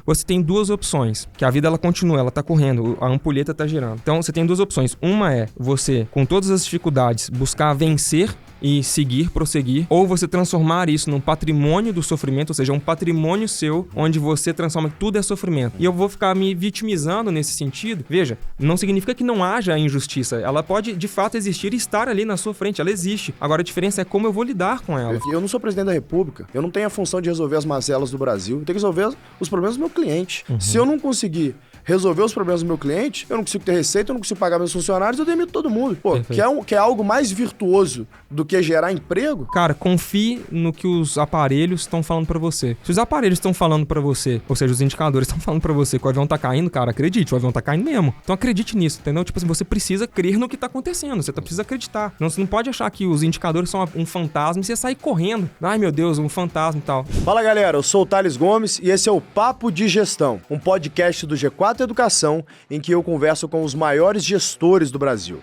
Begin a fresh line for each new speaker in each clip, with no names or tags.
você tem duas opções, que a vida ela continua, ela tá correndo, a ampulheta tá girando. Então você tem duas opções. Uma é você, com todas as dificuldades, buscar vencer e seguir, prosseguir, ou você transformar isso num patrimônio do sofrimento, ou seja, um patrimônio seu, onde você transforma que tudo é sofrimento. E eu vou ficar me vitimizando nesse sentido. Veja, não significa que não haja injustiça. Ela pode, de fato, existir e estar ali na sua frente. Ela existe. Agora, a diferença é como eu vou lidar com ela.
Eu não sou presidente da República. Eu não tenho a função de resolver as mazelas do Brasil. Eu tenho que resolver os problemas do meu cliente. Se eu não conseguir resolver os problemas do meu cliente, eu não consigo ter receita, eu não consigo pagar meus funcionários, eu demito todo mundo. Pô, que é algo mais virtuoso do que gerar emprego?
Cara, confie no que os aparelhos estão falando pra você. Se os aparelhos estão falando pra você, ou seja, os indicadores estão falando pra você que o avião tá caindo, cara, acredite, o avião tá caindo mesmo. Então acredite nisso, entendeu? Tipo assim, você precisa crer no que tá acontecendo, você precisa acreditar. Você não pode achar que os indicadores são um fantasma e você sair correndo. Ai, meu Deus, um fantasma e tal.
Fala, galera, eu sou o Thales Gomes e esse é o Papo de Gestão, um podcast do G4 Educação em que eu converso com os maiores gestores do Brasil.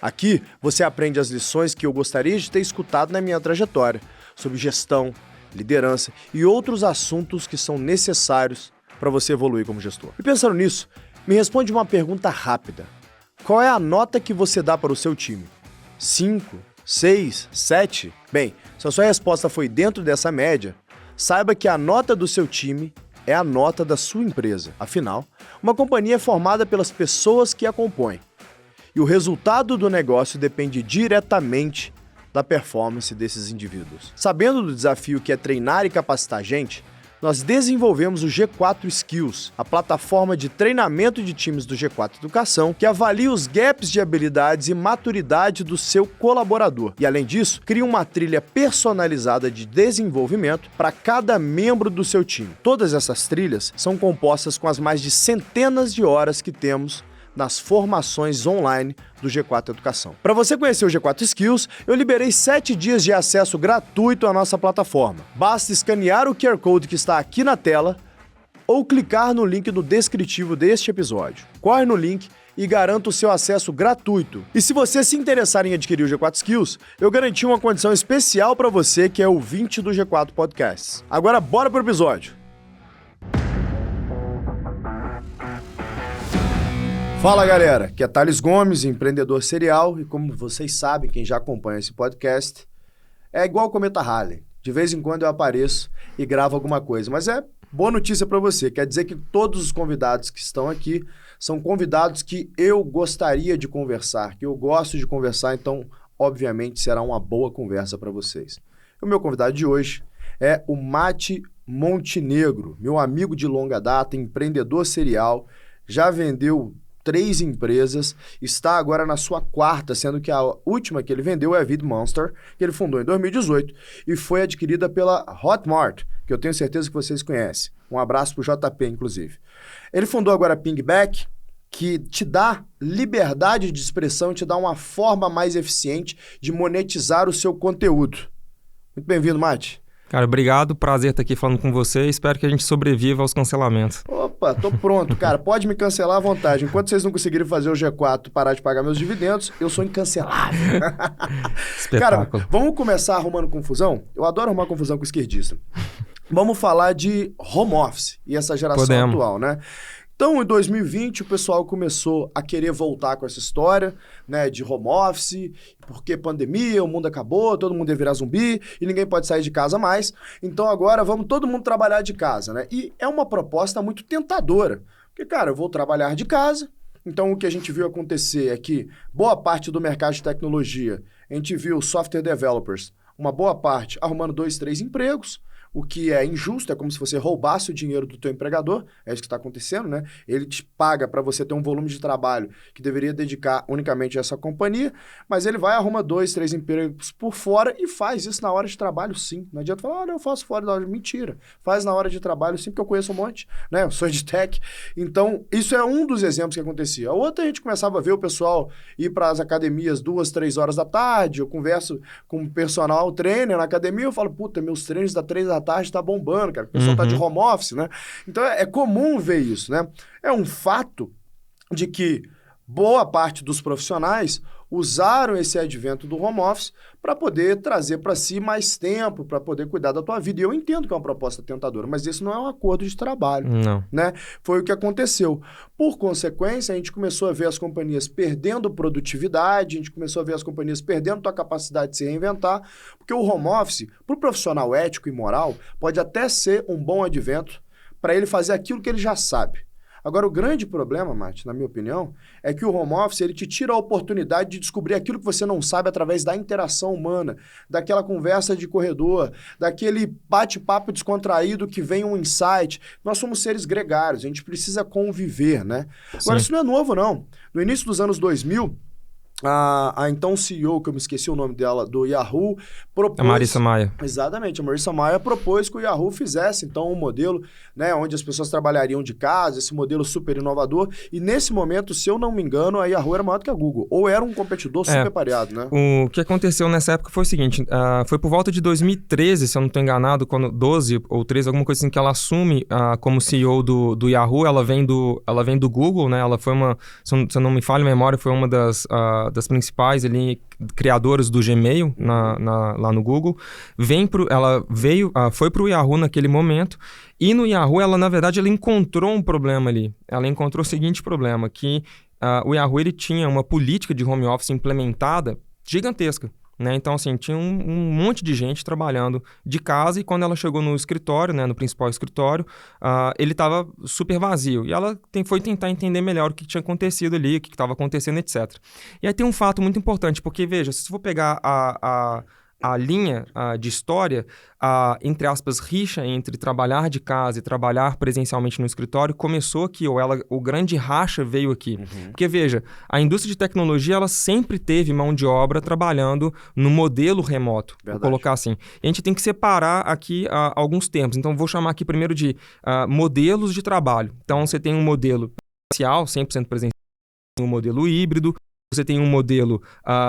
Aqui você aprende as lições que eu gostaria de ter escutado na minha trajetória sobre gestão, liderança e outros assuntos que são necessários para você evoluir como gestor. E pensando nisso, me responde uma pergunta rápida. Qual é a nota que você dá para o seu time? 5, 6, 7? Bem, se a sua resposta foi dentro dessa média, saiba que a nota do seu time é a nota da sua empresa. Afinal, uma companhia é formada pelas pessoas que a compõem. E o resultado do negócio depende diretamente da performance desses indivíduos. Sabendo do desafio que é treinar e capacitar gente, nós desenvolvemos o G4 Skills, a plataforma de treinamento de times do G4 Educação, que avalia os gaps de habilidades e maturidade do seu colaborador. E, além disso, cria uma trilha personalizada de desenvolvimento para cada membro do seu time. Todas essas trilhas são compostas com as mais de centenas de horas que temos nas formações online do G4 Educação. Para você conhecer o G4 Skills, eu liberei 7 dias de acesso gratuito à nossa plataforma. Basta escanear o QR Code que está aqui na tela ou clicar no link no descritivo deste episódio. Corre no link e garanta o seu acesso gratuito. E se você se interessar em adquirir o G4 Skills, eu garanti uma condição especial para você que é ouvinte do G4 Podcasts. Agora bora pro episódio. Fala, galera, aqui é Thales Gomes, empreendedor serial, e como vocês sabem, quem já acompanha esse podcast, é igual o Cometa Halley. De vez em quando eu apareço e gravo alguma coisa, mas é boa notícia para você, quer dizer que todos os convidados que estão aqui são convidados que eu gostaria de conversar, que eu gosto de conversar, então, obviamente, será uma boa conversa para vocês. O meu convidado de hoje é o Mate Montenegro, meu amigo de longa data, empreendedor serial, já vendeu 3 empresas, está agora na sua 4ª, sendo que a última que ele vendeu é a VidMonster, que ele fundou em 2018 e foi adquirida pela Hotmart, que eu tenho certeza que vocês conhecem. Um abraço pro JP, inclusive. Ele fundou agora a Pingback, que te dá liberdade de expressão, te dá uma forma mais eficiente de monetizar o seu conteúdo. Muito bem-vindo, Mate.
Cara, obrigado, prazer estar aqui falando com você, espero que a gente sobreviva aos cancelamentos.
Opa, tô pronto, cara, pode me cancelar à vontade. Enquanto vocês não conseguirem fazer o G4 parar de pagar meus dividendos, eu sou incancelável.
Espetáculo.
Cara, vamos começar arrumando confusão? Eu adoro arrumar confusão com esquerdista. Vamos falar de home office e essa geração atual, né? Então, em 2020, o pessoal começou a querer voltar com essa história, né, de home office, porque pandemia, o mundo acabou, todo mundo ia virar zumbi e ninguém pode sair de casa mais. Então, agora vamos todo mundo trabalhar de casa, né? E é uma proposta muito tentadora, porque, cara, eu vou trabalhar de casa. Então, o que a gente viu acontecer é que boa parte do mercado de tecnologia, a gente viu software developers, uma boa parte arrumando 2, 3 empregos, o que é injusto, é como se você roubasse o dinheiro do teu empregador, é isso que está acontecendo, né? Ele te paga para você ter um volume de trabalho que deveria dedicar unicamente a essa companhia, mas ele vai, arruma 2, 3 empregos por fora e faz isso na hora de trabalho, sim. Não adianta falar, não, eu faço fora da hora. Mentira. Faz na hora de trabalho, sim, porque eu conheço um monte, né? Eu sou de tech. Então, isso é um dos exemplos que acontecia. A outra, a gente começava a ver o pessoal ir para as academias 2, 3 horas da tarde, eu converso com o personal trainer na academia, eu falo, puta, meus treinos da 3 da tarde tá bombando, cara. O pessoal tá de home office, né? Então é comum ver isso, né? É um fato de que boa parte dos profissionais usaram esse advento do home office para poder trazer para si mais tempo, para poder cuidar da tua vida. E eu entendo que é uma proposta tentadora, mas esse não é um acordo de trabalho.
Não.
Né? Foi o que aconteceu. Por consequência, a gente começou a ver as companhias perdendo produtividade, a gente começou a ver as companhias perdendo a capacidade de se reinventar, porque o home office, para o profissional ético e moral, pode até ser um bom advento para ele fazer aquilo que ele já sabe. Agora, o grande problema, Mate, na minha opinião, é que o home office ele te tira a oportunidade de descobrir aquilo que você não sabe através da interação humana, daquela conversa de corredor, daquele bate-papo descontraído que vem um insight. Nós somos seres gregários, a gente precisa conviver, né? Agora, isso não é novo, não. No início dos anos 2000, a então CEO, que eu me esqueci o nome dela, do Yahoo, propôs...
A Marissa Mayer.
Exatamente, a Marissa Mayer propôs que o Yahoo fizesse, então, um modelo, né, onde as pessoas trabalhariam de casa, esse modelo super inovador, e nesse momento, se eu não me engano, a Yahoo era maior do que a Google, ou era um competidor super pareado, né?
O que aconteceu nessa época foi o seguinte, foi por volta de 2013, se eu não estou enganado, quando 12 ou 13, alguma coisa assim, que ela assume como CEO do Yahoo, ela vem do Google, né, ela foi se eu não me falha a memória, foi uma das principais ali, criadoras do Gmail lá no Google. Foi para o Yahoo naquele momento, e no Yahoo, na verdade, ela encontrou um problema ali. Ela encontrou o seguinte problema, que o Yahoo ele tinha uma política de home office implementada gigantesca. Né? Então, assim, tinha um monte de gente trabalhando de casa, e quando ela chegou no escritório, né, no principal escritório, ele estava super vazio. E ela foi tentar entender melhor o que tinha acontecido ali, o que estava acontecendo, etc. E aí tem um fato muito importante, porque, veja, se você for pegar a linha de história, entre aspas, rixa entre trabalhar de casa e trabalhar presencialmente no escritório começou aqui, o grande racha veio aqui.
Uhum.
Porque, veja, a indústria de tecnologia, ela sempre teve mão de obra trabalhando no modelo remoto,
Verdade.
vou colocar assim. E a gente tem que separar aqui alguns termos. Então, vou chamar aqui primeiro de modelos de trabalho. Então, você tem um modelo presencial, 100% presencial, um modelo híbrido, você tem um modelo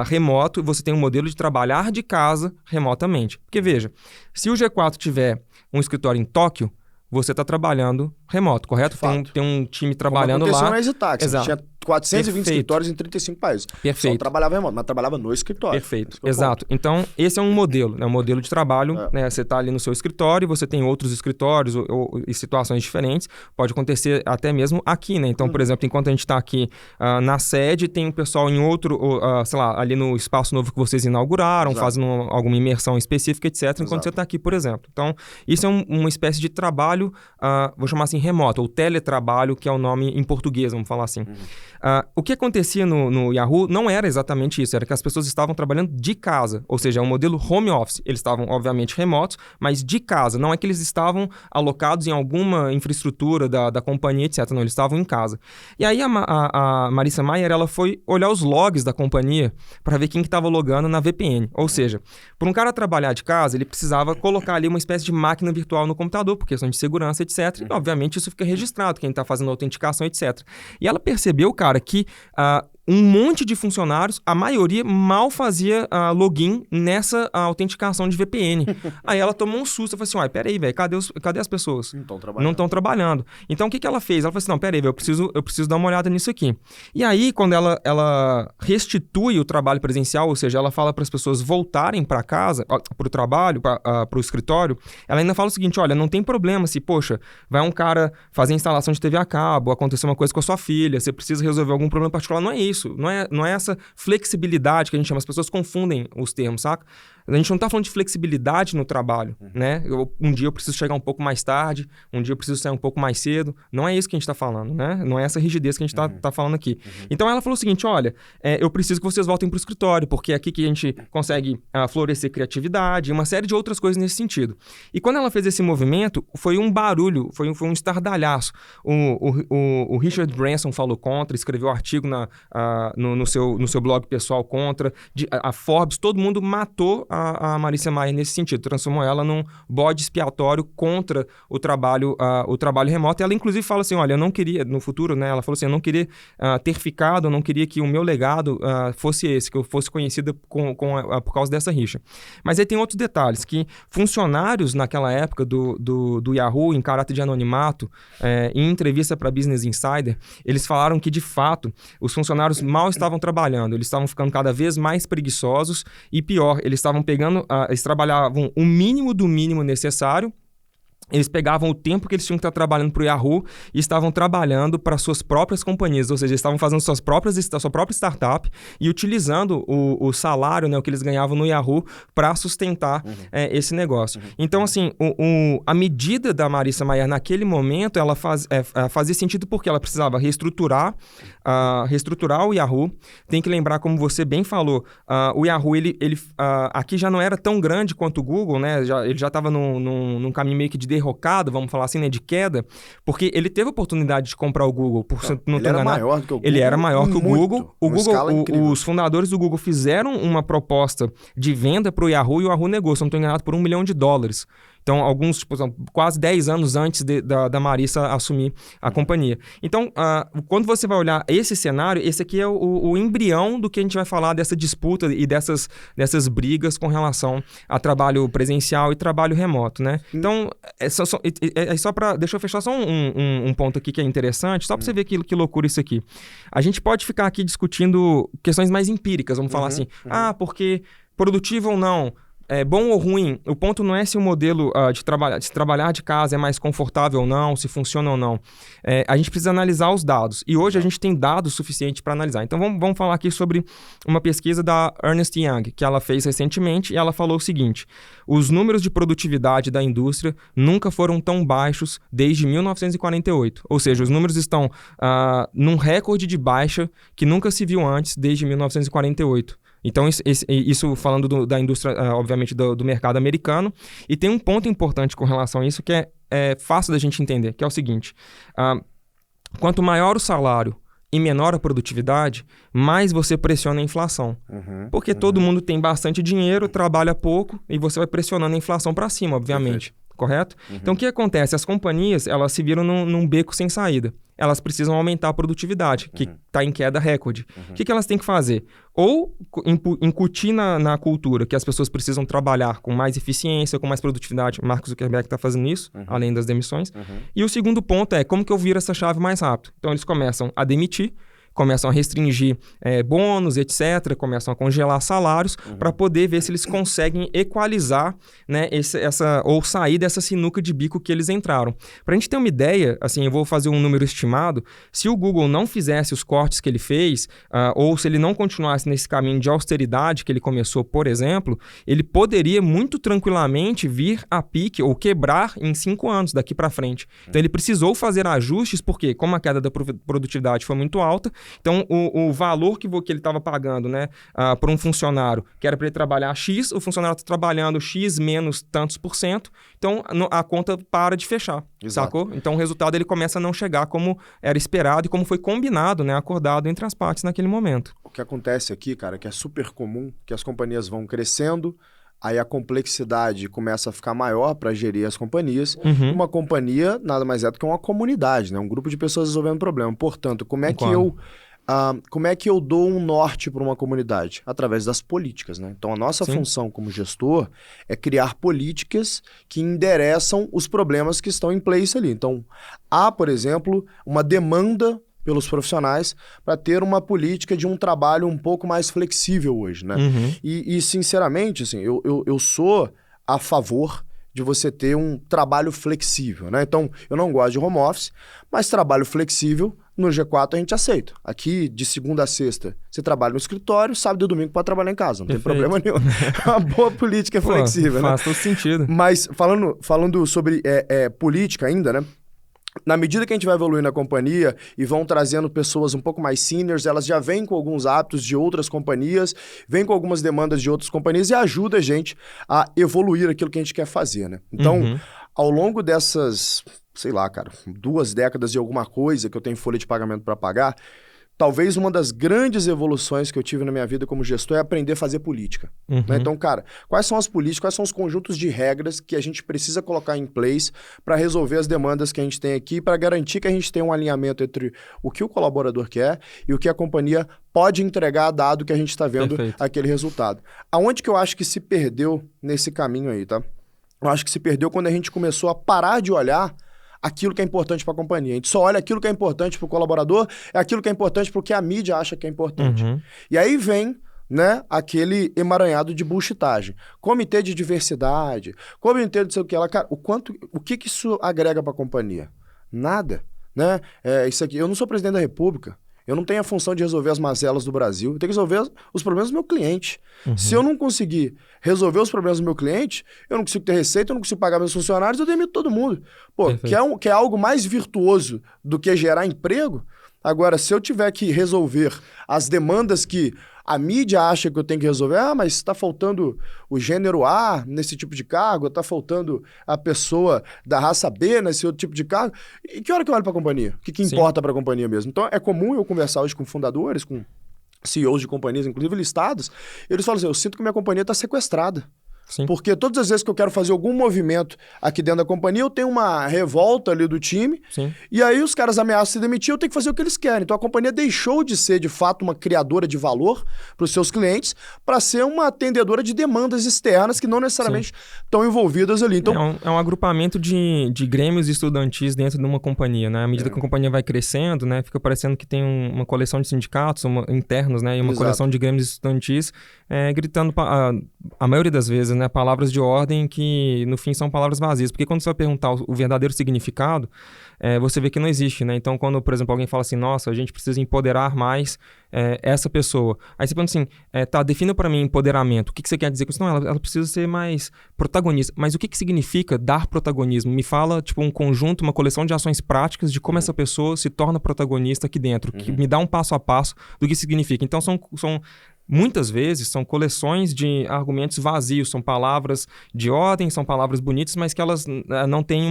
remoto e você tem um modelo de trabalhar de casa remotamente. Porque, veja, se o G4 tiver um escritório em Tóquio, você está trabalhando remoto, correto? Tem um time trabalhando lá.
Como aconteceu na EasyTax.
Exato.
Tinha 420
Perfeito.
escritórios em 35 países.
Perfeito.
Só trabalhava remoto, mas trabalhava no escritório.
Perfeito, exato. Então, esse é um modelo, né? Um modelo de trabalho, né? Você está ali no seu escritório, você tem outros escritórios e situações diferentes. Pode acontecer até mesmo aqui, né? Então, por exemplo, enquanto a gente está aqui na sede, tem um pessoal em outro, sei lá, ali no espaço novo que vocês inauguraram, fazendo alguma imersão específica, etc., enquanto você está aqui, por exemplo. Então, isso é uma espécie de trabalho, vou chamar assim, remoto, ou teletrabalho, que é o nome em português, vamos falar assim. O que acontecia no Yahoo não era exatamente isso, era que as pessoas estavam trabalhando de casa, ou seja, é um modelo home office. Eles estavam, obviamente, remotos, mas de casa. Não é que eles estavam alocados em alguma infraestrutura da companhia, etc. Não, eles estavam em casa. E aí a Marissa Mayer, ela foi olhar os logs da companhia para ver quem que estava logando na VPN. Ou seja, para um cara trabalhar de casa, ele precisava colocar ali uma espécie de máquina virtual no computador, por questão de segurança, etc. E, obviamente, isso fica registrado, quem está fazendo a autenticação, etc. E ela percebeu, cara, que um monte de funcionários, a maioria mal fazia login nessa autenticação de VPN. Aí ela tomou um susto e falou assim, peraí, velho, cadê as pessoas? Não estão trabalhando. Então, o que ela fez? Ela falou assim, não, peraí, velho, eu preciso dar uma olhada nisso aqui. E aí, quando ela restitui o trabalho presencial, ou seja, ela fala para as pessoas voltarem para casa, para o trabalho, para o escritório, ela ainda fala o seguinte, olha, não tem problema se, poxa, vai um cara fazer instalação de TV a cabo, aconteceu uma coisa com a sua filha, você precisa resolver algum problema particular, não é isso. Não é essa flexibilidade que a gente chama. As pessoas confundem os termos, saca? A gente não tá falando de flexibilidade no trabalho, né? Um dia eu preciso chegar um pouco mais tarde, um dia eu preciso sair um pouco mais cedo. Não é isso que a gente tá falando, né? Não é essa rigidez que a gente tá falando aqui. Então ela falou o seguinte, olha, eu preciso que vocês voltem pro escritório, porque é aqui que a gente consegue florescer criatividade e uma série de outras coisas nesse sentido. E quando ela fez esse movimento, foi um barulho, foi um estardalhaço. O Richard Branson falou contra, escreveu artigo no seu blog pessoal contra. A Forbes, todo mundo matou a Marissa Mayer nesse sentido, transformou ela num bode expiatório contra o trabalho remoto. Ela, inclusive, fala assim, olha, eu não queria, no futuro, né, ela falou assim, eu não queria ter ficado, eu não queria que o meu legado fosse esse, que eu fosse conhecida por causa dessa rixa. Mas aí tem outros detalhes, que funcionários naquela época do Yahoo, em caráter de anonimato, em entrevista para Business Insider, eles falaram que, de fato, os funcionários mal estavam trabalhando, eles estavam ficando cada vez mais preguiçosos e, pior, eles trabalhavam o mínimo do mínimo necessário. Eles pegavam o tempo que eles tinham que estar trabalhando para o Yahoo e estavam trabalhando para suas próprias companhias, ou seja, eles estavam fazendo sua própria startup e utilizando o salário, né, o que eles ganhavam no Yahoo para sustentar esse negócio. Então, assim, a medida da Marissa Mayer naquele momento, ela fazia sentido porque ela precisava reestruturar o Yahoo. Tem que lembrar, como você bem falou, o Yahoo, ele aqui já não era tão grande quanto o Google, né? Ele já estava num caminho meio que de derrocada, vamos falar assim, né, de queda, porque ele teve a oportunidade de comprar o Google.
Ele era maior do que o Google.
Ele era maior que o Google. Os fundadores do Google fizeram uma proposta de venda para o Yahoo e o Yahoo negou, se eu não estou enganado, por $1 milhão. Então, alguns, quase 10 anos antes da Marissa assumir a companhia. Então, quando você vai olhar esse cenário, esse aqui é o embrião do que a gente vai falar dessa disputa e dessas brigas com relação a trabalho presencial e trabalho remoto, né? Então, deixa eu fechar só um ponto aqui que é interessante, só para você ver que loucura isso aqui. A gente pode ficar aqui discutindo questões mais empíricas, vamos falar assim. Porque produtivo ou não, bom ou ruim, o ponto não é se o modelo de trabalhar de casa é mais confortável ou não, se funciona ou não. A gente precisa analisar os dados. E hoje a gente tem dados suficientes para analisar. Então vamos falar aqui sobre uma pesquisa da Ernst Young, que ela fez recentemente, e ela falou o seguinte: os números de produtividade da indústria nunca foram tão baixos desde 1948. Ou seja, os números estão num recorde de baixa que nunca se viu antes desde 1948. Então, isso falando da indústria, obviamente, do mercado americano. E tem um ponto importante com relação a isso que é fácil da gente entender, que é o seguinte: quanto maior o salário e menor a produtividade, mais você pressiona a inflação. Porque todo mundo tem bastante dinheiro, trabalha pouco, e você vai pressionando a inflação para cima, obviamente. Correto? Então, o que acontece? As companhias, elas se viram num beco sem saída. Elas precisam aumentar a produtividade, que está em queda recorde. O que elas têm que fazer? Ou incutir na cultura que as pessoas precisam trabalhar com mais eficiência, com mais produtividade. Mark Zuckerberg está fazendo isso, além das demissões. E o segundo ponto é como que eu viro essa chave mais rápido. Então, eles começam a demitir, começam a restringir bônus, etc., começam a congelar salários para poder ver se eles conseguem equalizar, né, ou sair dessa sinuca de bico que eles entraram. Para a gente ter uma ideia, assim, eu vou fazer um número estimado, se o Google não fizesse os cortes que ele fez, ou se ele não continuasse nesse caminho de austeridade que ele começou, por exemplo, ele poderia muito tranquilamente vir a pique ou quebrar em 5 anos daqui para frente. Então ele precisou fazer ajustes, porque como a queda da produtividade foi muito alta, então, o valor que ele estava pagando, né, para um funcionário, que era para ele trabalhar X, o funcionário está trabalhando X menos tantos %, então a conta para de fechar, sacou? Então, o resultado ele começa a não chegar como era esperado e como foi combinado, né, acordado entre as partes naquele momento.
O que acontece aqui, cara, que é super comum, que as companhias vão crescendo, aí a complexidade começa a ficar maior para gerir as companhias. Uma companhia nada mais é do que uma comunidade, né? Um grupo de pessoas resolvendo problema. Portanto, como é que eu dou um norte para uma comunidade? Através das políticas, né? Então, a nossa função como gestor é criar políticas que endereçam os problemas que estão em place ali. Então, há, por exemplo, uma demanda pelos profissionais para ter uma política de um trabalho um pouco mais flexível hoje, né? E sinceramente, assim, eu sou a favor de você ter um trabalho flexível, né? Então, eu não gosto de home office, mas trabalho flexível no G4 a gente aceita. Aqui, de segunda a sexta, você trabalha no escritório, sábado e domingo pode trabalhar em casa, não tem problema nenhum. É uma boa política flexível, né?
Faz todo sentido.
Mas, falando sobre política ainda, né? Na medida que a gente vai evoluindo na companhia e vão trazendo pessoas um pouco mais seniors, elas já vêm com alguns hábitos de outras companhias, vêm com algumas demandas de outras companhias e ajuda a gente a evoluir aquilo que a gente quer fazer, né? Então, ao longo dessas, sei lá, cara, 2 décadas e alguma coisa que eu tenho folha de pagamento para pagar, talvez uma das grandes evoluções que eu tive na minha vida como gestor é aprender a fazer política. Né? Então, cara, quais são as políticas, quais são os conjuntos de regras que a gente precisa colocar em place para resolver as demandas que a gente tem aqui, para garantir que a gente tem um alinhamento entre o que o colaborador quer e o que a companhia pode entregar, dado que a gente está vendo aquele resultado. Aonde que eu acho que se perdeu nesse caminho aí, tá? Eu acho que se perdeu quando a gente começou a parar de olhar aquilo que é importante para a companhia. A gente só olha aquilo que é importante para o colaborador, é aquilo que é importante para o que a mídia acha que é importante. E aí vem, né, aquele emaranhado de bullshitagem. Comitê de diversidade, comitê de sei o que lá. Cara, o que isso agrega para a companhia? Nada. Né? Isso aqui, eu não sou presidente da República. Eu não tenho a função de resolver as mazelas do Brasil. Eu tenho que resolver os problemas do meu cliente. Se eu não conseguir resolver os problemas do meu cliente, eu não consigo ter receita, eu não consigo pagar meus funcionários, eu demito todo mundo. Pô, que é algo mais virtuoso do que gerar emprego? Agora, se eu tiver que resolver as demandas que a mídia acha que eu tenho que resolver, mas está faltando o gênero A nesse tipo de cargo, está faltando a pessoa da raça B nesse outro tipo de cargo. E que hora que eu olho para a companhia? O que importa para a companhia mesmo? Então, é comum eu conversar hoje com fundadores, com CEOs de companhias, inclusive listados, e eles falam assim, eu sinto que minha companhia está sequestrada.
Sim.
Porque todas as vezes que eu quero fazer algum movimento aqui dentro da companhia, eu tenho uma revolta ali do time, e aí os caras ameaçam se demitir, eu tenho que fazer o que eles querem. Então a companhia deixou de ser, de fato, uma criadora de valor para os seus clientes, para ser uma atendedora de demandas externas que não necessariamente estão envolvidas ali. Então,
é um agrupamento de grêmios estudantis dentro de uma companhia, né? À medida que a companhia vai crescendo, né, fica parecendo que tem uma coleção de sindicatos internos, né, e uma coleção de grêmios estudantis gritando, a maioria das vezes, né, palavras de ordem que, no fim, são palavras vazias. Porque quando você vai perguntar o verdadeiro significado, você vê que não existe, né? Então, quando, por exemplo, alguém fala assim, nossa, a gente precisa empoderar mais essa pessoa. Aí você pergunta assim, defina para mim empoderamento. O que você quer dizer com isso? Não, ela precisa ser mais protagonista. Mas o que significa dar protagonismo? Me fala, tipo, um conjunto, uma coleção de ações práticas de como essa pessoa se torna protagonista aqui dentro. Que me dá um passo a passo do que significa. Então, muitas vezes são coleções de argumentos vazios, são palavras de ordem, são palavras bonitas, mas que elas não têm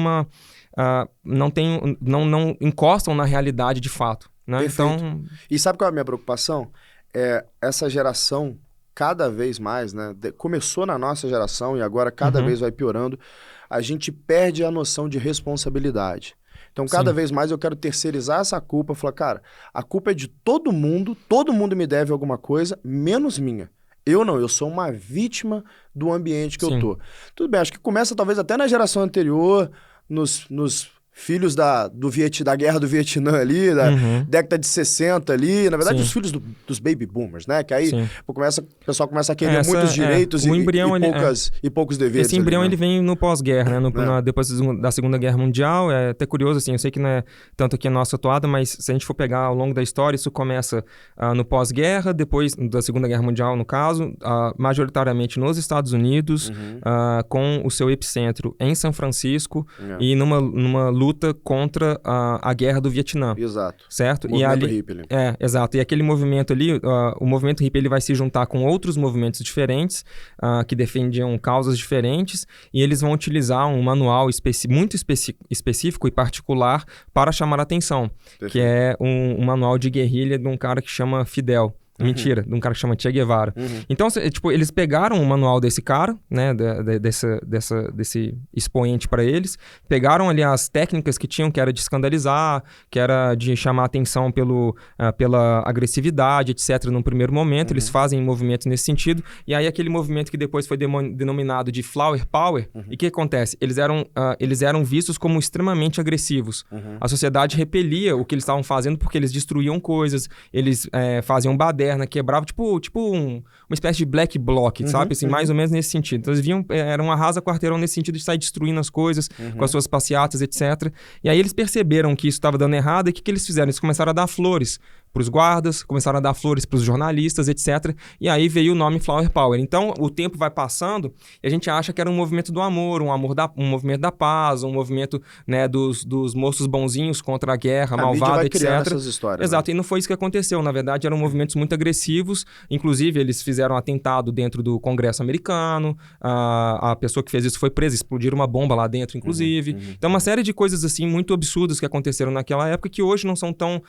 não encostam na realidade de fato. Né? Então...
E sabe qual é a minha preocupação? Essa geração, cada vez mais, né? Começou na nossa geração e agora cada vez vai piorando, a gente perde a noção de responsabilidade. Então, cada vez mais eu quero terceirizar essa culpa. Falar, cara, a culpa é de todo mundo me deve alguma coisa, menos minha. Eu sou uma vítima do ambiente que eu tô. Tudo bem, acho que começa talvez até na geração anterior, nos filhos da guerra do Vietnã ali, da década de 60 ali, na verdade os filhos dos baby boomers, né? Que aí o pessoal começa a querer muitos direitos e poucos deveres.
Esse embrião
ali, né?
Ele vem no pós-guerra, né? Depois da Segunda Guerra Mundial, é até curioso, assim, eu sei que não é tanto aqui a nossa atuada, mas se a gente for pegar ao longo da história, isso começa no pós-guerra, depois da Segunda Guerra Mundial, no caso, majoritariamente nos Estados Unidos, com o seu epicentro em São Francisco e numa luta contra a guerra do Vietnã.
Exato.
Certo?
O movimento hippie ali.
Exato. E aquele movimento ali, o movimento hippie, ele vai se juntar com outros movimentos diferentes, que defendiam causas diferentes, e eles vão utilizar um manual muito específico e particular para chamar a atenção, que é um manual de guerrilha de um cara que chama Fidel. Mentira, de um cara que chama Che Guevara. Então, tipo, eles pegaram o manual desse cara, né, desse expoente para eles, pegaram ali as técnicas que tinham, que era de escandalizar, que era de chamar a atenção pela agressividade, etc. Num primeiro momento, eles fazem movimentos nesse sentido, e aí aquele movimento que depois foi denominado de Flower Power, e o que acontece? Eles eram vistos como extremamente agressivos. A sociedade repelia o que eles estavam fazendo porque eles destruíam coisas, eles faziam baderna, quebrava, tipo uma espécie de black bloc, sabe? Assim, mais ou menos nesse sentido. Então eles viam, era um arrasa-quarteirão nesse sentido de sair destruindo as coisas com as suas passeatas, etc. E aí eles perceberam que isso estava dando errado e o que eles fizeram? Eles começaram a dar flores para os guardas, começaram a dar flores para os jornalistas, etc. E aí veio o nome Flower Power. Então, o tempo vai passando e a gente acha que era um movimento do amor, um movimento da paz, um movimento, né, dos moços bonzinhos contra a guerra, malvada, etc.
Essas histórias,
exato,
né?
E não foi isso que aconteceu. Na verdade, eram movimentos muito agressivos. Inclusive, eles fizeram um atentado dentro do Congresso americano. A pessoa que fez isso foi presa, explodiram uma bomba lá dentro, inclusive. Então, uma série de coisas assim muito absurdas que aconteceram naquela época que hoje não são tão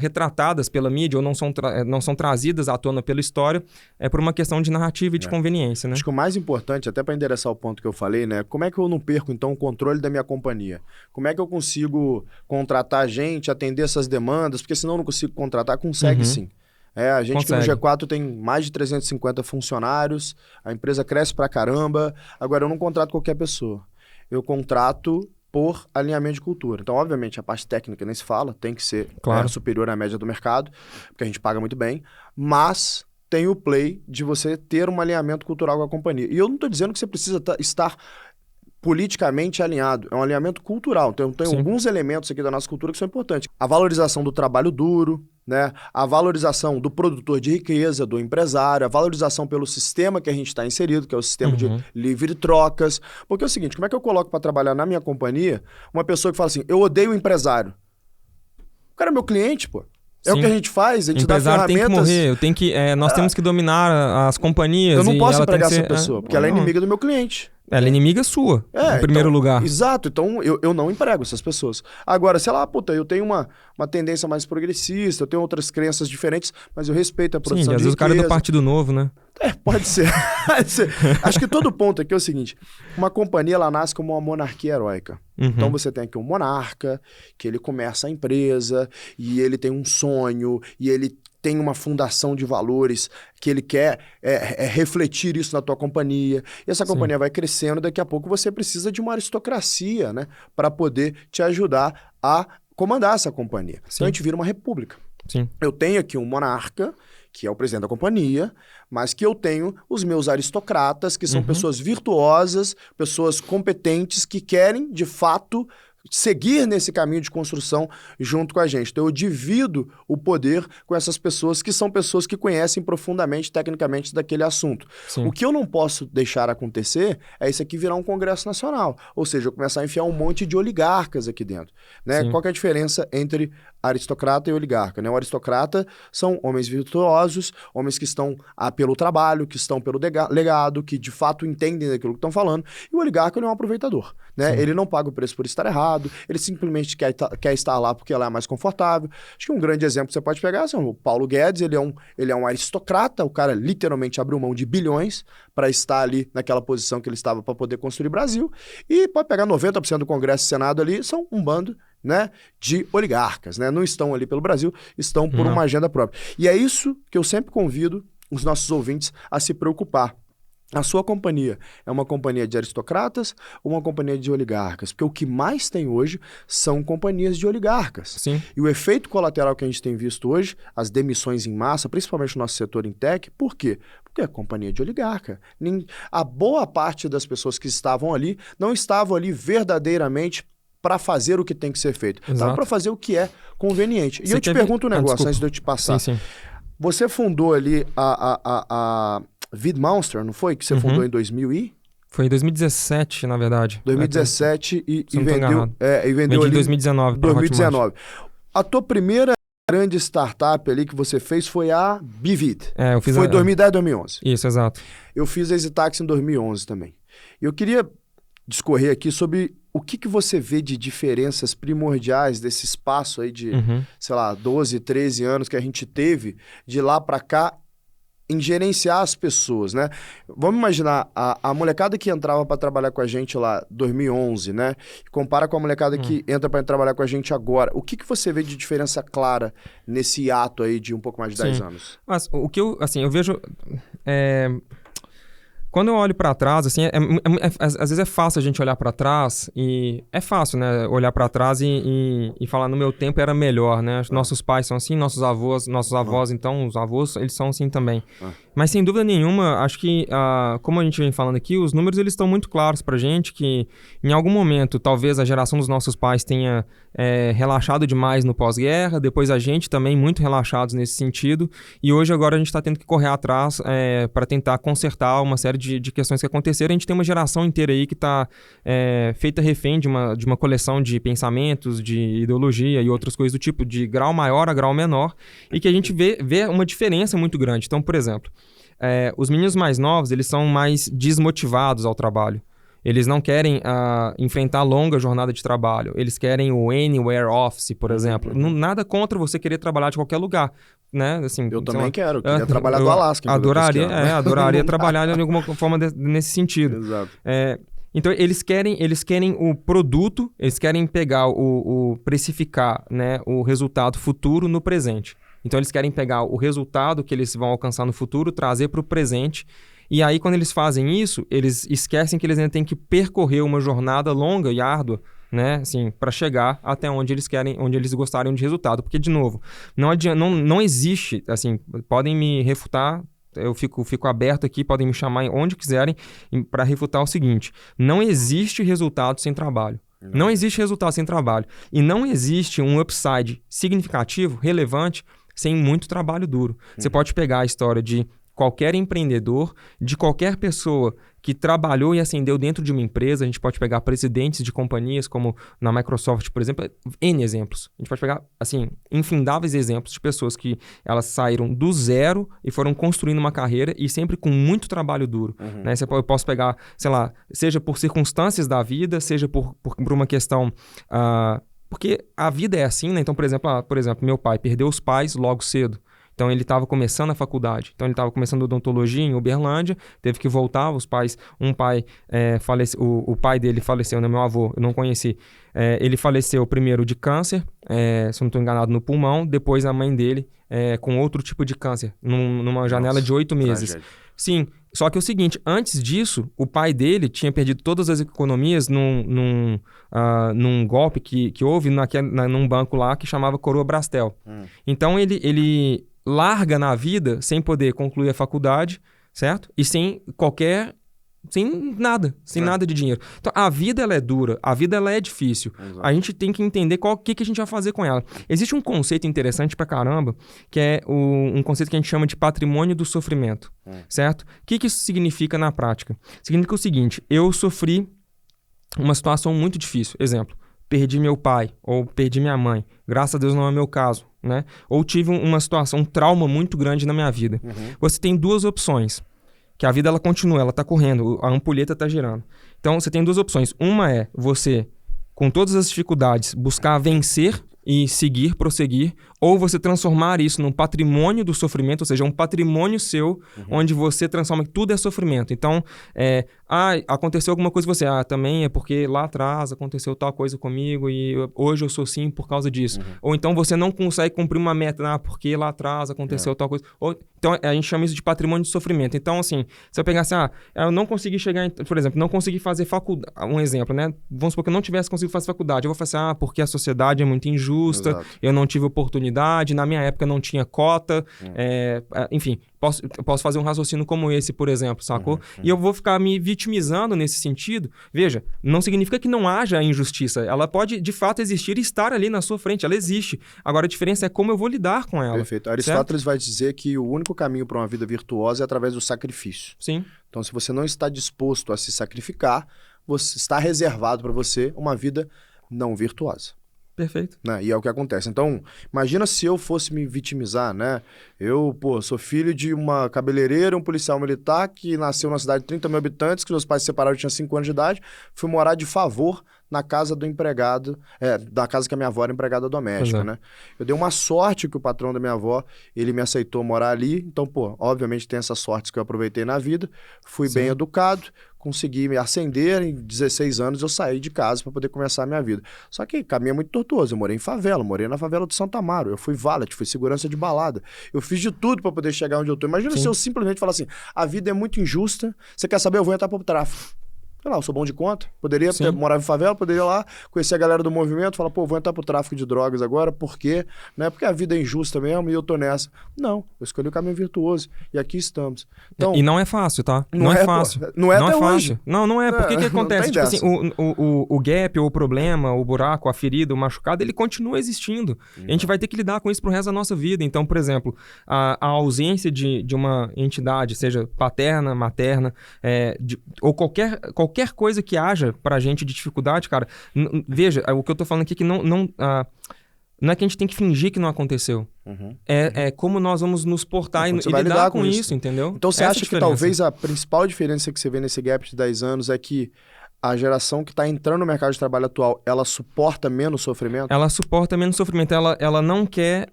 retratadas faladas pela mídia ou não são trazidas à tona pela história, por uma questão de narrativa e de conveniência, né?
Acho que o mais importante, até para endereçar o ponto que eu falei, né? Como é que eu não perco, então, o controle da minha companhia? Como é que eu consigo contratar gente, atender essas demandas? Porque senão eu não consigo contratar. Consegue sim. A gente
Consegue.
aqui no G4 tem mais de 350 funcionários, a empresa cresce pra caramba. Agora, eu não contrato qualquer pessoa. Eu contrato por alinhamento de cultura. Então, obviamente, a parte técnica nem se fala, tem que ser superior à média do mercado, porque a gente paga muito bem, mas tem o play de você ter um alinhamento cultural com a companhia. E eu não estou dizendo que você precisa estar politicamente alinhado, é um alinhamento cultural. Então, tem alguns elementos aqui da nossa cultura que são importantes. A valorização do trabalho duro, né? A valorização do produtor de riqueza, do empresário, a valorização pelo sistema que a gente está inserido, que é o sistema de livre trocas. Porque é o seguinte, como é que eu coloco para trabalhar na minha companhia uma pessoa que fala assim, eu odeio o empresário? O cara é meu cliente, pô. É o que a gente faz, a gente dá ferramentas...
tem que morrer, nós temos que dominar as companhias.
Eu não posso empregar essa pessoa, porque ela é inimiga do meu cliente.
Ela é inimiga sua, em primeiro lugar.
Exato, então eu não emprego essas pessoas. Agora, sei lá, eu tenho uma tendência mais progressista, eu tenho outras crenças diferentes, mas eu respeito a produção de riqueza.
Às vezes o cara é do Partido Novo, né?
Pode ser. Acho que todo ponto aqui é o seguinte, uma companhia, ela nasce como uma monarquia heróica. Então você tem aqui um monarca, que ele começa a empresa, e ele tem um sonho, e ele tem uma fundação de valores que ele quer refletir isso na tua companhia. E essa companhia vai crescendo, daqui a pouco você precisa de uma aristocracia, né? Para poder te ajudar a comandar essa companhia. Então a gente vira uma república. Eu tenho aqui um monarca, que é o presidente da companhia, mas que eu tenho os meus aristocratas, que são pessoas virtuosas, pessoas competentes, que querem, de fato, seguir nesse caminho de construção junto com a gente. Então eu divido o poder com essas pessoas que são pessoas que conhecem profundamente, tecnicamente, daquele assunto. O que eu não posso deixar acontecer é isso aqui virar um congresso nacional, ou seja, eu começar a enfiar um monte de oligarcas aqui dentro, né? Qual que é a diferença entre aristocrata e oligarca, né? O aristocrata são homens virtuosos, homens que estão pelo trabalho, que estão pelo legado, que de fato entendem daquilo que estão falando, e o oligarca ele é um aproveitador, né? Ele não paga o preço por estar errado, ele simplesmente quer estar lá porque ela é mais confortável. Acho que um grande exemplo que você pode pegar é o Paulo Guedes, ele é um aristocrata, o cara literalmente abriu mão de bilhões para estar ali naquela posição que ele estava para poder construir o Brasil, e pode pegar 90% do Congresso e Senado ali, são um bando, né, de oligarcas, né? Não estão ali pelo Brasil, estão por uma agenda própria. E é isso que eu sempre convido os nossos ouvintes a se preocupar. A sua companhia é uma companhia de aristocratas ou uma companhia de oligarcas? Porque o que mais tem hoje são companhias de oligarcas. E o efeito colateral que a gente tem visto hoje, as demissões em massa, principalmente no nosso setor em tech, por quê? Porque é companhia de oligarca. A boa parte das pessoas que estavam ali não estavam ali verdadeiramente para fazer o que tem que ser feito. Estava para fazer o que é conveniente. E eu te pergunto um negócio antes de eu te passar. Você fundou ali a VidMonster, não foi? Que você fundou em 2000 e...
Foi em 2017, na verdade.
2017 e vendeu
ali em 2019.
2019. A tua primeira grande startup ali que você fez foi a Bivid.
Eu fiz
foi 2010, 2011.
Isso, exato.
Eu fiz a EasyTax em 2011 também. E eu queria discorrer aqui sobre o que você vê de diferenças primordiais desse espaço aí de, sei lá, 12, 13 anos que a gente teve de lá para cá em gerenciar as pessoas, né? Vamos imaginar a molecada que entrava para trabalhar com a gente lá em 2011, né? Compara com a molecada que entra para trabalhar com a gente agora. O que você vê de diferença clara nesse ato aí de um pouco mais de 10 anos?
Mas o que eu vejo... Quando eu olho para trás, assim, às vezes é fácil a gente olhar para trás e... É fácil, né? Olhar para trás e falar, no meu tempo era melhor, né? Nossos pais são assim, nossos avós, então, os avós, eles são assim também. Mas, sem dúvida nenhuma, acho que, como a gente vem falando aqui, os números, eles estão muito claros pra gente que, em algum momento, talvez a geração dos nossos pais tenha relaxado demais no pós-guerra, depois a gente também muito relaxados nesse sentido, e hoje, agora, a gente está tendo que correr atrás para tentar consertar uma série de questões que aconteceram. A gente tem uma geração inteira aí que está feita refém de uma coleção de pensamentos, de ideologia e outras coisas do tipo, de grau maior a grau menor, e que a gente vê uma diferença muito grande. Então, por exemplo, os meninos mais novos, eles são mais desmotivados ao trabalho. Eles não querem enfrentar longa jornada de trabalho. Eles querem o Anywhere Office, por exemplo. Nada contra você querer trabalhar de qualquer lugar, né? Assim,
eu também quero. Queria trabalhar do Alasca.
Adoraria trabalhar de alguma forma nesse sentido.
Exato.
Então, eles querem o produto, eles querem pegar precificar, né, o resultado futuro no presente. Então, eles querem pegar o resultado que eles vão alcançar no futuro, trazer para o presente. E aí, quando eles fazem isso, eles esquecem que eles ainda têm que percorrer uma jornada longa e árdua, né, assim, para chegar até onde eles querem, onde eles gostariam de resultado. Porque, de novo, não existe, assim, podem me refutar. Eu fico aberto aqui, podem me chamar onde quiserem para refutar o seguinte: não existe resultado sem trabalho. Não existe resultado sem trabalho. E não existe um upside significativo, relevante, sem muito trabalho duro. Você pode pegar a história de qualquer empreendedor, de qualquer pessoa que trabalhou e ascendeu dentro de uma empresa. A gente pode pegar presidentes de companhias, como na Microsoft, por exemplo, N exemplos. A gente pode pegar, assim, infindáveis exemplos de pessoas que elas saíram do zero e foram construindo uma carreira e sempre com muito trabalho duro. Né? Eu posso pegar, sei lá, seja por circunstâncias da vida, seja por uma questão... porque a vida é assim, né? Então, por exemplo, meu pai perdeu os pais logo cedo. Então, ele estava começando a faculdade. Então, ele estava começando odontologia em Uberlândia, teve que voltar. Faleceu, o pai dele faleceu, né? Meu avô, eu não conheci. Ele faleceu primeiro de câncer, se eu não estou enganado, no pulmão. Depois, a mãe dele com outro tipo de câncer, numa janela de 8 meses. Tragédia. Sim, só que é o seguinte, antes disso, o pai dele tinha perdido todas as economias num golpe que houve num banco lá que chamava Coroa Brastel. Então, ele larga na vida sem poder concluir a faculdade, certo? E sem nada de dinheiro. Então, a vida ela é dura, a vida ela é difícil. Exato. A gente tem que entender o que a gente vai fazer com ela. Existe um conceito interessante pra caramba, que é um conceito que a gente chama de patrimônio do sofrimento, certo? O que isso significa na prática? Significa o seguinte: eu sofri uma situação muito difícil. Exemplo, perdi meu pai ou perdi minha mãe. Graças a Deus não é meu caso, né? Ou tive uma situação, um trauma muito grande na minha vida. Você tem duas opções. Que a vida ela continua, ela está correndo, a ampulheta está girando. Então, você tem duas opções. Uma é você, com todas as dificuldades, buscar vencer e seguir, prosseguir, ou você transformar isso num patrimônio do sofrimento, ou seja, um patrimônio seu, onde você transforma que tudo é sofrimento. Então, aconteceu alguma coisa com você, também é porque lá atrás aconteceu tal coisa comigo e hoje eu sou assim por causa disso. Ou então você não consegue cumprir uma meta, porque lá atrás aconteceu tal coisa. Então, a gente chama isso de patrimônio de sofrimento. Então, assim, se eu pegar assim, eu não consegui chegar, por exemplo, não consegui fazer faculdade, um exemplo, né? Vamos supor que eu não tivesse conseguido fazer faculdade. Eu vou falar assim, porque a sociedade é muito injusta, eu não tive oportunidade, na minha época não tinha cota, enfim, posso fazer um raciocínio como esse, por exemplo, sacou? E eu vou ficar me vitimizando nesse sentido. Veja, não significa que não haja injustiça, ela pode de fato existir e estar ali na sua frente, ela existe. Agora a diferença é como eu vou lidar com ela.
Perfeito. Aristóteles vai dizer que o único caminho para uma vida virtuosa é através do sacrifício.
Sim.
Então, se você não está disposto a se sacrificar, você está reservado para você uma vida não virtuosa.
Perfeito.
Né? E é o que acontece. Então, imagina se eu fosse me vitimizar, né? Eu, sou filho de uma cabeleireira, um policial militar que nasceu numa cidade de 30 mil habitantes, que meus pais se separaram, eu tinha 5 anos de idade, fui morar de favor na casa do empregado, da casa que a minha avó era empregada doméstica, né? Eu dei uma sorte que o patrão da minha avó, ele me aceitou morar ali, então, obviamente tem essas sortes que eu aproveitei na vida, fui bem educado, consegui me ascender, em 16 anos eu saí de casa para poder começar a minha vida. Só que caminho é muito tortuoso, eu morei em favela, morei na favela do Santo Amaro, eu fui valet, fui segurança de balada, eu fiz de tudo para poder chegar onde eu tô. Imagina se eu simplesmente falar assim, a vida é muito injusta, você quer saber, eu vou entrar pro tráfico. Sei lá, eu sou bom de conta, poderia morar em favela, poderia ir lá, conhecer a galera do movimento, falar, vou entrar pro tráfico de drogas agora, por quê? Né? Porque a vida é injusta mesmo e eu tô nessa. Não, eu escolhi o caminho virtuoso e aqui estamos. Então,
e não é fácil, tá? Não é fácil.
Não é até
fácil.
Hoje.
Não é. Por que acontece? Tipo assim, o gap, ou o problema, o buraco, a ferida, o machucado, ele continua existindo. A gente vai ter que lidar com isso pro resto da nossa vida. Então, por exemplo, a ausência de uma entidade, seja paterna, materna, ou qualquer coisa que haja pra gente de dificuldade, cara, veja, o que eu tô falando aqui é que não é que a gente tem que fingir que não aconteceu. É como nós vamos nos portar e lidar com isso, entendeu?
Então você acha que talvez a principal diferença que você vê nesse gap de 10 anos é que a geração que está entrando no mercado de trabalho atual, ela suporta menos sofrimento?
Ela suporta menos sofrimento. Ela não quer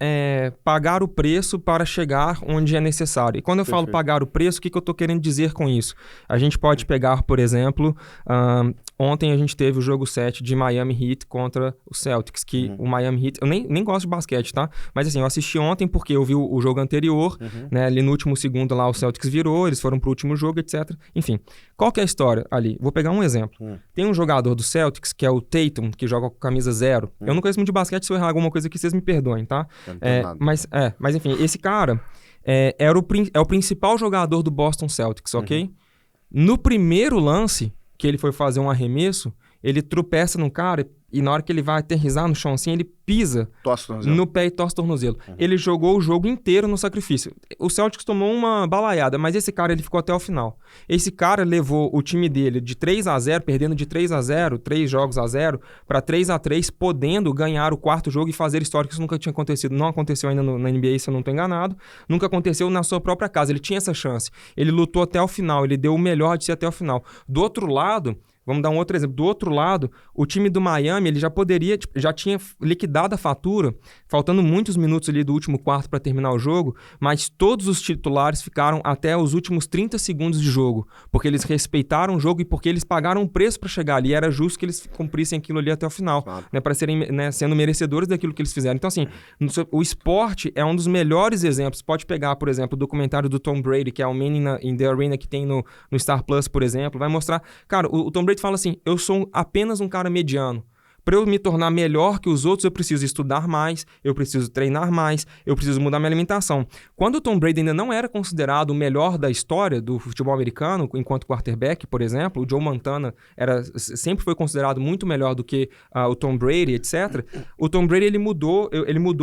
pagar o preço para chegar onde é necessário. E quando eu falo pagar o preço, o que eu estou querendo dizer com isso? A gente pode pegar, por exemplo, ontem a gente teve o jogo 7 de Miami Heat contra o Celtics, que o Miami Heat... Eu nem gosto de basquete, tá? Mas assim, eu assisti ontem porque eu vi o jogo anterior, né? Ali no último segundo lá o Celtics virou, eles foram pro último jogo, etc. Enfim, qual que é a história ali? Vou pegar um exemplo. Tem um jogador do Celtics, que é o Tatum, que joga com camisa 0. Eu não conheço muito de basquete, se eu errar alguma coisa aqui, vocês me perdoem, tá? Mas enfim, esse cara é o principal jogador do Boston Celtics, ok? No primeiro lance, que ele foi fazer um arremesso, ele tropeça no cara e na hora que ele vai aterrissar no chão assim, ele pisa no pé e torce o tornozelo. Ele jogou o jogo inteiro no sacrifício. O Celtics tomou uma balaiada, mas esse cara ele ficou até o final. Esse cara levou o time dele de 3-0, perdendo de 3-0, 3 jogos a 0, para 3-3, podendo ganhar o quarto jogo e fazer história, que isso nunca tinha acontecido. Não aconteceu ainda na NBA, se eu não estou enganado. Nunca aconteceu na sua própria casa. Ele tinha essa chance. Ele lutou até o final, ele deu o melhor de si até o final. Do outro lado... Vamos dar um outro exemplo. Do outro lado, o time do Miami, ele já tinha liquidado a fatura, faltando muitos minutos ali do último quarto para terminar o jogo, mas todos os titulares ficaram até os últimos 30 segundos de jogo, porque eles respeitaram o jogo e porque eles pagaram um preço para chegar ali. Era justo que eles cumprissem aquilo ali até o final, claro, né, para serem, né, sendo merecedores daquilo que eles fizeram. Então, assim, o esporte é um dos melhores exemplos. Pode pegar, por exemplo, o documentário do Tom Brady, que é o Man in the Arena, que tem no Star Plus, por exemplo, vai mostrar... Cara, o Tom Brady fala assim, eu sou apenas um cara mediano. Para eu me tornar melhor que os outros, eu preciso estudar mais, eu preciso treinar mais, eu preciso mudar minha alimentação. Quando o Tom Brady ainda não era considerado o melhor da história do futebol americano, enquanto quarterback, por exemplo, o Joe Montana sempre foi considerado muito melhor do que o Tom Brady, etc. O Tom Brady ele mudou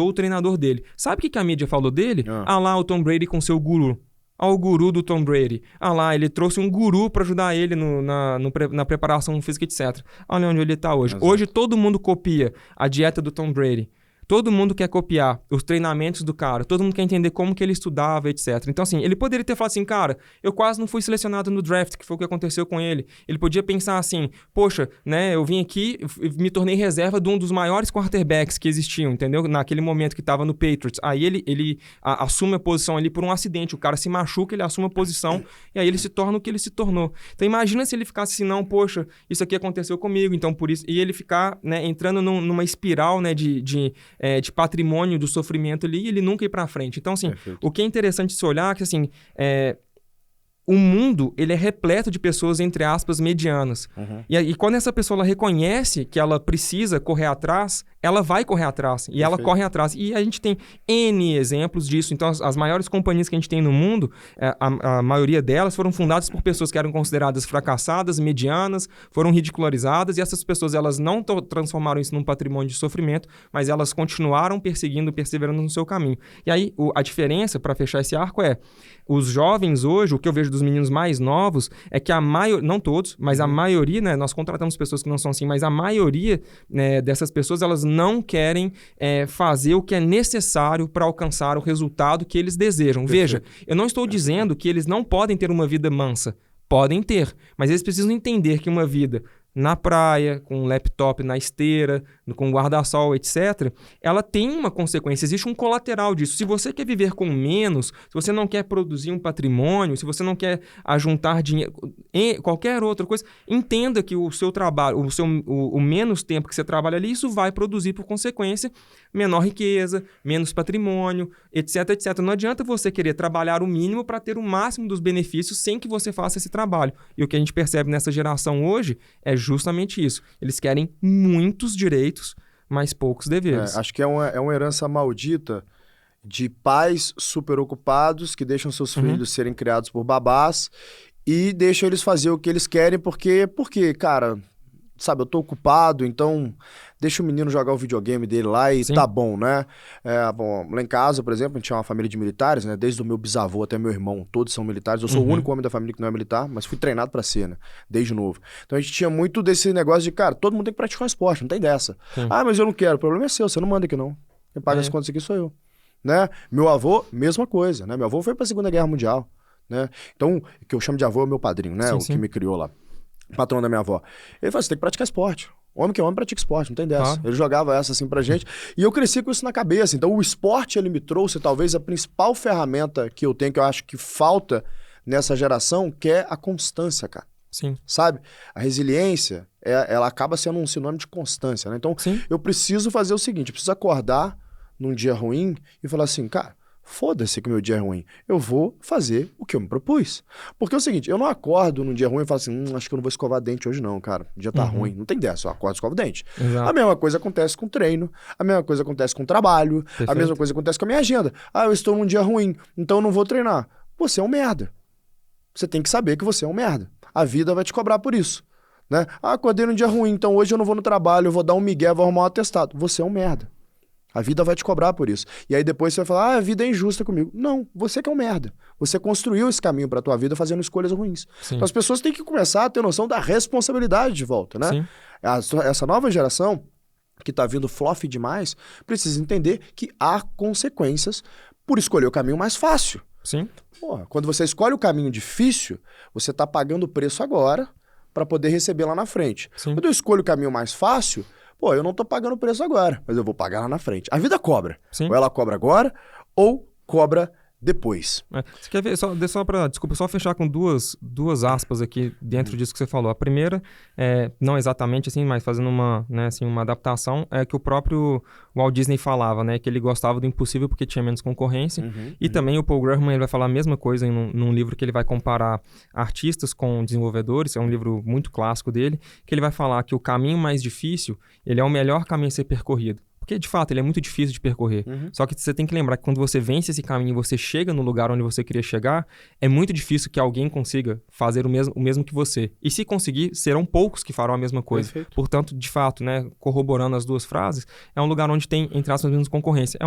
o treinador dele. Sabe o que a mídia falou dele? Lá o Tom Brady com seu guru. Ao guru do Tom Brady. Lá, ele trouxe um guru para ajudar ele na preparação física, etc. Olha onde ele está hoje. Exato. Hoje todo mundo copia a dieta do Tom Brady. Todo mundo quer copiar os treinamentos do cara. Todo mundo quer entender como que ele estudava, etc. Então, assim, ele poderia ter falado assim, cara, eu quase não fui selecionado no draft, que foi o que aconteceu com ele. Ele podia pensar assim, poxa, né, eu vim aqui, me tornei reserva de um dos maiores quarterbacks que existiam, entendeu? Naquele momento que estava no Patriots. Aí ele assume a posição ali por um acidente. O cara se machuca, ele assume a posição e aí ele se torna o que ele se tornou. Então, imagina se ele ficasse assim, não, poxa, isso aqui aconteceu comigo, então por isso... E ele ficar, né, entrando numa espiral, né, de patrimônio do sofrimento ali, e ele nunca ir para frente. Então, assim, perfeito. O que é interessante se olhar é que, assim, o mundo, ele é repleto de pessoas, entre aspas, medianas. E quando essa pessoa ela reconhece que ela precisa correr atrás, ela vai correr atrás. E ela corre atrás. E a gente tem N exemplos disso. Então, as maiores companhias que a gente tem no mundo, a maioria delas foram fundadas por pessoas que eram consideradas fracassadas, medianas, foram ridicularizadas. E essas pessoas, elas não transformaram isso num patrimônio de sofrimento, mas elas continuaram perseguindo, perseverando no seu caminho. E aí, a diferença, para fechar esse arco, os jovens hoje, o que eu vejo dos meninos mais novos, é que a maioria, não todos, mas a maioria, né, nós contratamos pessoas que não são assim, mas a maioria, né, dessas pessoas, elas não querem fazer o que é necessário para alcançar o resultado que eles desejam. Perfeito. Veja, eu não estou dizendo que eles não podem ter uma vida mansa. Podem ter, mas eles precisam entender que uma vida na praia, com um laptop na esteira, com guarda-sol, etc., ela tem uma consequência, existe um colateral disso. Se você quer viver com menos, se você não quer produzir um patrimônio, se você não quer ajuntar dinheiro, qualquer outra coisa, entenda que o seu trabalho, o menos tempo que você trabalha ali, isso vai produzir, por consequência, menor riqueza, menos patrimônio, etc, etc. Não adianta você querer trabalhar o mínimo para ter o máximo dos benefícios sem que você faça esse trabalho. E o que a gente percebe nessa geração hoje é justamente isso. Eles querem muitos direitos, mas poucos deveres.
Acho que é uma herança maldita de pais super ocupados que deixam seus filhos serem criados por babás e deixam eles fazer o que eles querem porque, cara, sabe, eu tô ocupado, então deixa o menino jogar o videogame dele lá e tá bom, né? Bom, lá em casa, por exemplo, a gente tinha uma família de militares, né? Desde o meu bisavô até meu irmão, todos são militares. Eu sou o único homem da família que não é militar, mas fui treinado pra ser, né? Desde novo. Então a gente tinha muito desse negócio de, cara, todo mundo tem que praticar um esporte, não tem dessa. Mas eu não quero, o problema é seu, você não manda aqui não. Quem paga as contas aqui sou eu, né? Meu avô, mesma coisa, né? Meu avô foi pra Segunda Guerra Mundial, né? Então, o que eu chamo de avô é meu padrinho, né? Que me criou lá. patrão da minha avó. Ele falou, você tem que praticar esporte. Homem que é homem pratica esporte, não tem dessa.
Tá.
Ele jogava essa assim pra gente. E eu cresci com isso na cabeça. Então o esporte, ele me trouxe talvez a principal ferramenta que eu tenho, que eu acho que falta nessa geração, que é a constância, cara.
Sim.
Sabe? A resiliência, ela acaba sendo um sinônimo de constância, né? Então,
Sim.
eu preciso fazer o seguinte, eu preciso acordar num dia ruim e falar assim, cara, foda-se que o meu dia é ruim, eu vou fazer o que eu me propus. Porque é o seguinte, eu não acordo num dia ruim e falo assim, acho que eu não vou escovar dente hoje não, cara, o dia tá ruim. Não tem dessa, eu acordo e escovo dente.
Exato.
A mesma coisa acontece com treino, a mesma coisa acontece com trabalho,
Perfeito.
a mesma coisa acontece com a minha agenda. Eu estou num dia ruim, então eu não vou treinar. Você é um merda. Você tem que saber que você é um merda. A vida vai te cobrar por isso, né? Acordei num dia ruim, então hoje eu não vou no trabalho, eu vou dar um migué, vou arrumar um atestado. Você é um merda. A vida vai te cobrar por isso. E aí depois você vai falar, a vida é injusta comigo. Não, você que é um merda. Você construiu esse caminho pra tua vida fazendo escolhas ruins.
Sim.
Então as pessoas têm que começar a ter noção da responsabilidade de volta, né?
Sim.
Essa nova geração, que tá vindo fluffy demais, precisa entender que há consequências por escolher o caminho mais fácil.
Sim.
Porra, quando você escolhe o caminho difícil, você tá pagando o preço agora para poder receber lá na frente.
Sim.
Quando eu escolho o caminho mais fácil, eu não tô pagando o preço agora, mas eu vou pagar lá na frente. A vida cobra.
Sim.
Ou ela cobra agora, ou cobra depois.
Você quer ver, desculpa, só fechar com duas aspas aqui dentro disso que você falou. A primeira, não exatamente assim, mas fazendo uma adaptação, é que o próprio Walt Disney falava, né, que ele gostava do impossível porque tinha menos concorrência. E também o Paul Graham, ele vai falar a mesma coisa num livro que ele vai comparar artistas com desenvolvedores, é um livro muito clássico dele, que ele vai falar que o caminho mais difícil, ele é o melhor caminho a ser percorrido. Porque, de fato, ele é muito difícil de percorrer. Só que você tem que lembrar que quando você vence esse caminho e você chega no lugar onde você queria chegar, é muito difícil que alguém consiga fazer o mesmo que você. E se conseguir, serão poucos que farão a mesma coisa.
Perfeito.
Portanto, de fato, né, corroborando as duas frases, é um lugar onde tem, entre aspas, menos concorrência. É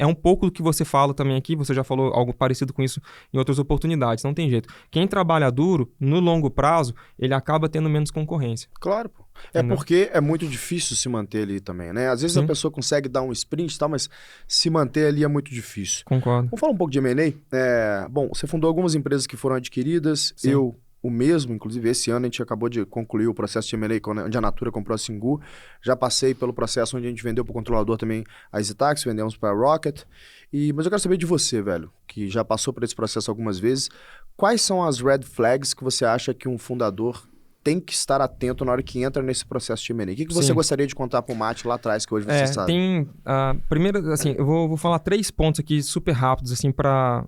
um pouco do que você fala também aqui, você já falou algo parecido com isso em outras oportunidades, não tem jeito. Quem trabalha duro, no longo prazo, ele acaba tendo menos concorrência.
Claro, pô. Porque é muito difícil se manter ali também, né? Às vezes
Sim.
a pessoa consegue dar um sprint e tal, mas se manter ali é muito difícil.
Concordo.
Vamos falar um pouco de M&A? Bom, você fundou algumas empresas que foram adquiridas,
Sim.
eu o mesmo, inclusive esse ano a gente acabou de concluir o processo de M&A, onde a Natura comprou a Singu, já passei pelo processo onde a gente vendeu para o controlador também a EasyTax, vendemos para a Rocket, mas eu quero saber de você, velho, que já passou por esse processo algumas vezes, quais são as red flags que você acha que um fundador tem que estar atento na hora que entra nesse processo de M&A? O que você
Sim.
gostaria de contar pro Mate lá atrás, que hoje você sabe?
Primeiro, assim, eu vou falar 3 pontos aqui super rápidos, assim, para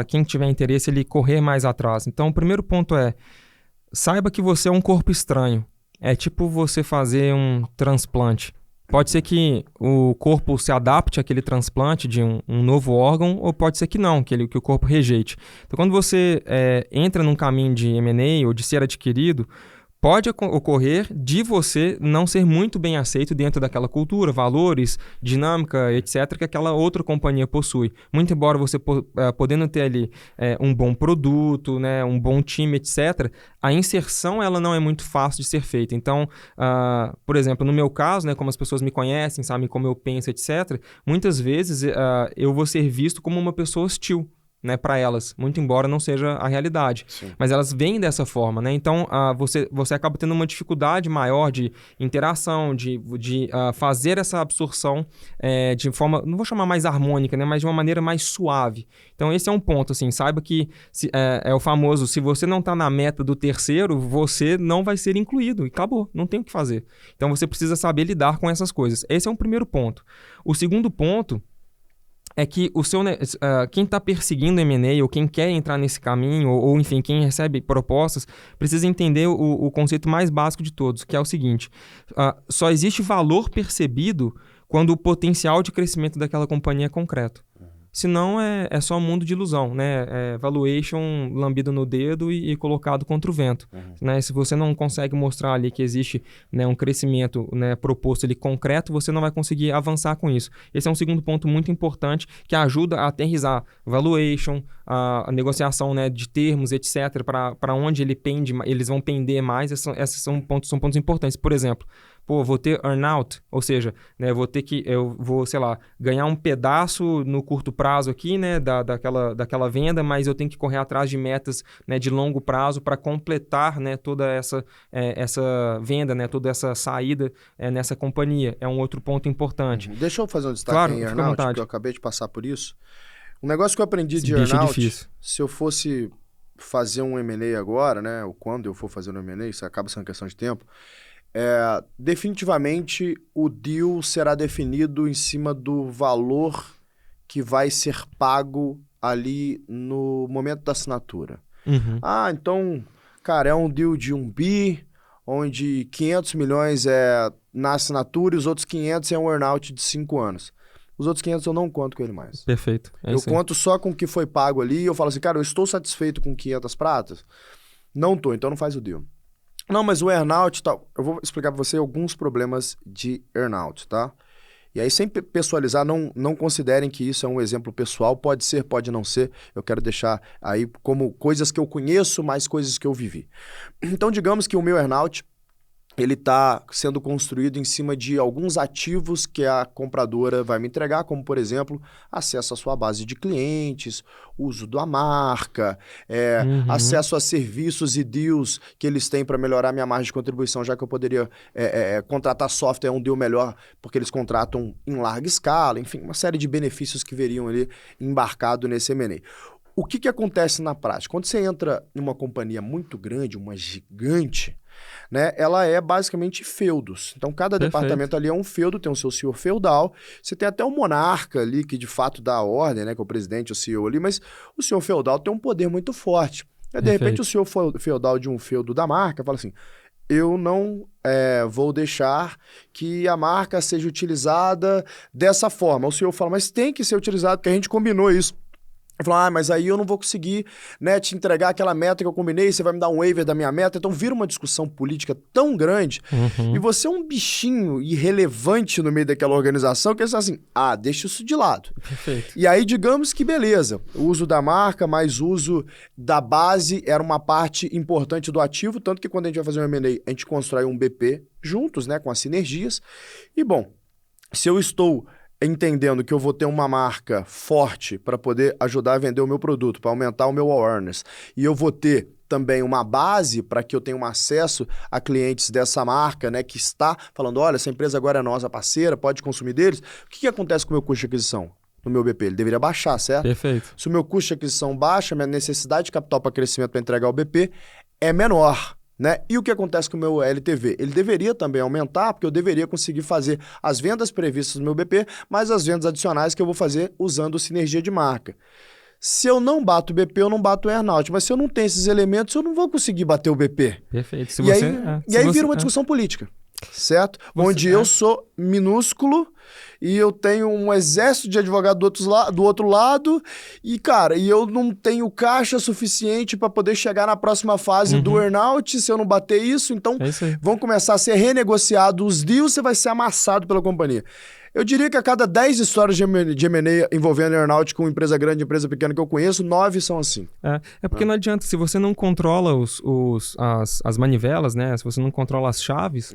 quem tiver interesse, ele correr mais atrás. Então, o primeiro ponto é, saiba que você é um corpo estranho. É tipo você fazer um transplante. Pode ser que o corpo se adapte àquele transplante de um novo órgão, ou pode ser que não, que o corpo rejeite. Então, quando você entra num caminho de M&A ou de ser adquirido, pode ocorrer de você não ser muito bem aceito dentro daquela cultura, valores, dinâmica, etc., que aquela outra companhia possui. Muito embora você podendo ter ali um bom produto, né, um bom time, etc., a inserção ela não é muito fácil de ser feita. Então, por exemplo, no meu caso, né, como as pessoas me conhecem, sabem como eu penso, etc., muitas vezes eu vou ser visto como uma pessoa hostil, né, para elas, muito embora não seja a realidade.
Sim.
Mas elas vêm dessa forma, né? Então, você acaba tendo uma dificuldade maior de interação, de fazer essa absorção de forma, não vou chamar mais harmônica, né, mas de uma maneira mais suave. Então, esse é um ponto, assim, saiba que é o famoso, se você não está na meta do terceiro, você não vai ser incluído, e acabou, não tem o que fazer. Então, você precisa saber lidar com essas coisas. Esse é um primeiro ponto. O segundo ponto é que quem está perseguindo M&A ou quem quer entrar nesse caminho, ou enfim, quem recebe propostas, precisa entender o conceito mais básico de todos, que é o seguinte, só existe valor percebido quando o potencial de crescimento daquela companhia é concreto. Senão é só um mundo de ilusão, né? É valuation lambido no dedo e colocado contra o vento. Né? Se você não consegue mostrar ali que existe, né, um crescimento, né, proposto ali concreto, você não vai conseguir avançar com isso. Esse é um segundo ponto muito importante que ajuda a aterrissar valuation, a negociação, né, de termos, etc., para onde eles vão pender mais. Esses são pontos importantes. Por exemplo, pô, vou ter earnout, ou seja, né, eu vou, sei lá, ganhar um pedaço no curto prazo aqui, né, daquela venda, mas eu tenho que correr atrás de metas, né, de longo prazo para completar, né, toda essa venda, né, toda essa saída nessa companhia. É um outro ponto importante.
Deixa eu fazer um destaque em earnout, porque eu acabei de passar por isso. Um negócio que eu aprendi de earnout, se eu fosse fazer um M&A agora, né, ou quando eu for fazer um M&A, isso acaba sendo questão de tempo, definitivamente o deal será definido em cima do valor que vai ser pago ali no momento da assinatura. Então, cara, é um deal de 1 bi, onde 500 milhões é na assinatura e os outros 500 é um earnout de 5 anos. Os outros 500 eu não conto com ele mais.
Perfeito.
Eu conto só com o que foi pago ali e eu falo assim, cara, eu estou satisfeito com 500 pratas? Não tô, então não faz o deal. Não, mas o earnout e tal... Eu vou explicar para você alguns problemas de earnout, tá? E aí, sem pessoalizar, não considerem que isso é um exemplo pessoal. Pode ser, pode não ser. Eu quero deixar aí como coisas que eu conheço, mais coisas que eu vivi. Então, digamos que o meu earnout, ele está sendo construído em cima de alguns ativos que a compradora vai me entregar, como, por exemplo, acesso à sua base de clientes, uso da marca, acesso a serviços e deals que eles têm para melhorar minha margem de contribuição, já que eu poderia contratar software, um deal melhor, porque eles contratam em larga escala, enfim, uma série de benefícios que veriam ali embarcado nesse M&A. O que acontece na prática? Quando você entra numa companhia muito grande, uma gigante, né, ela é basicamente feudos. Então, cada departamento ali é um feudo, tem o seu senhor feudal. Você tem até um monarca ali, que de fato dá a ordem, né, que é o presidente, o CEO ali, mas o senhor feudal tem um poder muito forte. De repente, o senhor feudal de um feudo da marca fala assim, eu não vou deixar que a marca seja utilizada dessa forma. O senhor fala, mas tem que ser utilizado, porque a gente combinou isso. Eu falo, mas aí eu não vou conseguir, né, te entregar aquela meta que eu combinei, você vai me dar um waiver da minha meta. Então vira uma discussão política tão grande e você é um bichinho irrelevante no meio daquela organização que é assim, deixa isso de lado.
Perfeito.
E aí digamos que beleza, o uso da marca mais uso da base era uma parte importante do ativo, tanto que quando a gente vai fazer um M&A, a gente constrói um BP juntos, né, com as sinergias. E bom, se eu estou entendendo que eu vou ter uma marca forte para poder ajudar a vender o meu produto, para aumentar o meu awareness, e eu vou ter também uma base para que eu tenha um acesso a clientes dessa marca, né, que está falando, olha, essa empresa agora é nossa parceira, pode consumir deles. O que acontece com o meu custo de aquisição no meu BP? Ele deveria baixar, certo?
Perfeito.
Se o meu custo de aquisição baixa, minha necessidade de capital para crescimento para entregar o BP é menor. Né? E o que acontece com o meu LTV? Ele deveria também aumentar, porque eu deveria conseguir fazer as vendas previstas no meu BP, mais as vendas adicionais que eu vou fazer usando sinergia de marca. Se eu não bato o BP, eu não bato o earnout. Mas se eu não tenho esses elementos, eu não vou conseguir bater o BP.
Perfeito.
E aí vira uma discussão política. Certo? Onde eu sou minúsculo e eu tenho um exército de advogado do outro lado e, cara, eu não tenho caixa suficiente para poder chegar na próxima fase do earnout se eu não bater isso. Então, vão começar a ser renegociados os deals, você vai ser amassado pela companhia. Eu diria que a cada 10 histórias de M&A envolvendo earnout com empresa grande e empresa pequena que eu conheço, 9 são assim.
Porque não adianta, se você não controla as manivelas, né? Se você não controla as chaves...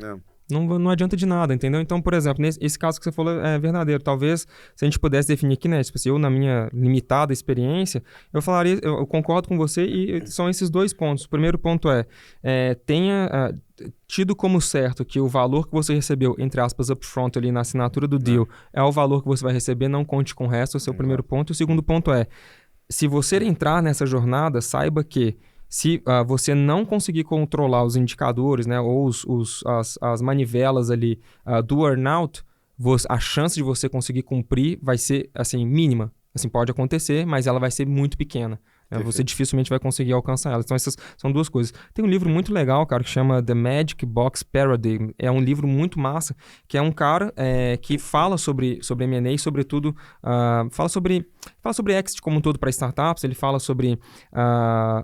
Não adianta de nada, entendeu? Então, por exemplo, nesse caso que você falou é verdadeiro. Talvez, se a gente pudesse definir aqui, né? Tipo, eu, na minha limitada experiência, eu falaria, eu concordo com você e são esses dois pontos. O primeiro ponto tenha tido como certo que o valor que você recebeu, entre aspas, upfront ali na assinatura do deal, é o valor que você vai receber, não conte com o resto, esse é o primeiro ponto. O segundo ponto se você entrar nessa jornada, saiba que se você não conseguir controlar os indicadores, né, ou as manivelas ali do earnout, a chance de você conseguir cumprir vai ser assim, mínima. Assim, pode acontecer, mas ela vai ser muito pequena. Você dificilmente vai conseguir alcançar ela. Então, essas são duas coisas. Tem um livro muito legal, cara, que chama The Magic Box Paradigm. É um livro muito massa, que é um cara que fala sobre M&A e, sobretudo, fala sobre exit como um todo para startups. Ele fala sobre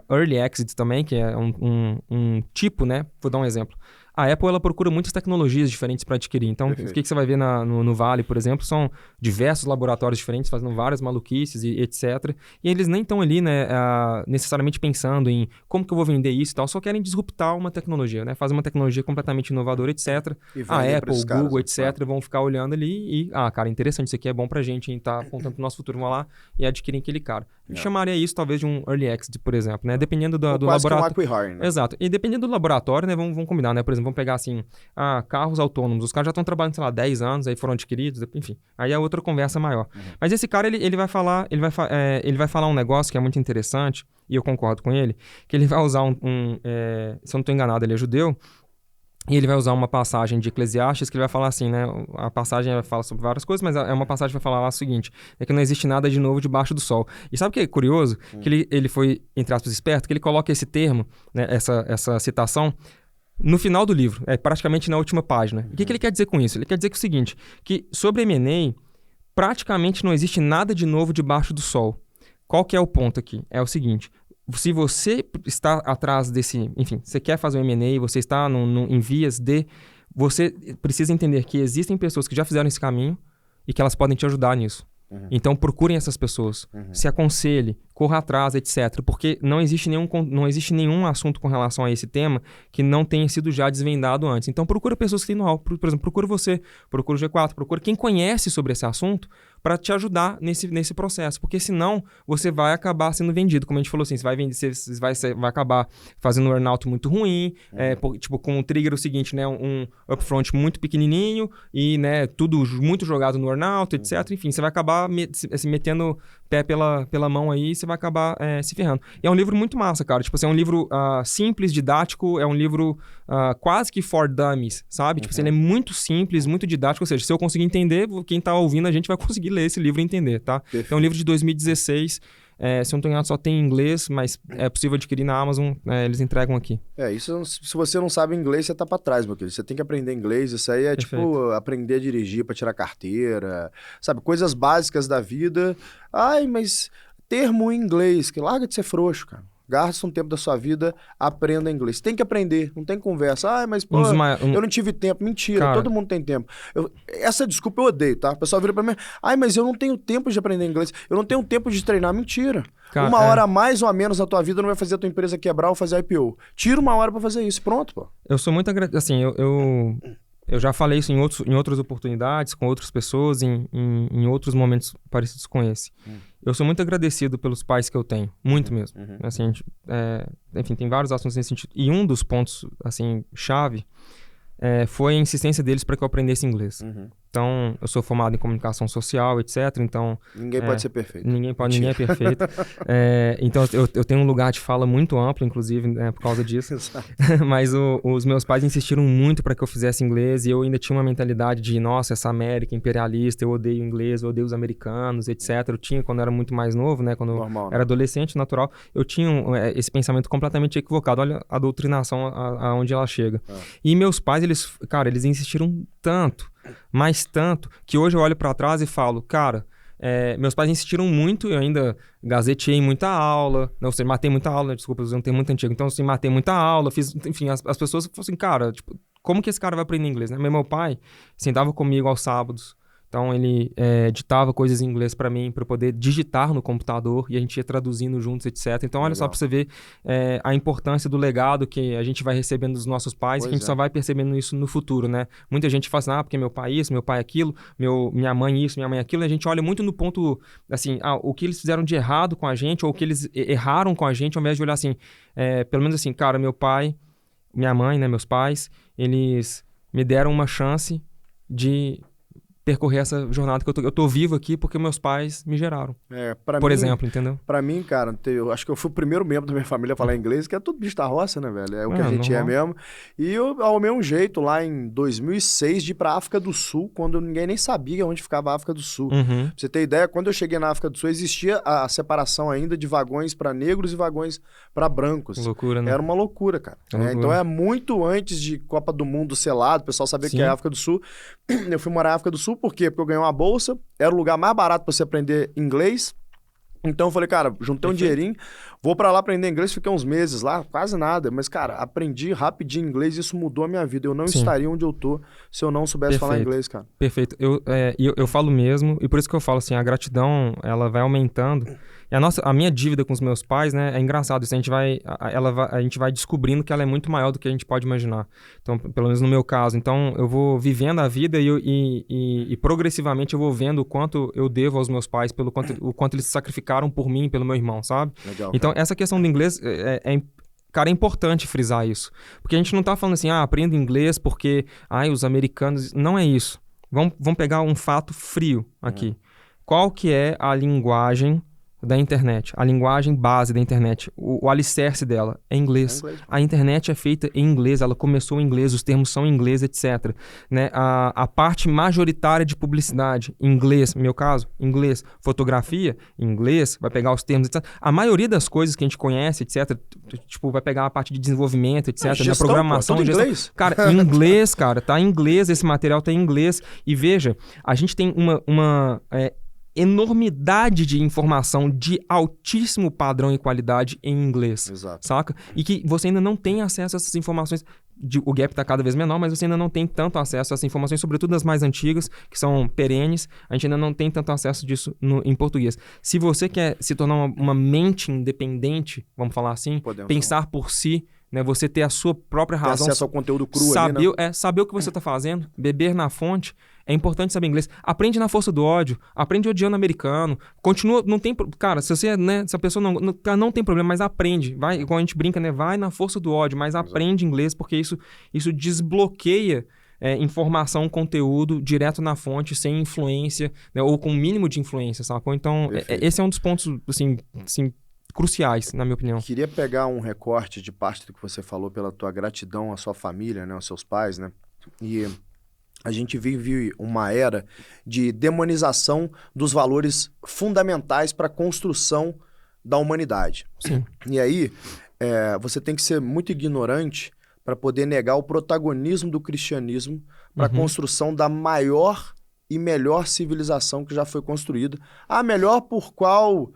early exit também, que é um tipo, né? Vou dar um exemplo. A Apple, ela procura muitas tecnologias diferentes para adquirir. Então, o que você vai ver no Vale, por exemplo, são diversos laboratórios diferentes fazendo várias maluquices e etc. E eles nem estão ali, né, necessariamente pensando em como que eu vou vender isso e tal, só querem disruptar uma tecnologia, né? Fazer uma tecnologia completamente inovadora, etc. A Apple, o Google, etc. vão ficar olhando ali e, cara, interessante, isso aqui é bom pra gente, hein? Tá apontando pro nosso futuro, vão lá e adquirem aquele cara. Chamaria isso, talvez, de um Early Exit, por exemplo, né? Dependendo do laboratório.
Que um acqui-hire, né?
Exato. E dependendo do laboratório, né? Vamos combinar, né? Por exemplo, vamos pegar assim, carros autônomos. Os caras já estão trabalhando, sei lá, 10 anos, aí foram adquiridos, enfim. Aí é outra conversa maior. Mas esse cara, ele vai falar um negócio que é muito interessante, e eu concordo com ele, que ele vai usar se eu não estou enganado, ele é judeu, e ele vai usar uma passagem de Eclesiastes que ele vai falar assim, né? A passagem fala sobre várias coisas, mas é uma passagem que vai falar lá o seguinte, é que não existe nada de novo debaixo do sol. E sabe o que é curioso? Que ele foi, entre aspas, esperto, que ele coloca esse termo, né, essa citação, no final do livro, praticamente na última página. O que ele quer dizer com isso? Ele quer dizer que é o seguinte, que sobre M&A, praticamente não existe nada de novo debaixo do sol. Qual que é o ponto aqui? É o seguinte, se você está atrás desse... Enfim, você quer fazer um M&A, você está em vias de... Você precisa entender que existem pessoas que já fizeram esse caminho e que elas podem te ajudar nisso. Então, procurem essas pessoas. Se aconselhe, corra atrás, etc. Porque não existe nenhum assunto com relação a esse tema que não tenha sido já desvendado antes. Então, procura pessoas que têm know-how. Por exemplo, procura você, procura o G4, procura quem conhece sobre esse assunto para te ajudar nesse processo. Porque senão, você vai acabar sendo vendido. Como a gente falou assim, você vai acabar fazendo um earnout muito ruim, tipo, com o trigger o seguinte, né? Um upfront muito pequenininho e, né, tudo muito jogado no earnout, etc. Enfim, você vai acabar metendo pé pela mão aí e você vai acabar se ferrando. E é um livro muito massa, cara. Tipo assim, é um livro simples, didático, é um livro quase que for dummies, sabe? Tipo assim, ele é muito simples, muito didático, ou seja, se eu conseguir entender, quem tá ouvindo a gente vai conseguir ler esse livro e entender, tá? Perfeito. É um livro de 2016, se eu não tô enganado, só tem em inglês, mas é possível adquirir na Amazon, eles entregam aqui.
Isso, se você não sabe inglês, você tá pra trás, meu querido. Você tem que aprender inglês, isso aí é Perfeito. Tipo aprender a dirigir pra tirar carteira, sabe? Coisas básicas da vida. Ai, mas termo em inglês, que larga de ser frouxo, cara. Gasta um tempo da sua vida, aprenda inglês. Tem que aprender, não tem conversa. Mas, pô, eu não tive tempo. Mentira, cara, todo mundo tem tempo. Essa desculpa eu odeio, tá? O pessoal vira pra mim, mas eu não tenho tempo de aprender inglês. Eu não tenho tempo de treinar. Mentira. Cara, uma hora a mais ou a menos na tua vida não vai fazer a tua empresa quebrar ou fazer IPO. Tira uma hora pra fazer isso, pronto, pô.
Eu sou muito agradecido, assim, eu já falei isso em outras oportunidades, com outras pessoas, em outros momentos parecidos com esse. Eu sou muito agradecido pelos pais que eu tenho, muito mesmo. Assim, enfim, tem vários assuntos nesse sentido. E um dos pontos, assim, chave, foi a insistência deles para que eu aprendesse inglês. Então, eu sou formado em comunicação social, etc. Então,
ninguém pode ser perfeito.
Ninguém é perfeito. Então, eu tenho um lugar de fala muito amplo, inclusive, por causa disso. Mas os meus pais insistiram muito para que eu fizesse inglês e eu ainda tinha uma mentalidade de, nossa, essa América imperialista, eu odeio inglês, eu odeio os americanos, etc. Eu tinha quando eu era muito mais novo, né? Quando eu era adolescente, natural, eu tinha esse pensamento completamente equivocado. Olha a doutrinação aonde ela chega. E meus pais, eles insistiram tanto, mas tanto, que hoje eu olho pra trás e falo, cara, meus pais insistiram muito, eu ainda gazeteei muita aula, não sei, matei muita aula, desculpa, eu não tenho muito antigo, então assim, matei muita aula, fiz, enfim, as pessoas falam assim, cara, tipo, como que esse cara vai aprender inglês, né? Meu pai sentava comigo aos sábados, então ele ditava coisas em inglês para mim, para eu poder digitar no computador e a gente ia traduzindo juntos, etc. Então olha só para você ver a importância do legado que a gente vai recebendo dos nossos pais, que a gente só vai percebendo isso no futuro, né? Muita gente fala assim, porque meu pai isso, meu pai aquilo, minha mãe isso, minha mãe aquilo, e a gente olha muito no ponto, assim, o que eles fizeram de errado com a gente ou o que eles erraram com a gente, ao invés de olhar assim, pelo menos assim, cara, meu pai, minha mãe, né, meus pais, eles me deram uma chance de percorrer essa jornada que eu tô vivo aqui porque meus pais me geraram. Por exemplo, entendeu?
Pra mim, cara, eu acho que eu fui o primeiro membro da minha família a falar inglês, que é tudo bicho da roça, né, velho? É o que a gente normal. É mesmo. E eu arrumei um jeito lá em 2006 de ir pra África do Sul, quando ninguém nem sabia onde ficava a África do Sul. Pra você ter ideia, quando eu cheguei na África do Sul, existia a separação ainda de vagões pra negros e vagões pra brancos.
Loucura, né?
Era uma loucura, cara. Então é muito antes de Copa do Mundo selado, o pessoal sabia que é a África do Sul. Eu fui morar na África do Sul, por quê? Porque eu ganhei uma bolsa, era o lugar mais barato para você aprender inglês, Então eu falei, cara, juntei um dinheirinho, vou pra lá aprender inglês, fiquei uns meses lá, quase nada. Mas, cara, aprendi rapidinho inglês e isso mudou a minha vida. Eu não estaria onde eu tô se eu não soubesse falar inglês, cara.
Perfeito. Eu falo mesmo, e por isso que eu falo assim, a gratidão, ela vai aumentando. E a minha dívida com os meus pais, né, é engraçado isso. A gente vai descobrindo que ela é muito maior do que a gente pode imaginar. Então, pelo menos no meu caso. Então, eu vou vivendo a vida e progressivamente eu vou vendo o quanto eu devo aos meus pais, o quanto eles se sacrificaram por mim e pelo meu irmão, sabe?
Legal,
então,
cara.
essa questão do inglês cara, é importante frisar isso. Porque a gente não tá falando assim, aprenda inglês porque, os americanos... Não é isso. Vamos pegar um fato frio aqui. Qual que é a linguagem da internet? A linguagem base da internet, o alicerce dela é inglês. A internet é feita em inglês, ela começou em inglês, os termos são em inglês, etc. Né? A parte majoritária de publicidade, inglês, no meu caso, inglês. Fotografia, inglês, vai pegar os termos, etc. A maioria das coisas que a gente conhece, etc., tipo, vai pegar a parte de desenvolvimento, etc.,
gestão,
na programação.
Pô, tudo inglês.
Cara, em inglês, cara, tá em inglês, esse material tá em inglês. E veja, a gente tem uma enormidade de informação de altíssimo padrão e qualidade em inglês.
Exato.
Saca? E que você ainda não tem acesso a essas informações. O gap está cada vez menor, mas você ainda não tem tanto acesso a essas informações, sobretudo as mais antigas, que são perenes. A gente ainda não tem tanto acesso disso em português. Se você quer se tornar uma mente independente, vamos falar assim, pensar por si, né, você ter a sua própria razão.
Ter acesso ao conteúdo cru
saber,
ali, né?
Saber o que você está fazendo, beber na fonte. É importante saber inglês. Aprende na força do ódio. Aprende odiando americano. Continua, não tem... Cara, se você, né, se a pessoa não tem problema, mas aprende. Vai, igual a gente brinca, né? Vai na força do ódio, mas aprende inglês, porque isso desbloqueia informação, conteúdo direto na fonte, sem influência, né, ou com o mínimo de influência, sacou? Então, esse é um dos pontos, assim cruciais, na minha opinião.
Queria pegar um recorte de parte do que você falou pela tua gratidão à sua família, né, aos seus pais, né? E a gente vive uma era de demonização dos valores fundamentais para a construção da humanidade.
Sim.
E aí, você tem que ser muito ignorante para poder negar o protagonismo do cristianismo para a construção da maior e melhor civilização que já foi construída. Melhor por qual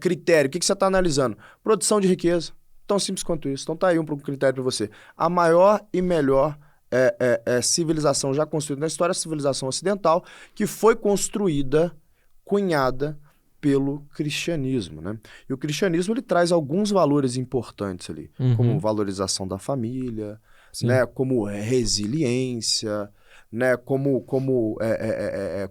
critério? O que você está analisando? Produção de riqueza. Tão simples quanto isso. Então tá aí um critério para você. A maior e melhor civilização já construída na história, a civilização ocidental, que foi construída, cunhada pelo cristianismo, né? E o cristianismo, ele traz alguns valores importantes ali, como valorização da família, né? Como resiliência, né? Como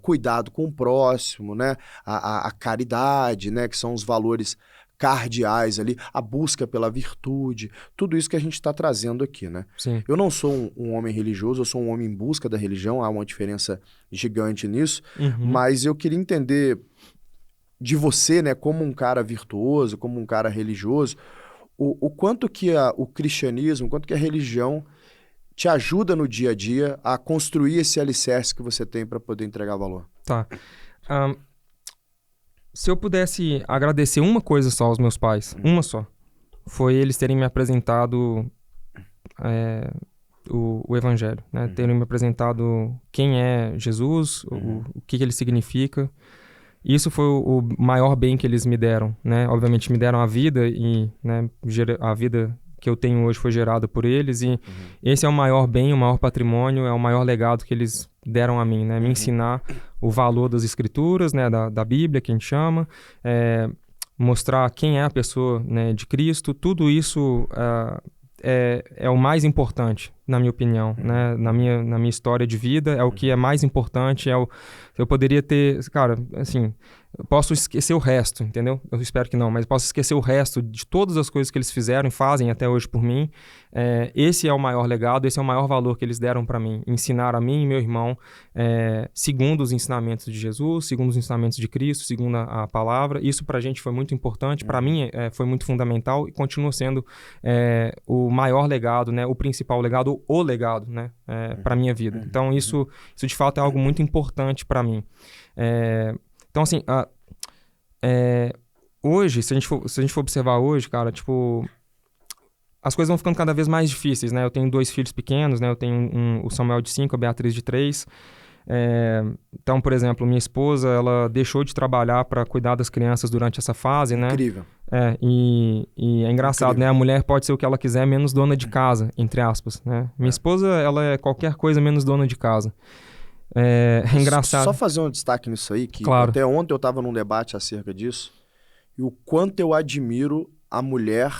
cuidado com o próximo, né? A caridade, né? Que são os valores cardeais ali, a busca pela virtude, tudo isso que a gente está trazendo aqui, né?
Sim.
Eu não sou um homem religioso, eu sou um homem em busca da religião, há uma diferença gigante nisso, mas eu queria entender de você, né, como um cara virtuoso, como um cara religioso, o quanto que o cristianismo, o quanto que a religião te ajuda no dia a dia a construir esse alicerce que você tem para poder entregar valor.
Tá. Se eu pudesse agradecer uma coisa só aos meus pais, uma só, foi eles terem me apresentado o Evangelho, né? Terem me apresentado quem é Jesus, o que ele significa. Isso foi o maior bem que eles me deram, né? Obviamente me deram a vida e, né, a vida que eu tenho hoje foi gerada por eles e esse é o maior bem, o maior patrimônio, é o maior legado que eles deram a mim, né? Me ensinar o valor das escrituras, né? Da Bíblia, que a gente chama, mostrar quem é a pessoa, né, de Cristo, tudo isso é o mais importante, na minha opinião, né? Na minha história de vida, é o que é mais importante, eu poderia ter, cara, assim, eu posso esquecer o resto, entendeu? Eu espero que não, mas posso esquecer o resto de todas as coisas que eles fizeram e fazem até hoje por mim. Esse é o maior legado, esse é o maior valor que eles deram para mim. Ensinar a mim e meu irmão segundo os ensinamentos de Jesus, segundo os ensinamentos de Cristo, segundo a palavra. Isso pra gente foi muito importante, para mim foi muito fundamental e continua sendo o maior legado, né? O principal legado, o legado, né? Para minha vida. Então isso de fato é algo muito importante para mim. Então, assim, hoje, se a gente for observar hoje, cara, tipo, as coisas vão ficando cada vez mais difíceis, né? Eu tenho 2 filhos pequenos, né? Eu tenho o Samuel de 5, a Beatriz de 3. Então, por exemplo, minha esposa, ela deixou de trabalhar para cuidar das crianças durante essa fase, né?
Incrível.
E é engraçado, né? A mulher pode ser o que ela quiser, menos dona de casa, entre aspas, né? Minha esposa, ela é qualquer coisa menos dona de casa. É engraçado.
Só fazer um destaque nisso aí, que
Claro.
até ontem eu estava num debate acerca disso, e o quanto eu admiro a mulher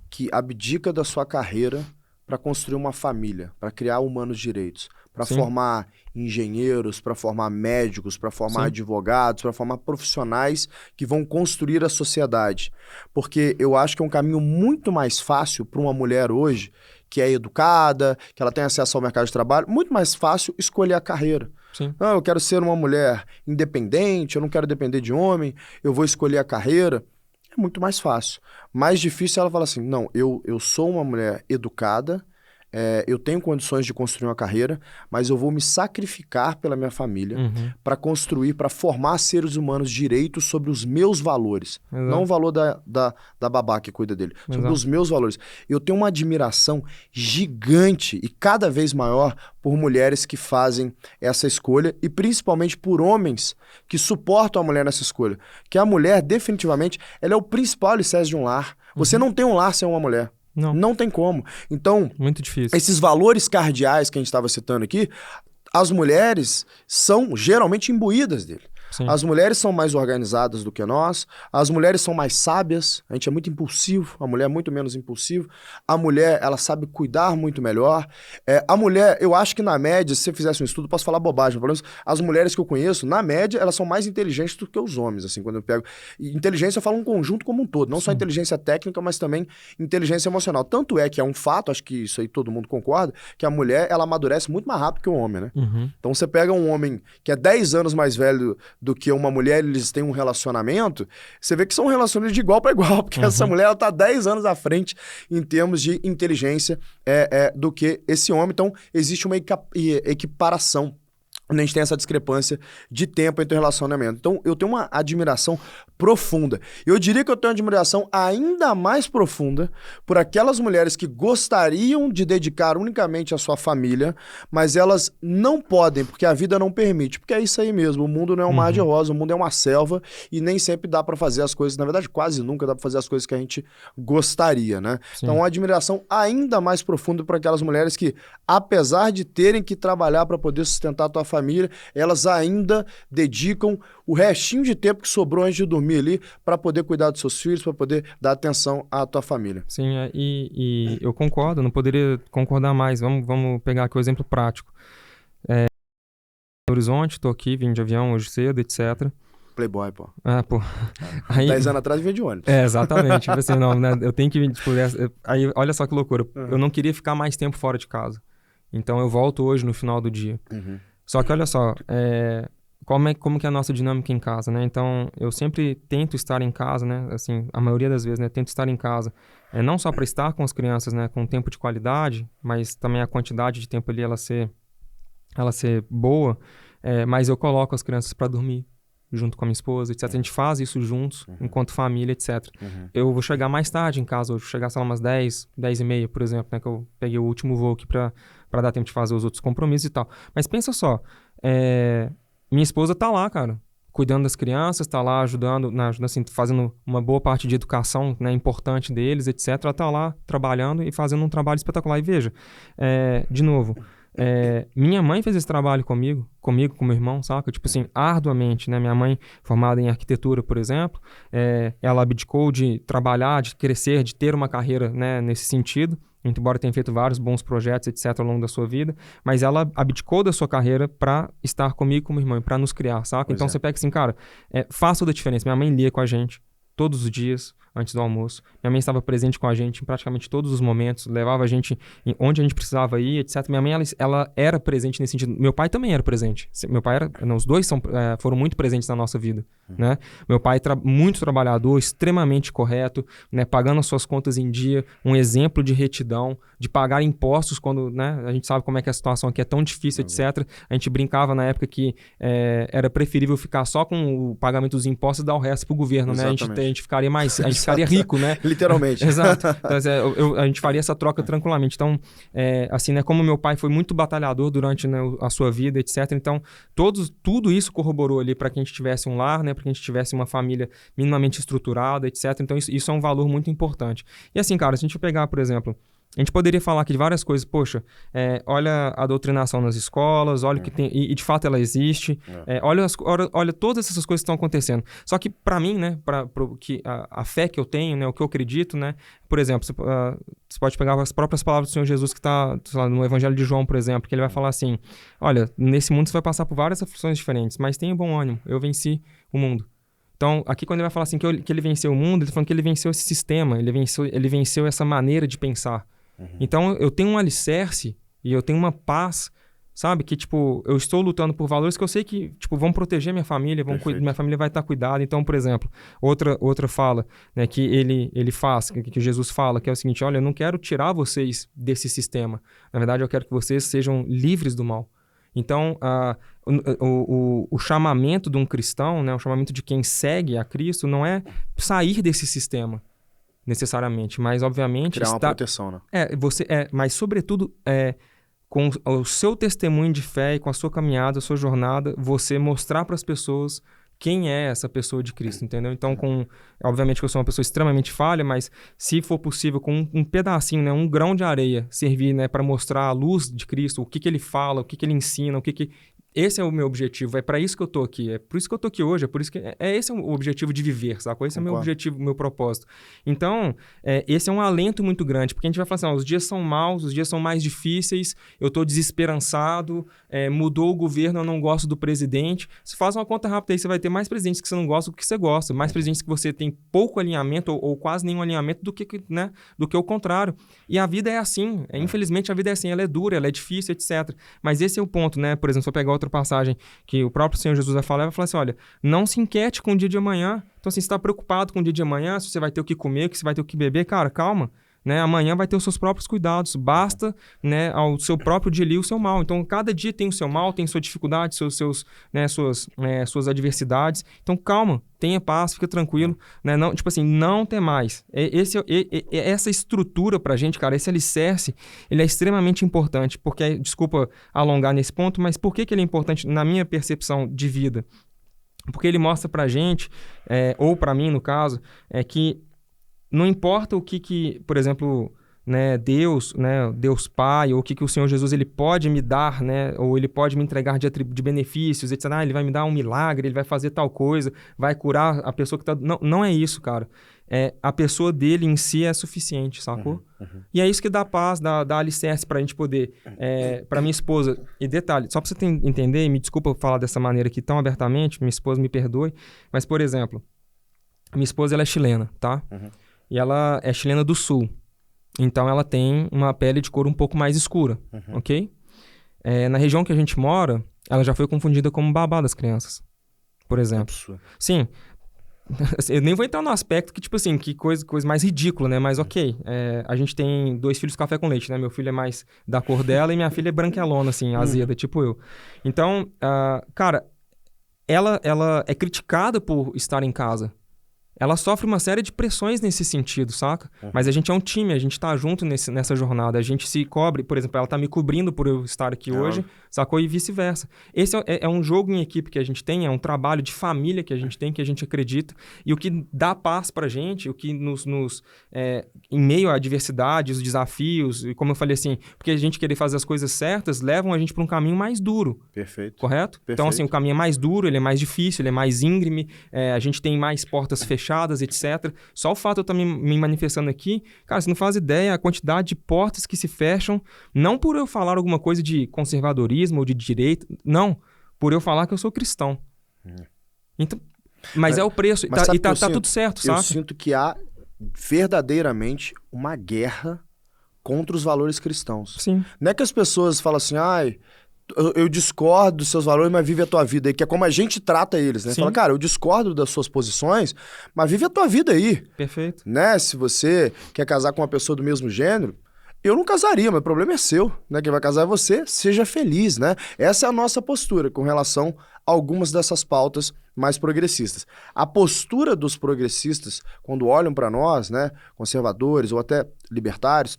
que abdica da sua carreira para construir uma família, para criar humanos direitos, para formar engenheiros, para formar médicos, para formar advogados, para formar profissionais que vão construir a sociedade. Porque eu acho que é um caminho muito mais fácil para uma mulher hoje, que é educada, que ela tem acesso ao mercado de trabalho, muito mais fácil escolher a carreira.
Sim.
Não, eu quero ser uma mulher independente, eu não quero depender de homem, eu vou escolher a carreira. É muito mais fácil. Mais difícil ela falar assim, não, eu sou uma mulher educada, eu tenho condições de construir uma carreira, mas eu vou me sacrificar pela minha família para construir, para formar seres humanos direitos sobre os meus valores.
Exato.
Não o valor da babá que cuida dele, sobre
Exato.
os meus valores. Eu tenho uma admiração gigante e cada vez maior por mulheres que fazem essa escolha e principalmente por homens que suportam a mulher nessa escolha. Que a mulher, definitivamente, ela é o principal alicerce de um lar. Você não tem um lar sem uma mulher. Não tem como. Então,
muito difícil.
Esses valores cardeais que a gente estava citando aqui, as mulheres são geralmente imbuídas dele.
Sim.
As mulheres são mais organizadas do que nós, as mulheres são mais sábias, a gente é muito impulsivo, a mulher é muito menos impulsiva, a mulher, ela sabe cuidar muito melhor. A mulher, eu acho que na média, se você fizesse um estudo, posso falar bobagem, pelo menos as mulheres que eu conheço, na média, elas são mais inteligentes do que os homens, assim, quando eu pego. E inteligência eu falo um conjunto como um todo, não só inteligência técnica, mas também inteligência emocional. Tanto é que é um fato, acho que isso aí todo mundo concorda, que a mulher, ela amadurece muito mais rápido que o homem, né? Então você pega um homem que é 10 anos mais velho do que uma mulher, eles têm um relacionamento, você vê que são relacionamentos de igual para igual, porque essa mulher, ela tá 10 anos à frente em termos de inteligência do que esse homem. Então, existe uma equiparação. A gente tem essa discrepância de tempo entre o relacionamento. Então, eu tenho uma admiração profunda. Eu diria que eu tenho uma admiração ainda mais profunda por aquelas mulheres que gostariam de dedicar unicamente à sua família, mas elas não podem, porque a vida não permite. Porque é isso aí mesmo, o mundo não é um mar de rosa, o mundo é uma selva e nem sempre dá para fazer as coisas, na verdade, quase nunca dá para fazer as coisas que a gente gostaria, né?
Sim.
Então, uma admiração ainda mais profunda por aquelas mulheres que, apesar de terem que trabalhar para poder sustentar a tua família, elas ainda dedicam o restinho de tempo que sobrou antes de dormir ali para poder cuidar dos seus filhos, para poder dar atenção à tua família.
Sim, e eu concordo, não poderia concordar mais. Vamos pegar aqui o exemplo prático. Horizonte, tô aqui, vim de avião hoje cedo, etc.
Playboy, pô.
Pô. Aí,
10 anos atrás vinha de ônibus.
Exatamente. Tipo assim, não, né, eu tenho que, tipo, aí, olha só que loucura. Eu não queria ficar mais tempo fora de casa. Então eu volto hoje no final do dia. Só que olha só, como que é a nossa dinâmica em casa, né? Então, eu sempre tento estar em casa, né? Assim, a maioria das vezes, né? Tento estar em casa. Não só para estar com as crianças, né? Com tempo de qualidade, mas também a quantidade de tempo ali, ela ser boa. Mas eu coloco as crianças para dormir junto com a minha esposa, etc. A gente faz isso juntos, enquanto família, etc. Eu vou chegar mais tarde em casa hoje, vou chegar, sei lá, umas 10h30, por exemplo, né? Que eu peguei o último voo aqui para dar tempo de fazer os outros compromissos e tal. Mas pensa só, minha esposa tá lá, cara, cuidando das crianças, tá lá ajudando, assim, fazendo uma boa parte de educação, né, importante deles, etc. Ela tá lá trabalhando e fazendo um trabalho espetacular. E veja, de novo, minha mãe fez esse trabalho comigo, com meu irmão, saca? Tipo assim, arduamente, né? Minha mãe, formada em arquitetura, por exemplo, ela abdicou de trabalhar, de crescer, de ter uma carreira, né, nesse sentido, embora tenha feito vários bons projetos, etc., ao longo da sua vida, mas ela abdicou da sua carreira para estar comigo, com meu irmão, para nos criar, saca? Então você pega assim, cara, faz toda a diferença. Minha mãe lia com a gente todos os dias, antes do almoço. Minha mãe estava presente com a gente em praticamente todos os momentos, levava a gente onde a gente precisava ir, etc. Minha mãe, ela era presente nesse sentido. Meu pai também era presente. Meu pai os dois foram muito presentes na nossa vida, né? Meu pai, muito trabalhador, extremamente correto, né? Pagando as suas contas em dia, um exemplo de retidão, de pagar impostos quando, né? A gente sabe como é que a situação aqui é tão difícil, etc. A gente brincava na época que era preferível ficar só com o pagamento dos impostos e dar o resto pro governo, né? A gente gente ficaria ficaria rico, né?
Literalmente.
Exato. Então, a gente faria essa troca tranquilamente. Então, assim, né, como meu pai foi muito batalhador durante, né, a sua vida, etc. Então, tudo isso corroborou ali para que a gente tivesse um lar, né, para que a gente tivesse uma família minimamente estruturada, etc. Então, isso é um valor muito importante. E assim, cara, se a gente pegar, por exemplo, a gente poderia falar aqui de várias coisas. Poxa, olha a doutrinação nas escolas, olha o que tem, e de fato ela existe. Olha todas essas coisas que estão acontecendo. Só que para mim, né, a fé que eu tenho, né, o que eu acredito, né, por exemplo, você pode pegar as próprias palavras do Senhor Jesus que está no Evangelho de João, por exemplo, que ele vai falar assim, olha, nesse mundo você vai passar por várias aflições diferentes, mas tenha bom ânimo, eu venci o mundo. Então, aqui quando ele vai falar assim que ele venceu o mundo, ele está falando que ele venceu esse sistema, ele venceu essa maneira de pensar. Então, eu tenho um alicerce e eu tenho uma paz, sabe? Que, tipo, eu estou lutando por valores que eu sei que, tipo, vão proteger minha família, minha família vai estar cuidada. Então, por exemplo, outra fala, né, que ele faz, que Jesus fala, que é o seguinte, olha, eu não quero tirar vocês desse sistema. Na verdade, eu quero que vocês sejam livres do mal. Então, o chamamento de um cristão, né, o chamamento de quem segue a Cristo não é sair desse sistema, necessariamente, mas obviamente
criar uma proteção, né?
Mas sobretudo com o seu testemunho de fé e com a sua caminhada, a sua jornada, você mostrar para as pessoas quem é essa pessoa de Cristo, entendeu? Então, obviamente que eu sou uma pessoa extremamente falha, mas se for possível, com um pedacinho, né, um grão de areia, servir, né, para mostrar a luz de Cristo, o que ele fala, o que ele ensina, esse é o meu objetivo, é para isso que eu tô aqui, é por isso que eu tô aqui hoje, é por isso que esse é o objetivo de viver, sacou? Esse é o meu objetivo, o meu propósito. Então, esse é um alento muito grande, porque a gente vai falar assim, os dias são maus, os dias são mais difíceis, eu tô desesperançado, mudou o governo, eu não gosto do presidente. Se faz uma conta rápida aí, você vai ter mais presidentes que você não gosta do que você gosta, mais presidentes que você tem pouco alinhamento ou quase nenhum alinhamento do que o contrário. E a vida é assim, infelizmente a vida é assim, ela é dura, ela é difícil, etc. Mas esse é o ponto, né? Por exemplo, se eu pegar outra passagem que o próprio Senhor Jesus vai falar assim, olha, não se inquiete com o dia de amanhã. Então, assim, você está preocupado com o dia de amanhã, se você vai ter o que comer, se você vai ter o que beber, cara, calma. Né? Amanhã vai ter os seus próprios cuidados. Basta, né, ao seu próprio dia ali o seu mal. Então, cada dia tem o seu mal, tem sua dificuldade, suas adversidades. Então, calma, tenha paz, fica tranquilo. Né? Não, tipo assim, não tem mais. Essa estrutura pra gente, cara, esse alicerce, ele é extremamente importante. Porque, desculpa alongar nesse ponto, mas por que ele é importante na minha percepção de vida? Porque ele mostra pra gente, ou pra mim, no caso, que não importa o que por exemplo, né, Deus Pai, ou o que o Senhor Jesus ele pode me dar, né, ou ele pode me entregar de benefícios, etc. Ele vai me dar um milagre, ele vai fazer tal coisa, vai curar a pessoa que está... Não é isso, cara. A pessoa dele em si é suficiente, sacou? E é isso que dá paz, dá alicerce pra gente poder... pra minha esposa... E detalhe, só pra você entender, e me desculpa falar dessa maneira aqui tão abertamente, minha esposa me perdoe, mas, por exemplo, minha esposa ela é chilena, tá? E ela é chilena do sul. Então, ela tem uma pele de cor um pouco mais escura, ok? Na região que a gente mora, ela já foi confundida como babá das crianças, por exemplo. Sim. Eu nem vou entrar no aspecto que, tipo assim, que coisa mais ridícula, né? Mas ok, a gente tem 2 filhos café com leite, né? Meu filho é mais da cor dela e minha filha é branquelona, assim, azeda, tipo eu. Então, cara, ela é criticada por estar em casa. Ela sofre uma série de pressões nesse sentido, saca? Mas a gente é um time, a gente tá junto nessa jornada, a gente se cobre, por exemplo, ela tá me cobrindo por eu estar aqui hoje, sacou? E vice-versa. Esse é um jogo em equipe que a gente tem, é um trabalho de família que a gente tem, que a gente acredita, e o que dá paz pra gente, o que em meio à adversidade, os desafios, e como eu falei assim, porque a gente querer fazer as coisas certas, levam a gente pra um caminho mais duro.
Perfeito.
Correto?
Perfeito.
Então, assim, o caminho é mais duro, ele é mais difícil, ele é mais íngreme, a gente tem mais portas fechadas, etc. Só o fato de eu estar me manifestando aqui, cara, você não faz ideia a quantidade de portas que se fecham, não por eu falar alguma coisa de conservadorismo ou de direita, não, por eu falar que eu sou cristão. Então, mas é o preço, e tá tudo certo, sabe?
Eu sinto que há verdadeiramente uma guerra contra os valores cristãos.
Sim.
Não é que as pessoas falam assim, eu discordo dos seus valores, mas vive a tua vida aí, que é como a gente trata eles, né? Você fala, cara, eu discordo das suas posições, mas vive a tua vida aí.
Perfeito.
Né? Se você quer casar com uma pessoa do mesmo gênero, eu não casaria, mas o problema é seu, né? Quem vai casar é você, seja feliz, né? Essa é a nossa postura com relação a algumas dessas pautas mais progressistas. A postura dos progressistas, quando olham para nós, né, conservadores ou até libertários,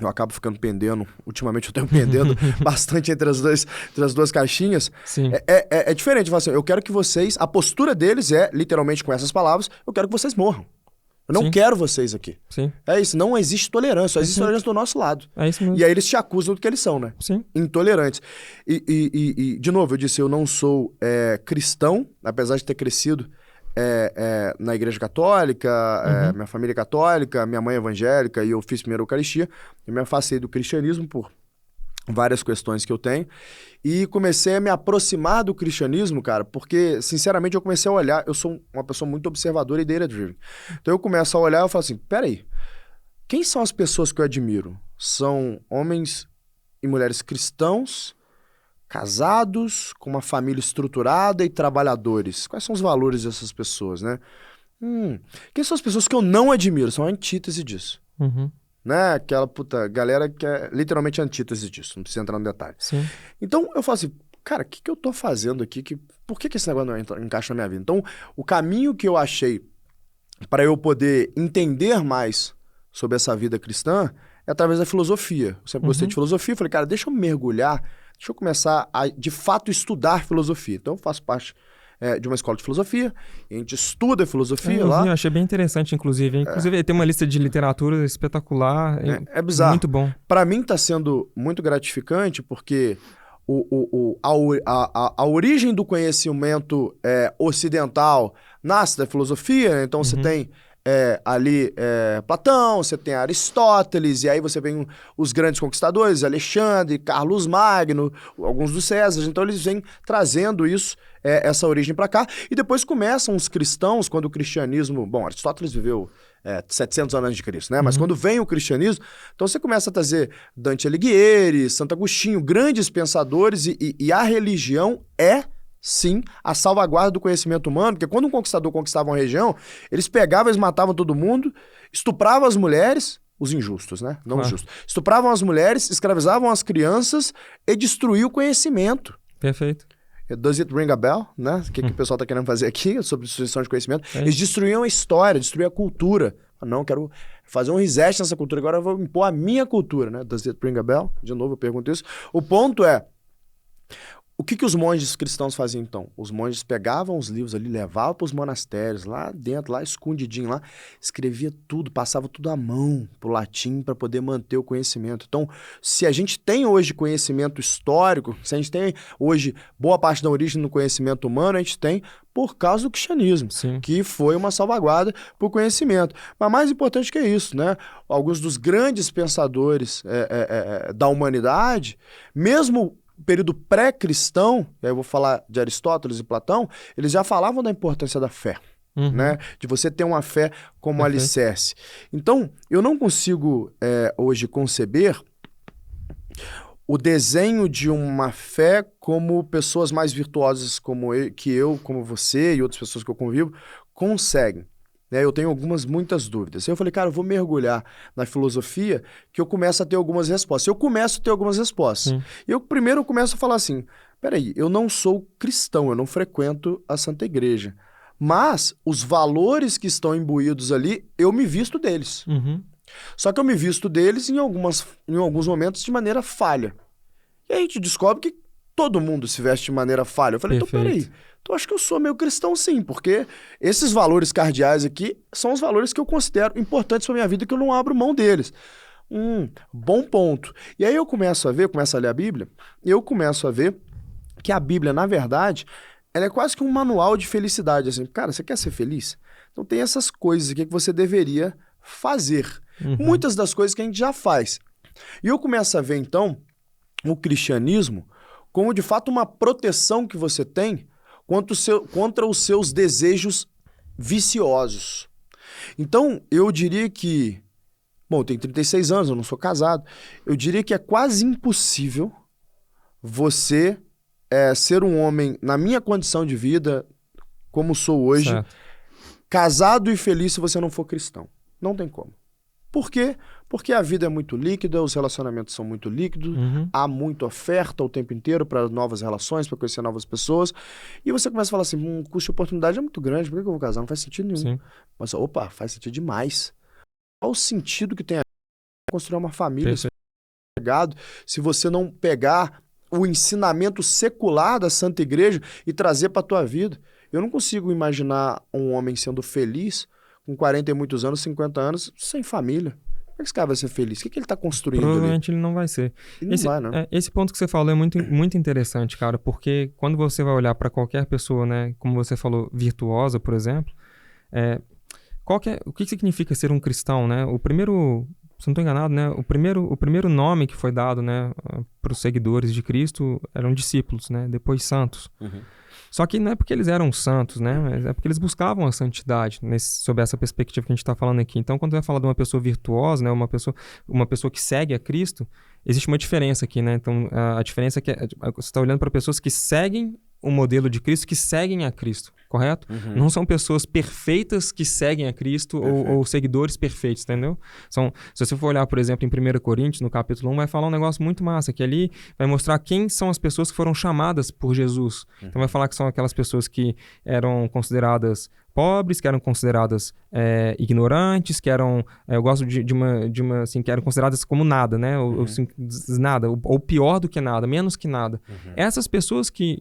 eu acabo ficando pendendo, ultimamente eu tenho pendendo bastante entre as duas caixinhas,
Sim.
é diferente. Assim, eu quero que vocês, a postura deles é, literalmente com essas palavras, eu quero que vocês morram. Eu não
Sim.
quero vocês aqui.
Sim.
É isso, não existe tolerância, só existe tolerância do nosso lado.
É isso mesmo.
E aí eles te acusam do que eles são, né?
Sim.
Intolerantes. E de novo, eu disse, eu não sou cristão, apesar de ter crescido na igreja católica, minha família é católica, minha mãe é evangélica, e eu fiz primeiro a Eucaristia. Eu me afastei do cristianismo por várias questões que eu tenho, e comecei a me aproximar do cristianismo, cara, porque, sinceramente, eu comecei a olhar, eu sou uma pessoa muito observadora e data-driven. Então eu começo a olhar e falo assim, peraí, quem são as pessoas que eu admiro? São homens e mulheres cristãos, casados, com uma família estruturada e trabalhadores. Quais são os valores dessas pessoas, né? Quem são as pessoas que eu não admiro? São a antítese disso.
Uhum.
Né? Aquela galera que é literalmente a antítese disso. Não precisa entrar no detalhe.
Sim.
Então, eu falo assim, cara, o que eu tô fazendo aqui? Por que esse negócio não encaixa na minha vida? Então, o caminho que eu achei para eu poder entender mais sobre essa vida cristã é através da filosofia. Eu sempre gostei de filosofia. Falei, cara, deixa eu mergulhar, deixa eu começar a, de fato, estudar filosofia. Então, eu faço parte de uma escola de filosofia, e a gente estuda filosofia lá.
Eu achei bem interessante, inclusive. Inclusive, tem uma lista de literatura espetacular.
É bizarro.
Muito bom.
Para mim, está sendo muito gratificante, porque a origem do conhecimento ocidental nasce da filosofia, né? Então você tem ali Platão, você tem Aristóteles, e aí você vem os grandes conquistadores, Alexandre, Carlos Magno, alguns dos Césares, então eles vêm trazendo isso, essa origem para cá, e depois começam os cristãos, quando o cristianismo, bom, Aristóteles viveu 700 anos antes de Cristo, né? Mas quando vem o cristianismo, então você começa a trazer Dante Alighieri, Santo Agostinho, grandes pensadores, e a religião sim, a salvaguarda do conhecimento humano, porque quando um conquistador conquistava uma região, eles pegavam, eles matavam todo mundo, estupravam as mulheres, os injustos, né? Não os justos. Estupravam as mulheres, escravizavam as crianças e destruíam o conhecimento.
Perfeito.
Does it ring a bell, né? O que o pessoal tá querendo fazer aqui sobre destruição de conhecimento? Eles destruíam a história, destruíam a cultura. Não, quero fazer um reset nessa cultura, agora eu vou impor a minha cultura, né? Does it ring a bell? De novo eu pergunto isso. O ponto é, o que os monges cristãos faziam então? Os monges pegavam os livros ali, levavam para os monastérios, lá dentro, lá escondidinho, lá, escrevia tudo, passava tudo à mão pro latim para poder manter o conhecimento. Então, se a gente tem hoje conhecimento histórico, se a gente tem hoje boa parte da origem do conhecimento humano, a gente tem por causa do cristianismo,
Sim.
que foi uma salvaguarda para o conhecimento. Mas mais importante que isso, né? Alguns dos grandes pensadores da humanidade, mesmo período pré-cristão, aí eu vou falar de Aristóteles e Platão, eles já falavam da importância da fé, né? De você ter uma fé como alicerce. Então, eu não consigo hoje conceber o desenho de uma fé como pessoas mais virtuosas como como você e outras pessoas que eu convivo, conseguem. Eu tenho muitas dúvidas. Eu falei, cara, eu vou mergulhar na filosofia que eu começo a ter algumas respostas. Eu começo a ter algumas respostas. E primeiro eu começo a falar assim, peraí, eu não sou cristão, eu não frequento a Santa Igreja. Mas os valores que estão imbuídos ali, eu me visto deles. Só que eu me visto deles em alguns momentos de maneira falha. E aí a gente descobre que todo mundo se veste de maneira falha. Eu falei, então peraí, então acho que eu sou meio cristão sim, porque esses valores cardeais aqui são os valores que eu considero importantes para minha vida e que eu não abro mão deles. Bom ponto. E aí eu começo a ler a Bíblia, e eu começo a ver que a Bíblia, na verdade, ela é quase que um manual de felicidade. Assim, cara, você quer ser feliz? Então tem essas coisas aqui que você deveria fazer. Muitas das coisas que a gente já faz. E eu começo a ver, então, o cristianismo como, de fato, uma proteção que você tem contra os seus desejos viciosos. Então, eu diria que... Bom, eu tenho 36 anos, eu não sou casado. Eu diria que é quase impossível você ser um homem, na minha condição de vida, como sou hoje, casado e feliz se você não for cristão. Não tem como. Por quê? Porque a vida é muito líquida, os relacionamentos são muito líquidos, há muita oferta o tempo inteiro para novas relações, para conhecer novas pessoas. E você começa a falar assim, o custo de oportunidade é muito grande, por que eu vou casar? Não faz sentido nenhum.
Sim.
Mas, opa, faz sentido demais. Qual o sentido que tem a construir uma família, se você não pegar o ensinamento secular da Santa Igreja e trazer para a tua vida? Eu não consigo imaginar um homem sendo feliz com 40 e muitos anos, 50 anos, sem família. Como é que esse cara vai ser feliz? O que ele está construindo
Provavelmente
ali?
ele não vai ser.
Ele não vai, né?
Esse ponto que você falou é muito, muito interessante, cara, porque quando você vai olhar para qualquer pessoa, né, como você falou, virtuosa, por exemplo, o que significa ser um cristão, né? O primeiro, se não estou enganado, né, o primeiro nome que foi dado, né, para os seguidores de Cristo eram discípulos, né, depois santos. Só que não é porque eles eram santos, né? Mas é porque eles buscavam a santidade sob essa perspectiva que a gente está falando aqui. Então, quando vai falar de uma pessoa virtuosa, né? Uma pessoa que segue a Cristo, existe uma diferença aqui, né? Então, a diferença é que você está olhando para pessoas que seguem o modelo de Cristo, que seguem a Cristo, correto? Não são pessoas perfeitas que seguem a Cristo ou seguidores perfeitos, entendeu? Se você for olhar, por exemplo, em 1 Coríntios, no capítulo 1, vai falar um negócio muito massa, que ali vai mostrar quem são as pessoas que foram chamadas por Jesus. Então vai falar que são aquelas pessoas que eram consideradas pobres, que eram consideradas ignorantes, que eram, eu gosto de uma assim, que eram consideradas como nada, né? Ou assim, nada, ou pior do que nada, menos que nada. Essas pessoas que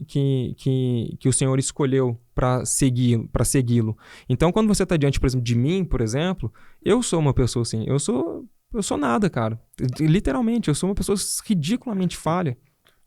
o Senhor escolheu para segui-lo. Então, quando você está diante, por exemplo, de mim, por exemplo, eu sou uma pessoa assim, eu sou nada, cara. Literalmente, eu sou uma pessoa ridiculamente falha.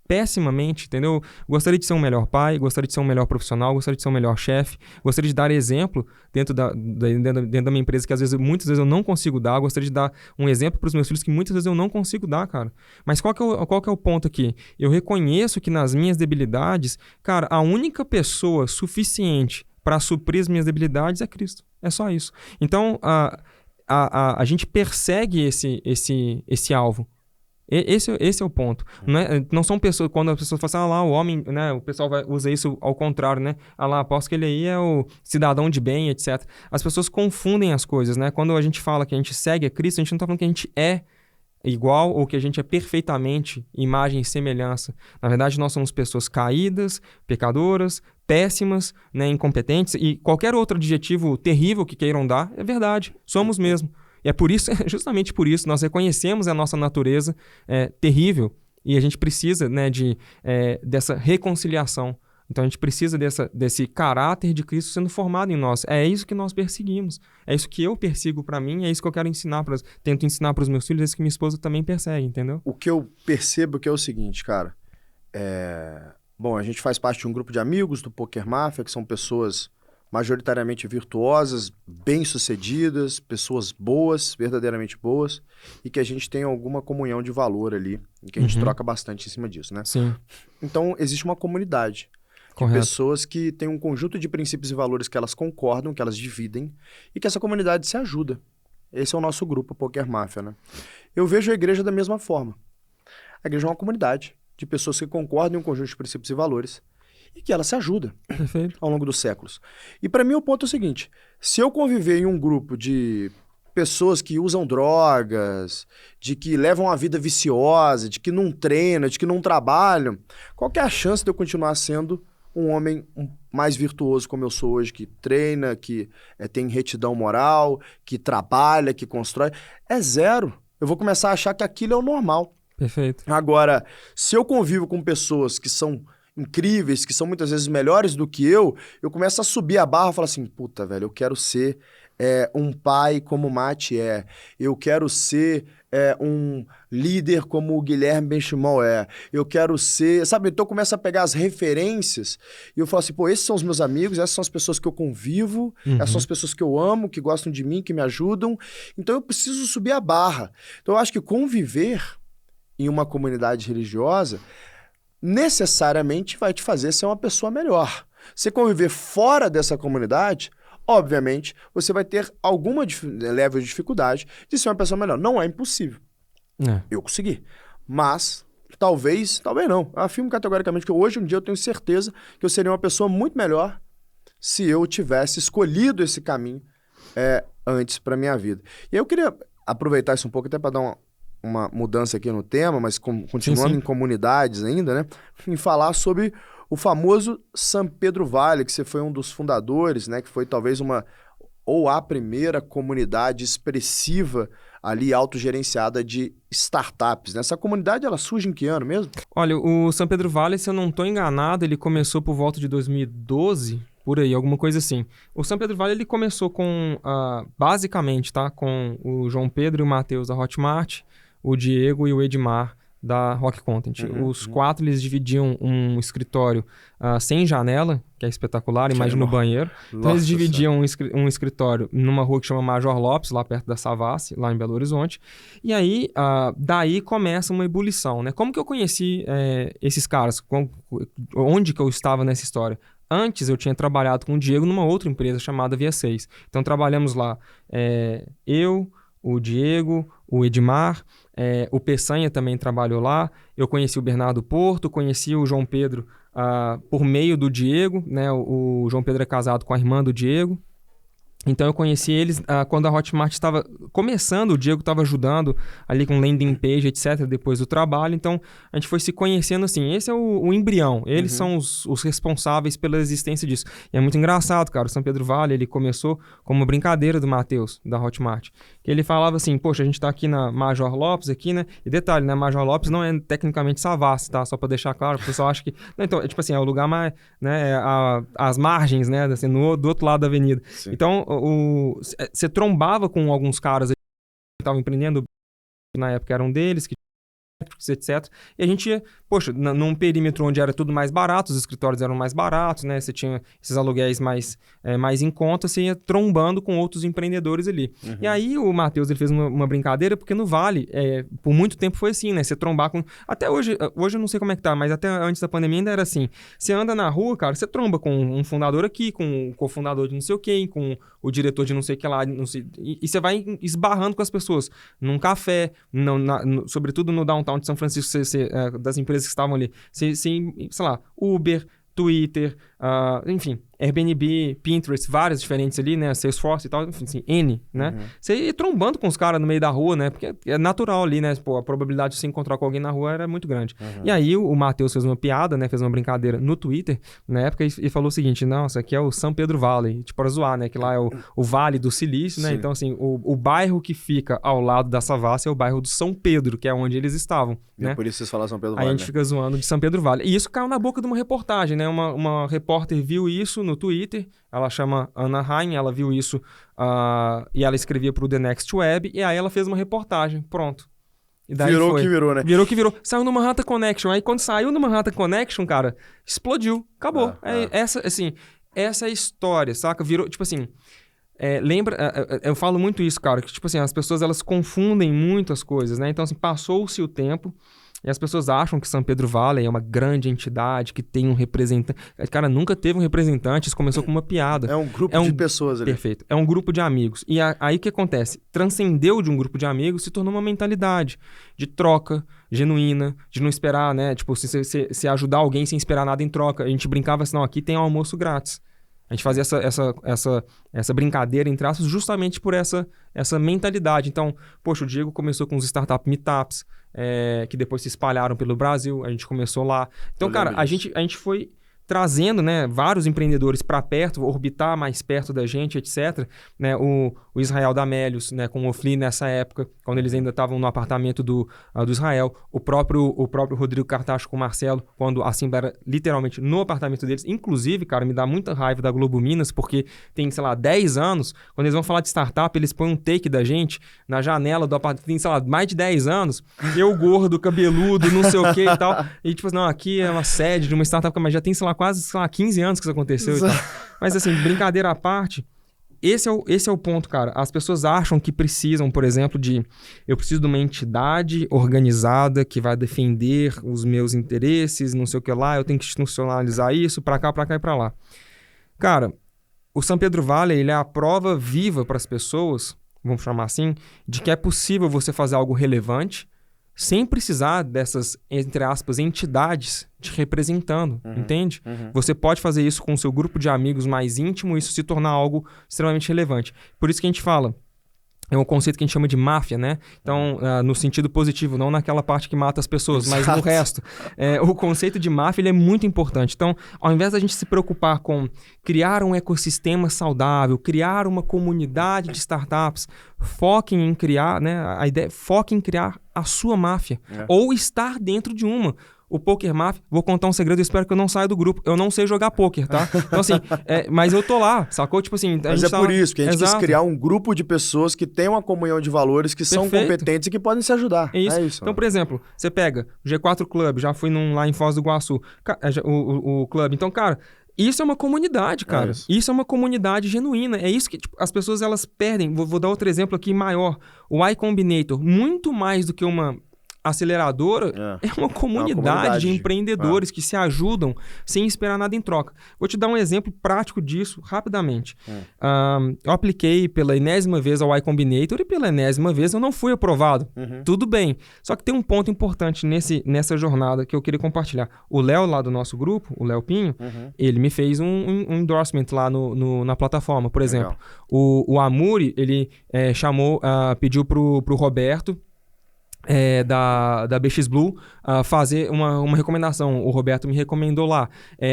Pessimamente, entendeu? Gostaria de ser um melhor pai, gostaria de ser um melhor profissional, gostaria de ser um melhor chefe, gostaria de dar exemplo dentro da minha empresa que muitas vezes eu não consigo dar, gostaria de dar um exemplo para os meus filhos que muitas vezes eu não consigo dar, cara. Mas qual que é o ponto aqui? Eu reconheço que nas minhas debilidades, cara, a única pessoa suficiente para suprir as minhas debilidades é Cristo. É só isso. Então, a gente persegue esse alvo. Esse é o ponto. Não são pessoas, quando as pessoas falam assim, lá, o homem, né, o pessoal usa isso ao contrário, né? Lá, aposto que ele aí é o cidadão de bem, etc. As pessoas confundem as coisas, né? Quando a gente fala que a gente segue a Cristo, a gente não está falando que a gente é igual ou que a gente é perfeitamente imagem e semelhança. Na verdade, nós somos pessoas caídas, pecadoras, péssimas, né, incompetentes, e qualquer outro adjetivo terrível que queiram dar, é verdade. Somos mesmo. E é por isso, justamente por isso, nós reconhecemos a nossa natureza terrível e a gente precisa, né, dessa reconciliação. Então a gente precisa desse caráter de Cristo sendo formado em nós. É isso que nós perseguimos. É isso que eu persigo para mim, é isso que eu quero tento ensinar para os meus filhos, é isso que minha esposa também persegue, entendeu?
O que eu percebo que é o seguinte, cara. Bom, a gente faz parte de um grupo de amigos do Poker Mafia, que são pessoas majoritariamente virtuosas, bem-sucedidas, pessoas boas, verdadeiramente boas, e que a gente tem alguma comunhão de valor ali, e que a gente troca bastante em cima disso, né?
Sim.
Então, existe uma comunidade de pessoas que têm um conjunto de princípios e valores que elas concordam, que elas dividem, e que essa comunidade se ajuda. Esse é o nosso grupo, Poker Mafia, né? Eu vejo a igreja da mesma forma. A igreja é uma comunidade de pessoas que concordam em um conjunto de princípios e valores, e que ela se ajuda ao longo dos séculos. E para mim o ponto é o seguinte, se eu conviver em um grupo de pessoas que usam drogas, de que levam a vida viciosa, de que não treinam, de que não trabalham, qual que é a chance de eu continuar sendo um homem mais virtuoso como eu sou hoje, que treina, que tem retidão moral, que trabalha, que constrói? É zero. Eu vou começar a achar que aquilo é o normal.
Perfeito.
Agora, se eu convivo com pessoas que são incríveis, que são muitas vezes melhores do que eu começo a subir a barra e falar assim, puta, velho, eu quero ser um pai como o Mate é, eu quero ser um líder como o Guilherme Benchimol é, eu quero ser, sabe? Então eu começo a pegar as referências e eu falo assim, pô, esses são os meus amigos, essas são as pessoas que eu convivo, essas são as pessoas que eu amo, que gostam de mim, que me ajudam, então eu preciso subir a barra. Então eu acho que conviver em uma comunidade religiosa necessariamente vai te fazer ser uma pessoa melhor. Você conviver fora dessa comunidade, obviamente, você vai ter alguma leve de dificuldade de ser uma pessoa melhor. Não é impossível. Eu consegui. Mas, talvez não. Eu afirmo categoricamente que hoje, um dia, eu tenho certeza que eu seria uma pessoa muito melhor se eu tivesse escolhido esse caminho antes para minha vida. E eu queria aproveitar isso um pouco até para dar uma mudança aqui no tema, mas continuando
sim.
em comunidades ainda, né? Em falar sobre o famoso São Pedro Vale, que você foi um dos fundadores, né? Que foi talvez ou a primeira comunidade expressiva ali autogerenciada de startups, né? Essa comunidade, ela surge em que ano mesmo?
Olha, o São Pedro Vale, se eu não estou enganado, ele começou por volta de 2012, por aí, alguma coisa assim. O São Pedro Vale, ele começou com, basicamente, tá? Com o João Pedro e o Matheus da Hotmart, o Diego e o Edmar da Rock Content. Os quatro, eles dividiam um escritório sem janela, que é espetacular, imagina o banheiro. Então, eles dividiam um escritório numa rua que chama Major Lopes, lá perto da Savassi, lá em Belo Horizonte. E aí, daí começa uma ebulição, né? Como que eu conheci esses caras? Onde que eu estava nessa história? Antes, eu tinha trabalhado com o Diego numa outra empresa chamada Via 6. Então, trabalhamos lá, eu, o Diego, o Edmar, o Peçanha também trabalhou lá. Eu conheci o Bernardo Porto, conheci o João Pedro por meio do Diego, né? O João Pedro é casado com a irmã do Diego. Então, eu conheci eles quando a Hotmart estava começando, o Diego estava ajudando ali com landing page, etc., depois do trabalho. Então, a gente foi se conhecendo assim. Esse é o embrião. Eles são os responsáveis pela existência disso. E é muito engraçado, cara. O São Pedro Vale, ele começou como uma brincadeira do Matheus, da Hotmart. Ele falava assim, poxa, a gente tá aqui na Major Lopes, aqui, né? E detalhe, né? Major Lopes não é tecnicamente Savassi, tá? Só pra deixar claro, o pessoal acha que... Não, então, tipo assim, é o lugar mais... né? As margens, né? Assim, do outro lado da avenida.
Sim.
Então, você trombava com alguns caras que estavam empreendendo, na época eram deles, que etc. E a gente ia, poxa, num perímetro onde era tudo mais barato, os escritórios eram mais baratos, né? Você tinha esses aluguéis mais em conta, você ia trombando com outros empreendedores ali. E aí o Matheus, ele fez uma brincadeira, porque no Vale, por muito tempo foi assim, né? Você trombar com... Até hoje eu não sei como é que tá, mas até antes da pandemia ainda era assim. Você anda na rua, cara, você tromba com um fundador aqui, com o cofundador de não sei o quê, com o diretor de não sei o que lá, não sei, e você vai esbarrando com as pessoas. Num café, sobretudo no downtown de São Francisco, das empresas que estavam ali, sei lá, Uber, Twitter, enfim, Airbnb, Pinterest, várias diferentes ali, né, Salesforce e tal, enfim, assim, N, né? Você ia trombando com os caras no meio da rua, né, porque é natural ali, né, pô, a probabilidade de se encontrar com alguém na rua era muito grande. E aí o Matheus fez uma piada, né, fez uma brincadeira no Twitter, na época, e falou o seguinte, nossa, aqui é o São Pedro Valley, tipo, para zoar, né, que lá é o Vale do Silício, né, então assim, o bairro que fica ao lado da Savassi é o bairro do São Pedro, que é onde eles estavam, né?
Por isso vocês falam São Pedro Vale,
aí a gente fica zoando de São Pedro Vale. E isso caiu na boca de uma reportagem, né? Uma repórter viu isso no Twitter, ela chama Ana Heim, ela viu isso e ela escrevia para o The Next Web, e aí ela fez uma reportagem, pronto. E daí
virou que virou, né?
Virou que virou. Saiu no Manhattan Connection. Aí quando saiu no Manhattan Connection, cara, explodiu. Acabou. Essa é a história, saca? Virou, tipo assim... eu falo muito isso, cara, que tipo assim, as pessoas elas confundem muito as coisas, né? Então assim, passou-se o tempo e as pessoas acham que São Pedro Valley é uma grande entidade que tem um representante. Cara, nunca teve um representante, isso começou com uma piada.
É um grupo de pessoas ali.
Perfeito. É um grupo de amigos. E aí o que acontece? Transcendeu de um grupo de amigos, se tornou uma mentalidade de troca genuína, de não esperar, né? Tipo, se ajudar alguém sem esperar nada em troca. A gente brincava assim, não, aqui tem almoço grátis. A gente fazia essa brincadeira, entre aspas, justamente por essa mentalidade. Então, poxa, o Diego começou com os startup meetups, que depois se espalharam pelo Brasil, a gente começou lá. Então, cara, a gente foi trazendo, né, vários empreendedores para perto, orbitar mais perto da gente, etc. Né, o Israel Damélios, né, com o Ofli nessa época, quando eles ainda estavam no apartamento do Israel. O próprio Rodrigo Cartacho com o Marcelo, quando a Simba era literalmente no apartamento deles. Inclusive, cara, me dá muita raiva da Globo Minas, porque tem, sei lá, 10 anos, quando eles vão falar de startup, eles põem um take da gente na janela do apartamento, tem, sei lá, mais de 10 anos, eu gordo, cabeludo, não sei o que e tal. E tipo, não, aqui é uma sede de uma startup, mas já tem, sei lá, quase, sei lá, 15 anos que isso aconteceu e tal. Mas assim, brincadeira à parte, esse é o ponto, cara. As pessoas acham que precisam, por exemplo, eu preciso de uma entidade organizada que vai defender os meus interesses, não sei o que lá, eu tenho que institucionalizar isso pra cá e pra lá. Cara, o São Pedro Valley, ele é a prova viva para as pessoas, vamos chamar assim, de que é possível você fazer algo relevante sem precisar dessas, entre aspas, entidades te representando, entende? Você pode fazer isso com o seu grupo de amigos mais íntimo e isso se tornar algo extremamente relevante. Por isso que a gente fala, É um conceito que a gente chama de máfia, né? Então, no sentido positivo, não naquela parte que mata as pessoas, mas no resto. O conceito de máfia ele é muito importante. Então, ao invés da gente se preocupar com criar um ecossistema saudável, criar uma comunidade de startups, foquem em criar, né? A ideia, foquem em criar a sua máfia. Ou estar dentro de uma. O Poker Mafia, vou contar um segredo, eu espero que eu não saia do grupo. Eu não sei jogar poker, tá? Então, assim, mas eu tô lá, sacou? Tipo assim...
Mas é por isso que a gente quis criar um grupo de pessoas que têm uma comunhão de valores, que são competentes e que podem se ajudar.
É isso. Então, por exemplo, você pega o G4 Club, já fui lá em Foz do Iguaçu, o clube. Então, cara... Isso é uma comunidade, cara. Isso é uma comunidade genuína. É isso que tipo, as pessoas elas perdem. Vou dar outro exemplo aqui maior. O Y Combinator, muito mais do que uma aceleradora, é uma comunidade de empreendedores que se ajudam sem esperar nada em troca. Vou te dar um exemplo prático disso rapidamente. Eu apliquei pela enésima vez ao Y Combinator e pela enésima vez eu não fui aprovado. Tudo bem. Só que tem um ponto importante nessa jornada que eu queria compartilhar. O Léo lá do nosso grupo, o Léo Pinho, ele me fez um endorsement lá na plataforma. Por exemplo, o Amuri, ele pediu pro Roberto da BX Blue fazer uma recomendação. O Roberto me recomendou lá.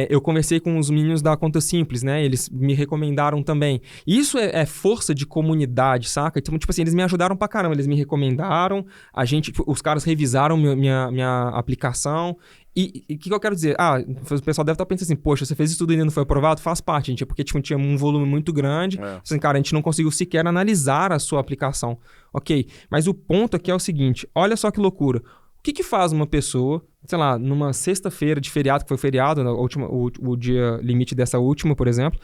Eu conversei com os meninos da Conta Simples, né? Eles me recomendaram também. Isso é força de comunidade, saca? Então, tipo assim, eles me ajudaram pra caramba. Eles me recomendaram, os caras revisaram minha aplicação. E o que eu quero dizer? O pessoal deve estar pensando assim, poxa, você fez isso tudo e ainda não foi aprovado? Faz parte, gente, porque tipo, tinha um volume muito grande. Assim, cara, a gente não conseguiu sequer analisar a sua aplicação. Ok, mas o ponto aqui é o seguinte, olha só que loucura. O que faz uma pessoa, sei lá, numa sexta-feira de feriado, que foi feriado, o dia limite dessa última, por exemplo,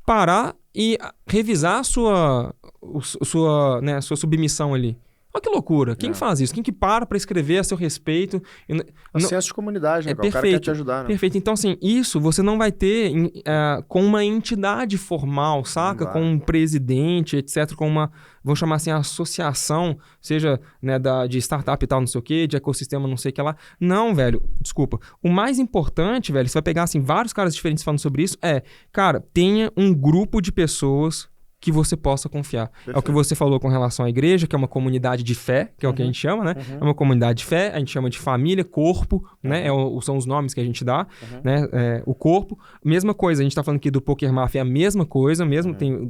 parar e revisar a sua submissão ali? Olha que loucura. Quem faz isso? Quem que para escrever a seu respeito?
Senso de comunidade, né?
Perfeito,
o cara quer te ajudar, né?
Perfeito. Então, assim, isso você não vai ter com uma entidade formal, saca? Com um presidente, etc. Com uma, vamos chamar assim, associação, seja né, de startup e tal, não sei o quê, de ecossistema, não sei o que lá. Não, velho. Desculpa. O mais importante, velho, você vai pegar, assim, vários caras diferentes falando sobre isso, cara, tenha um grupo de pessoas que você possa confiar. Perfeito. É o que você falou com relação à igreja, que é uma comunidade de fé, que é o que a gente chama, né? É uma comunidade de fé, a gente chama de família, corpo, né? São os nomes que a gente dá, né? O corpo. Mesma coisa, a gente tá falando aqui do Poker Mafia, é a mesma coisa,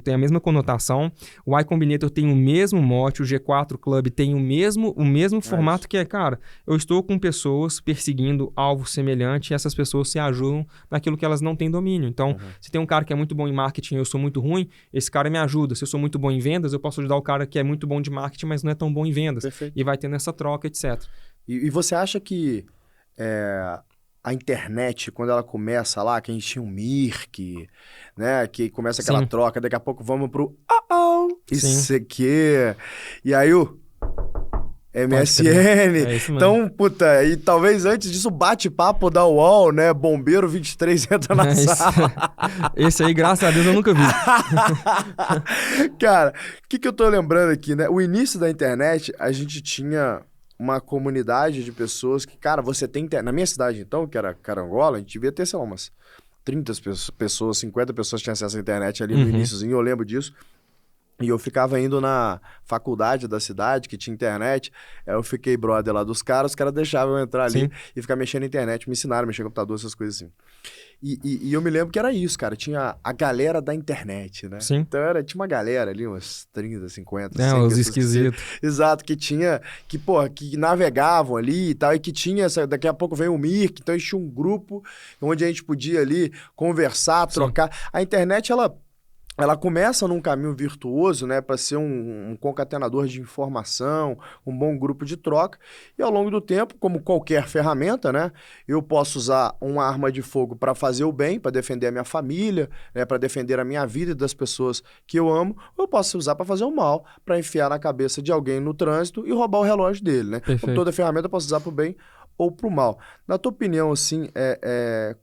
tem a mesma conotação. O Y Combinator tem o mesmo mote, o G4 Club tem o mesmo formato que é, cara, eu estou com pessoas perseguindo alvo semelhante e essas pessoas se ajudam naquilo que elas não têm domínio. Então, se tem um cara que é muito bom em marketing e eu sou muito ruim, esse cara me ajuda. Se eu sou muito bom em vendas, eu posso ajudar o cara que é muito bom de marketing, mas não é tão bom em vendas.
Perfeito.
E vai tendo essa troca, etc.
E você acha que a internet, quando ela começa lá, que a gente tinha um Mirk, né? Que começa aquela troca, daqui a pouco vamos pro isso aqui. E aí o MSN. Então, puta, e talvez antes disso, bate-papo da UOL, né? Bombeiro 23 entra na sala.
Esse aí, graças a Deus, eu nunca vi.
Cara, o que eu tô lembrando aqui, né? O início da internet, a gente tinha uma comunidade de pessoas que, cara, você tem... Na minha cidade, então, que era Carangola, a gente devia ter, sei lá, umas 30 pessoas, 50 pessoas tinham acesso à internet ali no iniciozinho, eu lembro disso. E eu ficava indo na faculdade da cidade, que tinha internet. Eu fiquei brother lá dos caras, os caras deixavam eu entrar ali e ficar mexendo na internet. Me ensinaram a mexer no computador, essas coisas assim. E eu me lembro que era isso, cara. Tinha a galera da internet, né?
Sim.
Então tinha uma galera ali, umas 30, 50,
100 os esquisitos.
Exato, que navegavam ali e tal, e que tinha, daqui a pouco veio o Mirk, então a gente tinha um grupo onde a gente podia ali conversar, trocar. A internet, ela começa num caminho virtuoso, né, para ser um concatenador de informação, um bom grupo de troca, e ao longo do tempo, como qualquer ferramenta, né, eu posso usar uma arma de fogo para fazer o bem, para defender a minha família, né, para defender a minha vida e das pessoas que eu amo, ou eu posso usar para fazer o mal, para enfiar na cabeça de alguém no trânsito e roubar o relógio dele, né? Como toda ferramenta eu posso usar para o bem ou para o mal. Na tua opinião, assim,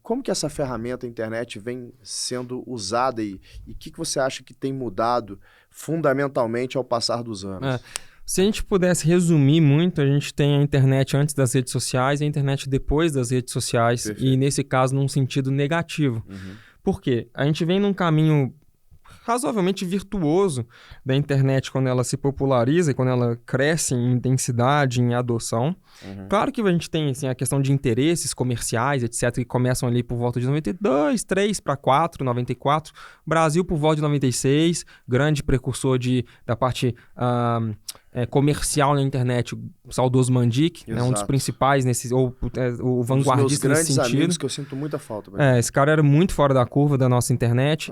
como que essa ferramenta, a internet, vem sendo usada e o que você acha que tem mudado fundamentalmente ao passar dos anos?
Se a gente pudesse resumir muito, a gente tem a internet antes das redes sociais e a internet depois das redes sociais. Perfeito. E nesse caso num sentido negativo. Por quê? A gente vem num caminho razoavelmente virtuoso da internet quando ela se populariza e quando ela cresce em intensidade, em adoção. Claro que a gente tem assim, a questão de interesses comerciais, etc., que começam ali por volta de 92, 3 para 4, 94. Brasil por volta de 96, grande precursor da parte comercial na internet, o saudoso Mandic, né, um dos principais, o vanguardista nesse sentido.
Amigos que eu sinto muita falta.
Esse cara era muito fora da curva da nossa internet.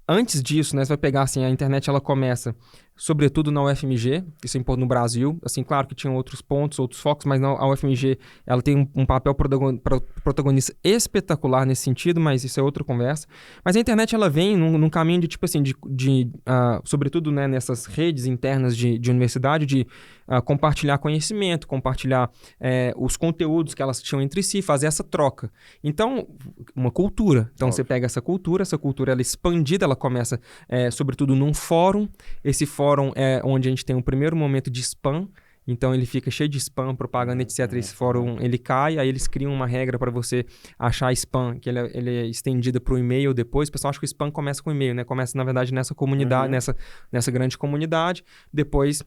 Antes disso, né, você vai pegar assim, a internet ela começa, sobretudo na UFMG, isso é no Brasil. Assim, claro que tinham outros pontos, outros focos, mas a UFMG ela tem um papel protagonista espetacular nesse sentido, mas isso é outra conversa. Mas a internet ela vem num caminho de tipo assim, sobretudo né, nessas redes internas de universidade, de compartilhar conhecimento, compartilhar os conteúdos que elas tinham entre si, fazer essa troca. Então, uma cultura. Então, você pega essa cultura ela é expandida, ela começa sobretudo num fórum. Esse fórum é onde a gente tem o primeiro momento de spam. Então, ele fica cheio de spam, propaganda, etc. Esse fórum, ele cai, aí eles criam uma regra para você achar spam, que ele é estendida para o e-mail depois. O pessoal acha que o spam começa com o e-mail, né? Começa, na verdade, nessa comunidade, nessa grande comunidade. Depois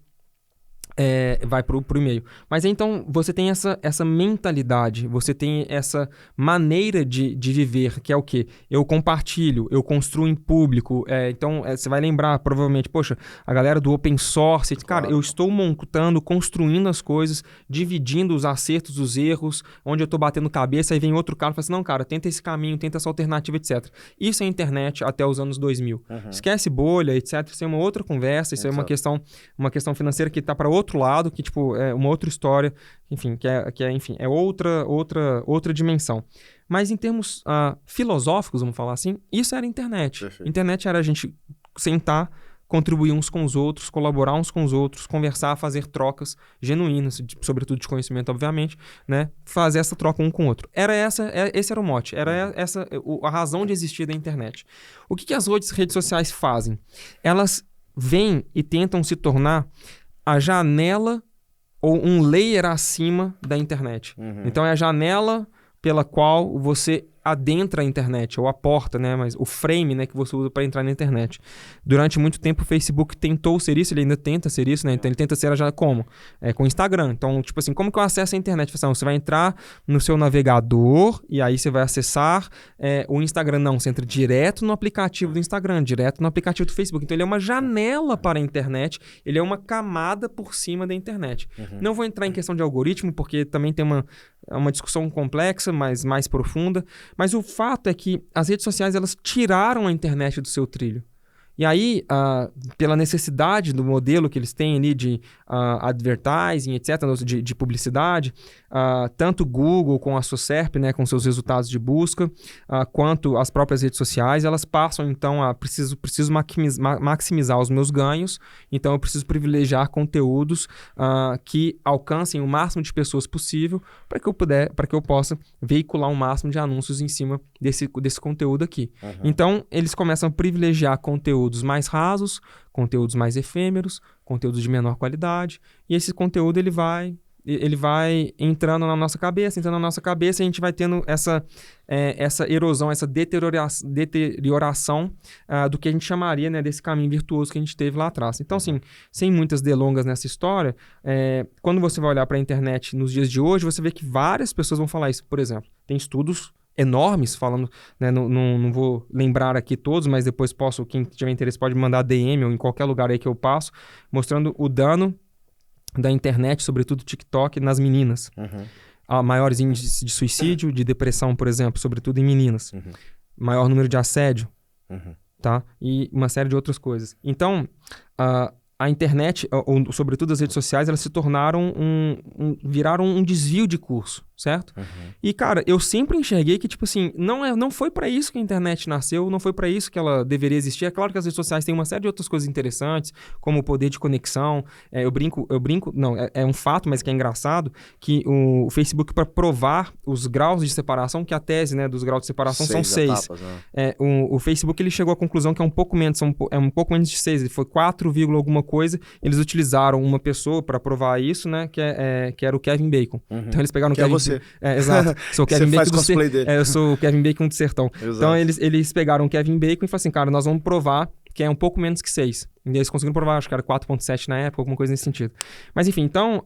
vai pro e-mail. Mas então você tem essa mentalidade, você tem essa maneira de viver, que é o quê? Eu compartilho, eu construo em público. Então você vai lembrar provavelmente, poxa, a galera do open source, cara, eu estou montando, construindo as coisas, dividindo os acertos, os erros, onde eu estou batendo cabeça, aí vem outro cara e fala assim, não, cara, tenta esse caminho, tenta essa alternativa, etc. Isso é internet até os anos 2000. Esquece bolha, etc. Isso é uma outra conversa, isso é uma questão financeira que está para outro lado, que tipo é uma outra história, enfim, que é outra dimensão. Mas em termos filosóficos, vamos falar assim, isso era internet. Perfeito. Internet era a gente sentar, contribuir uns com os outros, colaborar uns com os outros, conversar, fazer trocas genuínas, sobretudo de conhecimento, obviamente, né? Fazer essa troca um com o outro. Esse era o mote, era essa a razão de existir da internet. O que as redes sociais fazem? Elas vêm e tentam se tornar a janela ou um layer acima da internet. Então, é a janela pela qual você adentra a internet, ou a porta, né? Mas o frame, né, que você usa para entrar na internet. Durante muito tempo o Facebook tentou ser isso, ele ainda tenta ser isso, né? Então ele tenta ser como? Com o Instagram. Então, tipo assim, como que eu acesso a internet? Você vai entrar no seu navegador e aí você vai acessar o Instagram. Não, você entra direto no aplicativo do Instagram, direto no aplicativo do Facebook. Então ele é uma janela para a internet, ele é uma camada por cima da internet. Não vou entrar em questão de algoritmo, porque também tem uma discussão complexa, mas mais profunda. Mas o fato é que as redes sociais elas tiraram a internet do seu trilho. E aí, pela necessidade do modelo que eles têm ali de advertising, etc., de publicidade, tanto o Google com a sua SERP, né, com seus resultados de busca, quanto as próprias redes sociais, elas passam então a preciso maximizar os meus ganhos, então eu preciso privilegiar conteúdos que alcancem o máximo de pessoas possível para que eu possa veicular o máximo de anúncios em cima desse conteúdo aqui. Então, eles começam a privilegiar conteúdos mais rasos, conteúdos mais efêmeros, conteúdos de menor qualidade, e esse conteúdo ele vai entrando na nossa cabeça, e a gente vai tendo essa erosão, essa deterioração do que a gente chamaria, né, desse caminho virtuoso que a gente teve lá atrás. Então, assim, sem muitas delongas nessa história, quando você vai olhar para a internet nos dias de hoje, você vê que várias pessoas vão falar isso. Por exemplo, tem estudos enormes falando, né, não vou lembrar aqui todos, mas depois quem tiver interesse pode me mandar DM ou em qualquer lugar aí que eu passo, mostrando o dano da internet, sobretudo TikTok, nas meninas. Há maiores índices de suicídio, de depressão, por exemplo, sobretudo em meninas. Maior número de assédio, tá? E uma série de outras coisas. Então, a internet, ou sobretudo as redes sociais, elas se tornaram viraram um desvio de curso, certo? E, cara, eu sempre enxerguei que, tipo assim, não foi para isso que a internet nasceu, não foi para isso que ela deveria existir. É claro que as redes sociais têm uma série de outras coisas interessantes, como o poder de conexão. Eu brinco, não, é um fato, mas que é engraçado, que o Facebook, para provar os graus de separação, que a tese, né, dos graus de separação são 6. Etapas, né? O Facebook, ele chegou à conclusão que é um pouco menos de 6, ele foi 4, alguma coisa. Eles utilizaram uma pessoa para provar isso, né, que era o Kevin Bacon. Então eles pegaram o Kevin...
você.
Exato. Sou o Kevin
Bacon
do
cosplay dele.
Eu sou o Kevin Bacon do sertão. Exato. Então eles pegaram o Kevin Bacon e falaram assim, cara, nós vamos provar que é um pouco menos que 6. E eles conseguiram provar, acho que era 4.7 na época, alguma coisa nesse sentido. Mas enfim, então,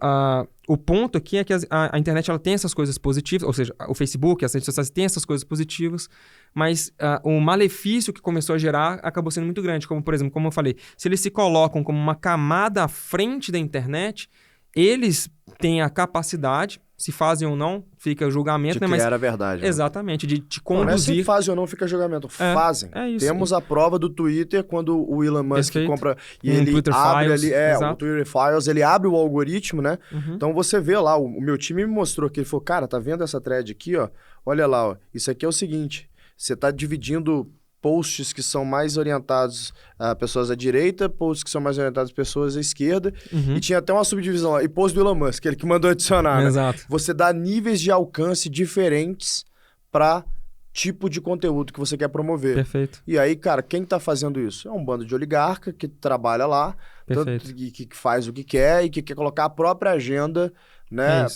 o ponto aqui é que a internet ela tem essas coisas positivas, ou seja, o Facebook, as redes sociais têm essas coisas positivas, mas o malefício que começou a gerar acabou sendo muito grande. Como, por exemplo, como eu falei, se eles se colocam como uma camada à frente da internet, eles têm a capacidade, se fazem ou não, fica julgamento,
de
né?
criar a verdade.
Exatamente, de te
Não é se
conduzir.
fazem ou não, fica julgamento. Fazem.
É isso.
Temos a prova do Twitter, quando o Elon Musk compra e ele
Twitter
abre
Files,
ali,
exato.
o Twitter Files, ele abre o algoritmo, né?
Uhum.
Então você vê lá, o meu time me mostrou que ele falou, cara, tá vendo essa thread aqui, ó? Olha lá, ó, isso aqui é o seguinte, você tá dividindo posts que são mais orientados a pessoas à direita, posts que são mais orientados a pessoas à esquerda, e tinha até uma subdivisão lá, e post do Elon Musk, ele que mandou adicionar, né?
Exato.
Você dá níveis de alcance diferentes para tipo de conteúdo que você quer promover.
Perfeito.
E aí, cara, quem tá fazendo isso? É um bando de oligarca que trabalha lá, tanto, que faz o que quer e que quer colocar a própria agenda, né?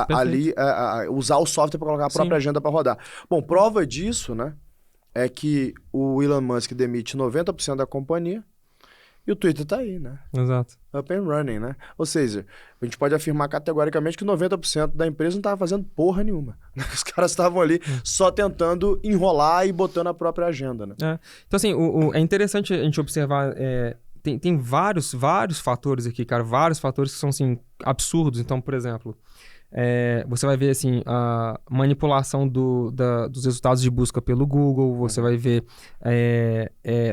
Ali, usar o software para colocar a própria agenda para rodar. Bom, prova disso, né? É que o Elon Musk demite 90% da companhia e o Twitter tá aí, né?
Exato.
Up and running, né? Ou seja, a gente pode afirmar categoricamente que 90% da empresa não tava fazendo porra nenhuma. Os caras estavam ali só tentando enrolar e botando a própria agenda, né?
Então, assim, é interessante a gente observar... Tem vários fatores aqui, cara. Vários fatores que são, assim, absurdos. Então, por exemplo... você vai ver assim, a manipulação dos resultados de busca pelo Google, você vai ver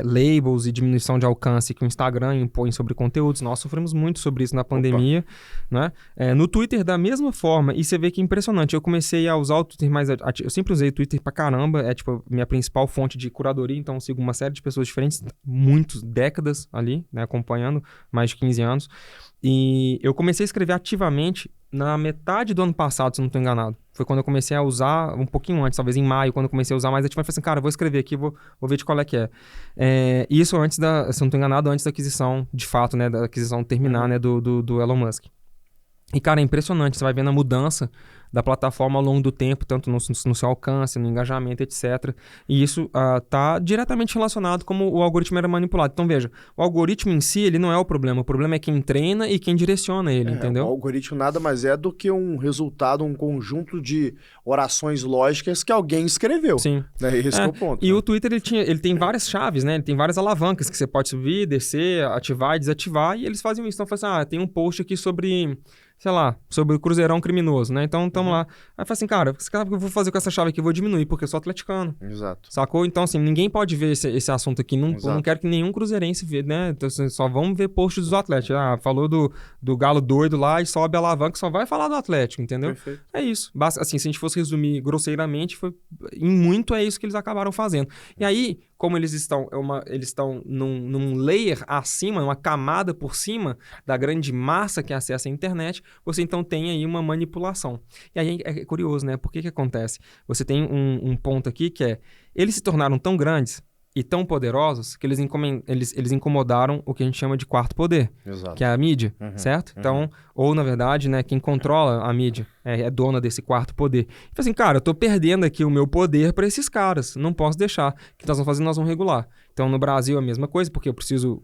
labels e diminuição de alcance que o Instagram impõe sobre conteúdos. Nós sofremos muito sobre isso na pandemia, né? No Twitter da mesma forma, e você vê que é impressionante. Eu comecei a usar o Twitter mais ativo. Eu sempre usei o Twitter pra caramba, é tipo minha principal fonte de curadoria, então eu sigo uma série de pessoas diferentes, décadas ali, né, acompanhando, mais de 15 anos. E eu comecei a escrever ativamente na metade do ano passado, se não estou enganado. Foi quando eu comecei a usar, um pouquinho antes, talvez em maio, quando eu comecei a usar mais ativamente. Eu falei assim, cara, vou escrever aqui, vou ver de qual é que é. Isso antes se não estou enganado, antes da aquisição, de fato, né, da aquisição terminar, né, do Elon Musk. E, cara, é impressionante, você vai vendo a mudança da plataforma ao longo do tempo, tanto no seu alcance, no engajamento, etc. E isso está diretamente relacionado como o algoritmo era manipulado. Então, veja, o algoritmo em si, ele não é o problema é quem treina e quem direciona ele, entendeu?
O algoritmo nada mais é do que um resultado, um conjunto de orações lógicas que alguém escreveu.
Sim.
Né? Esse é o ponto.
E o Twitter, ele tem várias chaves, né? Ele tem várias alavancas que você pode subir, descer, ativar e desativar, e eles fazem isso. Então, eu falei assim, tem um post aqui sobre... sei lá, sobre o Cruzeirão criminoso, né? Então, tamo lá. Aí eu falei assim, cara, o que eu vou fazer com essa chave aqui? Eu vou diminuir, porque eu sou atleticano.
Exato.
Sacou? Então, assim, ninguém pode ver esse assunto aqui. Não quero que nenhum cruzeirense vê, né? Então, assim, só vamos ver posts dos Atléticos. Falou do Galo doido lá e sobe a alavanca, só vai falar do Atlético, entendeu?
Perfeito.
É isso. Assim, se a gente fosse resumir grosseiramente, em muito é isso que eles acabaram fazendo. E aí, como eles estão num layer acima, uma camada por cima da grande massa que acessa a internet, você então tem aí uma manipulação. E aí é curioso, né? Por que acontece? Você tem um ponto aqui que é, eles se tornaram tão grandes e tão poderosos que eles incomodaram o que a gente chama de quarto poder,
Exato.
Que é a mídia, certo? Então, ou na verdade, né, quem controla a mídia é dona desse quarto poder. Então assim, cara, eu tô perdendo aqui o meu poder para esses caras, não posso deixar. O que nós vamos fazer? Nós vamos regular. Então, no Brasil é a mesma coisa, porque eu preciso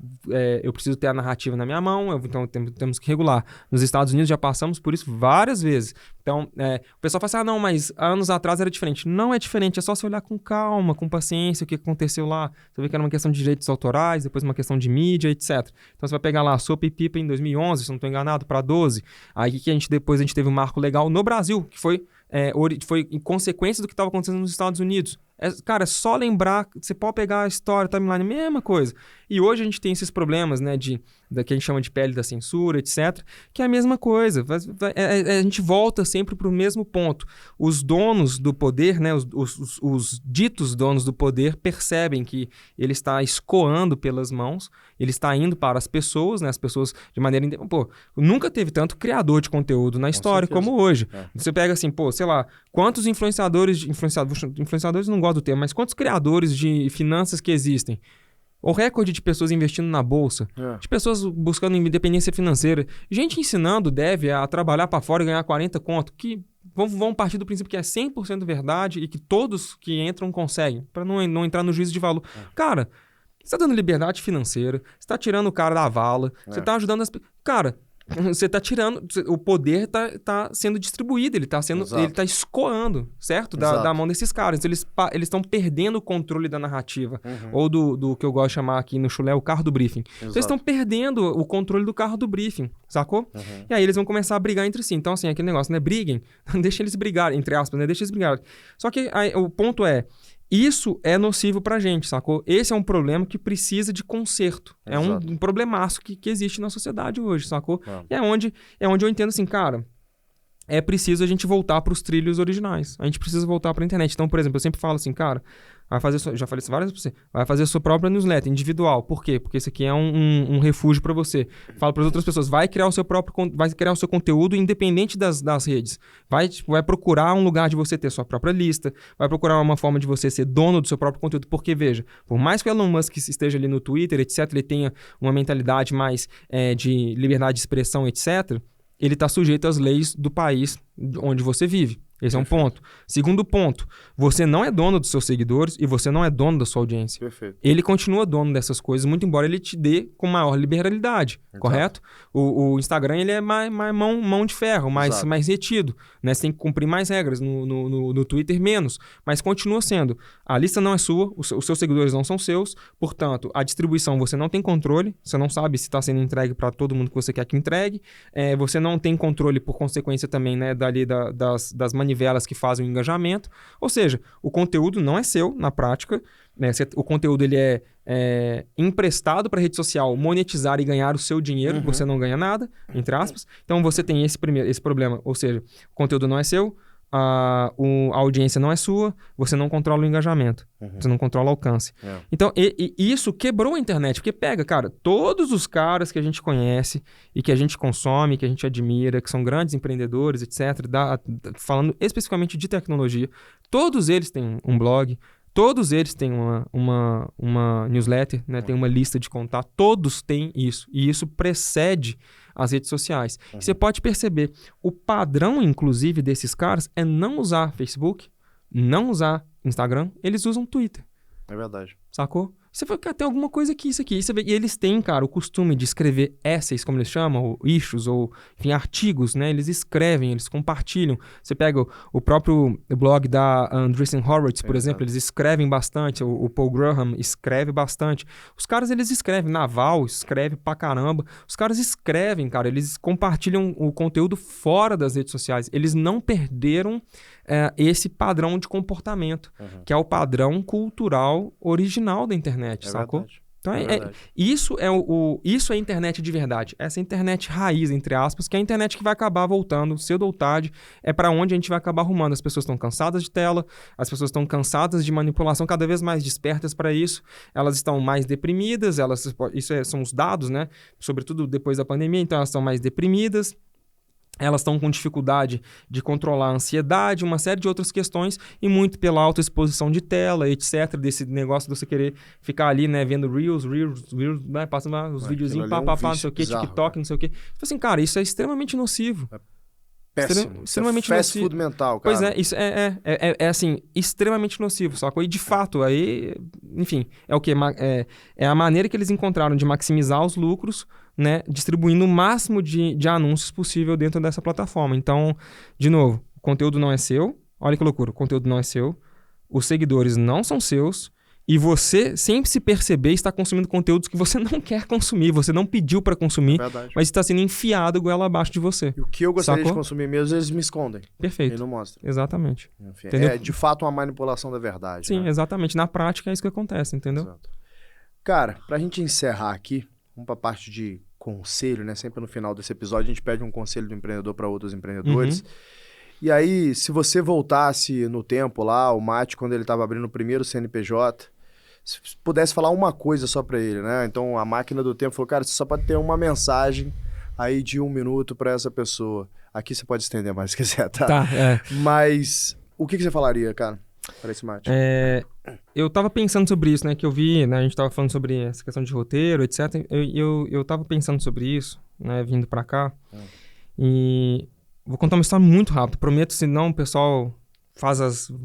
ter a narrativa na minha mão, então temos que regular. Nos Estados Unidos já passamos por isso várias vezes. Então, o pessoal fala assim, não, mas anos atrás era diferente. Não é diferente, é só você olhar com calma, com paciência, o que aconteceu lá. Você vê que era uma questão de direitos autorais, depois uma questão de mídia, etc. Então, você vai pegar lá a Sopa e Pipa em 2011, se não estou enganado, para 12. Aí que depois a gente teve um marco legal no Brasil, que foi em consequência do que estava acontecendo nos Estados Unidos. Cara, é só lembrar, você pode pegar a história, timeline, mesma coisa. E hoje a gente tem esses problemas, né, da que a gente chama de pele da censura, etc., que é a mesma coisa. A gente volta sempre para o mesmo ponto. Os donos do poder, né, os ditos donos do poder percebem que ele está escoando pelas mãos, ele está indo para as pessoas, né, as pessoas de maneira... nunca teve tanto criador de conteúdo na história como hoje. Você pega assim, sei lá, quantos influenciadores não gosto do termo, mas quantos criadores de finanças que existem? O recorde de pessoas investindo na bolsa, de pessoas buscando independência financeira, gente ensinando a trabalhar para fora e ganhar 40 conto, que vão partir do princípio que é 100% verdade e que todos que entram conseguem, para não entrar no juízo de valor. Cara, Você tá dando liberdade financeira, você tá tirando o cara da vala, você tá ajudando as... Cara, você tá tirando... O poder tá sendo distribuído, ele tá escoando, certo? Da mão desses caras. Então, eles estão perdendo o controle da narrativa. Ou do que eu gosto de chamar aqui no chulé, o carro do briefing. Então, eles estão perdendo o controle do carro do briefing, sacou? E aí eles vão começar a brigar entre si. Então, assim, aquele negócio, né? Briguem, deixa eles brigarem, entre aspas, né? Deixa eles brigarem. Só que aí, o ponto é... Isso é nocivo pra gente, sacou? Esse é um problema que precisa de conserto. É um problemaço que existe na sociedade hoje, sacou? E é onde eu entendo assim, cara, é preciso a gente voltar pros trilhos originais. A gente precisa voltar pra internet. Então, por exemplo, eu sempre falo assim, cara, já falei isso várias vezes pra você, vai fazer a sua própria newsletter individual. Por quê? Porque isso aqui é um refúgio pra você. Falo pras outras pessoas, vai criar o seu conteúdo independente das redes. Vai procurar um lugar de você ter sua própria lista, vai procurar uma forma de você ser dono do seu próprio conteúdo. Porque, veja, por mais que o Elon Musk esteja ali no Twitter, etc., ele tenha uma mentalidade mais de liberdade de expressão, etc., ele está sujeito às leis do país onde você vive. Esse é um ponto. Segundo ponto, você não é dono dos seus seguidores e você não é dono da sua audiência.
Perfeito.
Ele continua dono dessas coisas, muito embora ele te dê com maior liberalidade, correto? O Instagram, ele é mais mão de ferro, mais retido, né? Você tem que cumprir mais regras, no Twitter menos, mas continua sendo. A lista não é sua, os seus seguidores não são seus, portanto, a distribuição você não tem controle, você não sabe se está sendo entregue para todo mundo que você quer que entregue, você não tem controle, por consequência também, né, das manivelas que fazem o engajamento, ou seja, o conteúdo não é seu na prática, né? O conteúdo ele é emprestado para a rede social monetizar e ganhar o seu dinheiro, você não ganha nada, entre aspas, então você tem esse problema, ou seja, o conteúdo não é seu, a audiência não é sua, você não controla o engajamento, você não controla o alcance. Então, isso quebrou a internet, porque pega, cara, todos os caras que a gente conhece e que a gente consome, que a gente admira, que são grandes empreendedores, etc., falando especificamente de tecnologia, todos eles têm um blog, todos eles têm uma newsletter, né? Tem uma lista de contato, todos têm isso, e isso precede as redes sociais. Você pode perceber, o padrão, inclusive, desses caras é não usar Facebook, não usar Instagram, eles usam Twitter.
É verdade.
Sacou? Você vai, cara, tem alguma coisa aqui, isso aqui. E eles têm, cara, o costume de escrever essays, como eles chamam, ou issues, ou, enfim, artigos, né? Eles escrevem, eles compartilham. Você pega o próprio blog da Andreessen Horowitz, por exemplo, eles escrevem bastante. O Paul Graham escreve bastante. Os caras, eles escrevem. Naval escreve pra caramba. Os caras escrevem, cara. Eles compartilham o conteúdo fora das redes sociais. Eles não perderam esse padrão de comportamento, que é o padrão cultural original da internet, sacou?
Verdade.
Então, isso é a internet de verdade. Essa é a internet raiz, entre aspas, que é a internet que vai acabar voltando cedo ou tarde. É para onde a gente vai acabar arrumando. As pessoas estão cansadas de tela, as pessoas estão cansadas de manipulação, cada vez mais despertas para isso. Elas estão mais deprimidas, são os dados, né? Sobretudo depois da pandemia, então elas estão mais deprimidas. Elas estão com dificuldade de controlar a ansiedade, uma série de outras questões, e muito pela autoexposição de tela, etc., desse negócio de você querer ficar ali, né, vendo Reels, né, passando lá os videozinhos, não sei o que, TikTok, não sei o que. Tipo assim, cara, isso é extremamente nocivo.
Péssimo.
Extremamente
fast food mental, cara.
Pois é, isso é assim, extremamente nocivo, sacou? E de fato, aí, enfim, é o quê? É a maneira que eles encontraram de maximizar os lucros, né? Distribuindo o máximo de anúncios possível dentro dessa plataforma. Então, de novo, o conteúdo não é seu. Olha que loucura, o conteúdo não é seu. Os seguidores não são seus. E você, sem se perceber, está consumindo conteúdos que você não quer consumir, você não pediu para consumir, mas está sendo enfiado goela abaixo de você.
E o que eu gostaria de consumir mesmo, eles me escondem.
Perfeito.
E não mostram.
Exatamente.
Enfim, é de fato uma manipulação da verdade.
Sim,
né?
Exatamente. Na prática é isso que acontece, entendeu?
Exato. Cara, pra gente encerrar aqui, vamos pra parte de conselho, né? Sempre no final desse episódio a gente pede um conselho do empreendedor para outros empreendedores. E aí, se você voltasse no tempo lá, o Mate, quando ele estava abrindo o primeiro CNPJ, se pudesse falar uma coisa só para ele, né? Então, a máquina do tempo falou, cara, você só pode ter uma mensagem aí de 1 minuto para essa pessoa. Aqui você pode estender mais se quiser, tá?
Tá,
Mas o que você falaria, cara, para esse Mate?
Eu tava pensando sobre isso, né? Que eu vi, né? A gente tava falando sobre essa questão de roteiro, etc. Eu tava pensando sobre isso, né? Vindo para cá. E vou contar uma história muito rápida. Prometo, senão o pessoal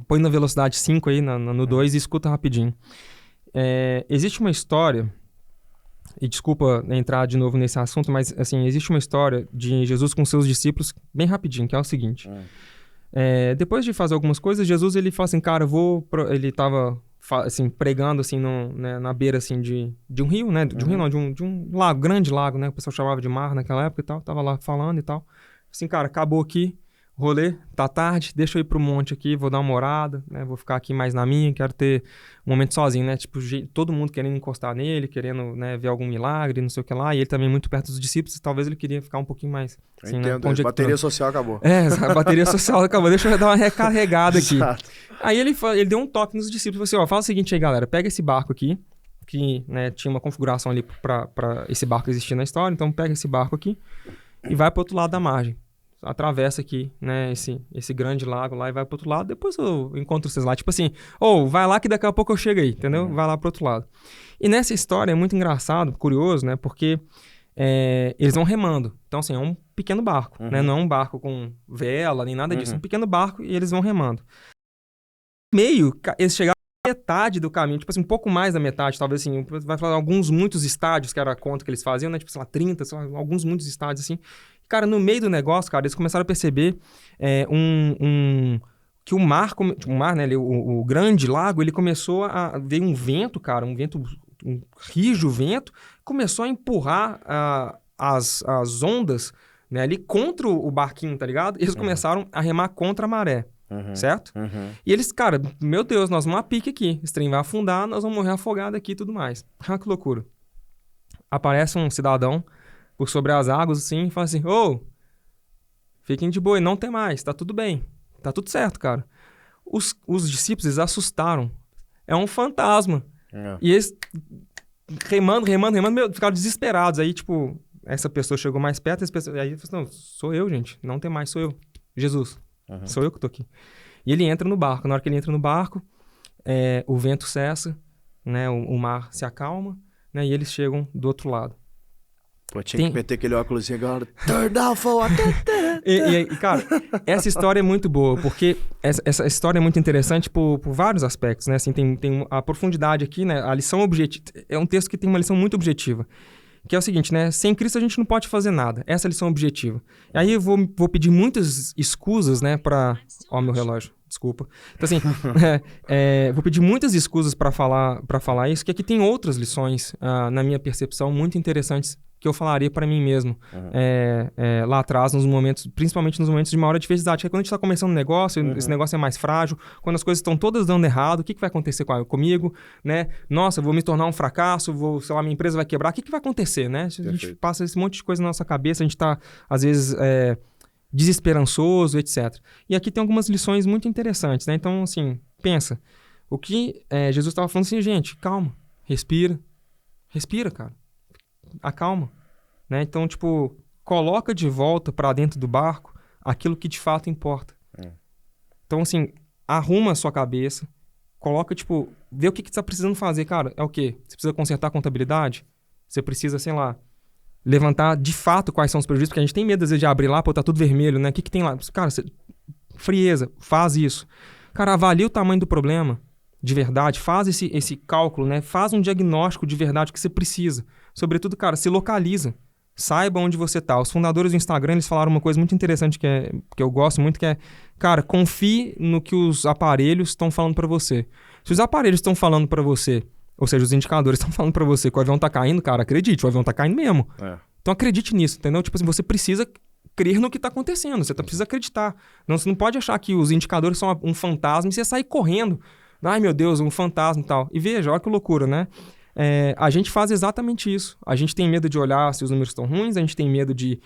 põe na velocidade 5 aí, no 2 e escuta rapidinho. Existe uma história, e desculpa entrar de novo nesse assunto, mas assim, existe uma história de Jesus com seus discípulos, bem rapidinho, que é o seguinte. Depois de fazer algumas coisas, Jesus ele fala assim, cara, ele estava assim, pregando assim, na beira assim, de um rio, né? De um rio não, de um lago, grande lago, né? O pessoal chamava de mar naquela época e tal, tava lá falando e tal. Assim, cara, acabou aqui o rolê, tá tarde, deixa eu ir pro monte aqui, vou dar uma orada, né? Vou ficar aqui mais na minha, quero ter um momento sozinho, né? Tipo, todo mundo querendo encostar nele, querendo, né, ver algum milagre, não sei o que lá. E ele também muito perto dos discípulos, talvez ele queria ficar um pouquinho mais... Assim,
entendo,
né?
a bateria social acabou.
A bateria social acabou. Deixa eu dar uma recarregada aqui.
Exato.
Aí ele deu um toque nos discípulos, falou assim, fala o seguinte aí, galera, pega esse barco aqui, que, né, tinha uma configuração ali pra esse barco existir na história, então pega esse barco aqui e vai pro outro lado da margem. Atravessa aqui, né, esse grande lago lá e vai pro outro lado, depois eu encontro vocês lá. Tipo assim, vai lá que daqui a pouco eu chego aí, entendeu? Vai lá pro outro lado. E nessa história é muito engraçado, curioso, né, porque eles vão remando. Então, assim, é um pequeno barco, né? Não é um barco com vela, nem nada disso. É um pequeno barco e eles vão remando. Eles chegaram à metade do caminho, tipo assim, um pouco mais da metade, talvez assim, vai falar muitos estádios, que era a conta que eles faziam, né? Tipo, sei lá, 30, sei lá, muitos estádios, assim. Cara, no meio do negócio, cara, eles começaram a perceber que o mar, né? O grande lago, ele começou a ver um vento, cara, um rijo vento, começou a empurrar as ondas, né, ali contra o barquinho, tá ligado? E eles começaram a remar contra a maré, certo? E eles, cara, meu Deus, nós vamos a pique aqui. Esse trem vai afundar, nós vamos morrer afogado aqui e tudo mais. Ah, que loucura. Aparece um cidadão por sobre as águas, assim, e fala assim, fiquem de boa, e não tem mais, tá tudo bem. Tá tudo certo, cara. Os discípulos, eles assustaram. É um fantasma. E eles remando, ficaram desesperados. Aí, tipo, essa pessoa chegou mais perto, aí ele falou, não, sou eu, gente, não tem mais, sou eu, Jesus, sou eu que tô aqui. E ele entra no barco, na hora que ele entra no barco, o vento cessa, né, o mar se acalma, né, e eles chegam do outro lado.
Pô, tinha que meter aquele óculos agora. Turn down for
e, cara, essa história é muito boa, porque essa história é muito interessante por vários aspectos, né? Assim, tem a profundidade aqui, né? A lição objetiva... É um texto que tem uma lição muito objetiva. Que é o seguinte, né? Sem Cristo a gente não pode fazer nada. Essa é a lição objetiva. E aí eu vou pedir muitas escusas, né? Meu relógio. Desculpa. Então, assim, vou pedir muitas escusas para falar isso, que aqui tem outras lições, na minha percepção, muito interessantes, que eu falaria para mim mesmo lá atrás, principalmente nos momentos de maior adversidade. Que é quando a gente está começando um negócio, esse negócio é mais frágil, quando as coisas estão todas dando errado, o que vai acontecer comigo, né? Nossa, eu vou me tornar um fracasso, sei lá, minha empresa vai quebrar, o que vai acontecer, né? A gente passa esse monte de coisa na nossa cabeça, a gente está, às vezes, desesperançoso, etc. E aqui tem algumas lições muito interessantes, né? Então, assim, pensa. O que Jesus estava falando assim, gente, calma, respira, cara. Acalma, né? Então, tipo, coloca de volta para dentro do barco aquilo que de fato importa. Então, assim, arruma a sua cabeça, coloca, tipo, vê o que você tá precisando fazer, cara. É o quê? Você precisa consertar a contabilidade? Você precisa, sei lá, levantar de fato quais são os prejuízos, porque a gente tem medo, às vezes, de abrir lá, pô, tá tudo vermelho, né? O que tem lá? Cara, frieza, faz isso. Cara, avalia o tamanho do problema de verdade, faz esse cálculo, né? Faz um diagnóstico de verdade que você precisa. Sobretudo, cara, se localiza. Saiba onde você tá. Os fundadores do Instagram, eles falaram uma coisa muito interessante que eu gosto muito, que é, cara, confie no que os aparelhos estão falando para você. Se os aparelhos estão falando para você, ou seja, os indicadores estão falando para você que o avião tá caindo, cara, acredite, o avião tá caindo mesmo. Então acredite nisso, entendeu? Tipo assim, você precisa crer no que tá acontecendo, você precisa acreditar. Você não pode achar que os indicadores são um fantasma e você sair correndo. Ai, meu Deus, um fantasma e tal. E veja, olha que loucura, né? A gente faz exatamente isso. A gente tem medo de olhar se os números estão ruins, a gente tem medo de...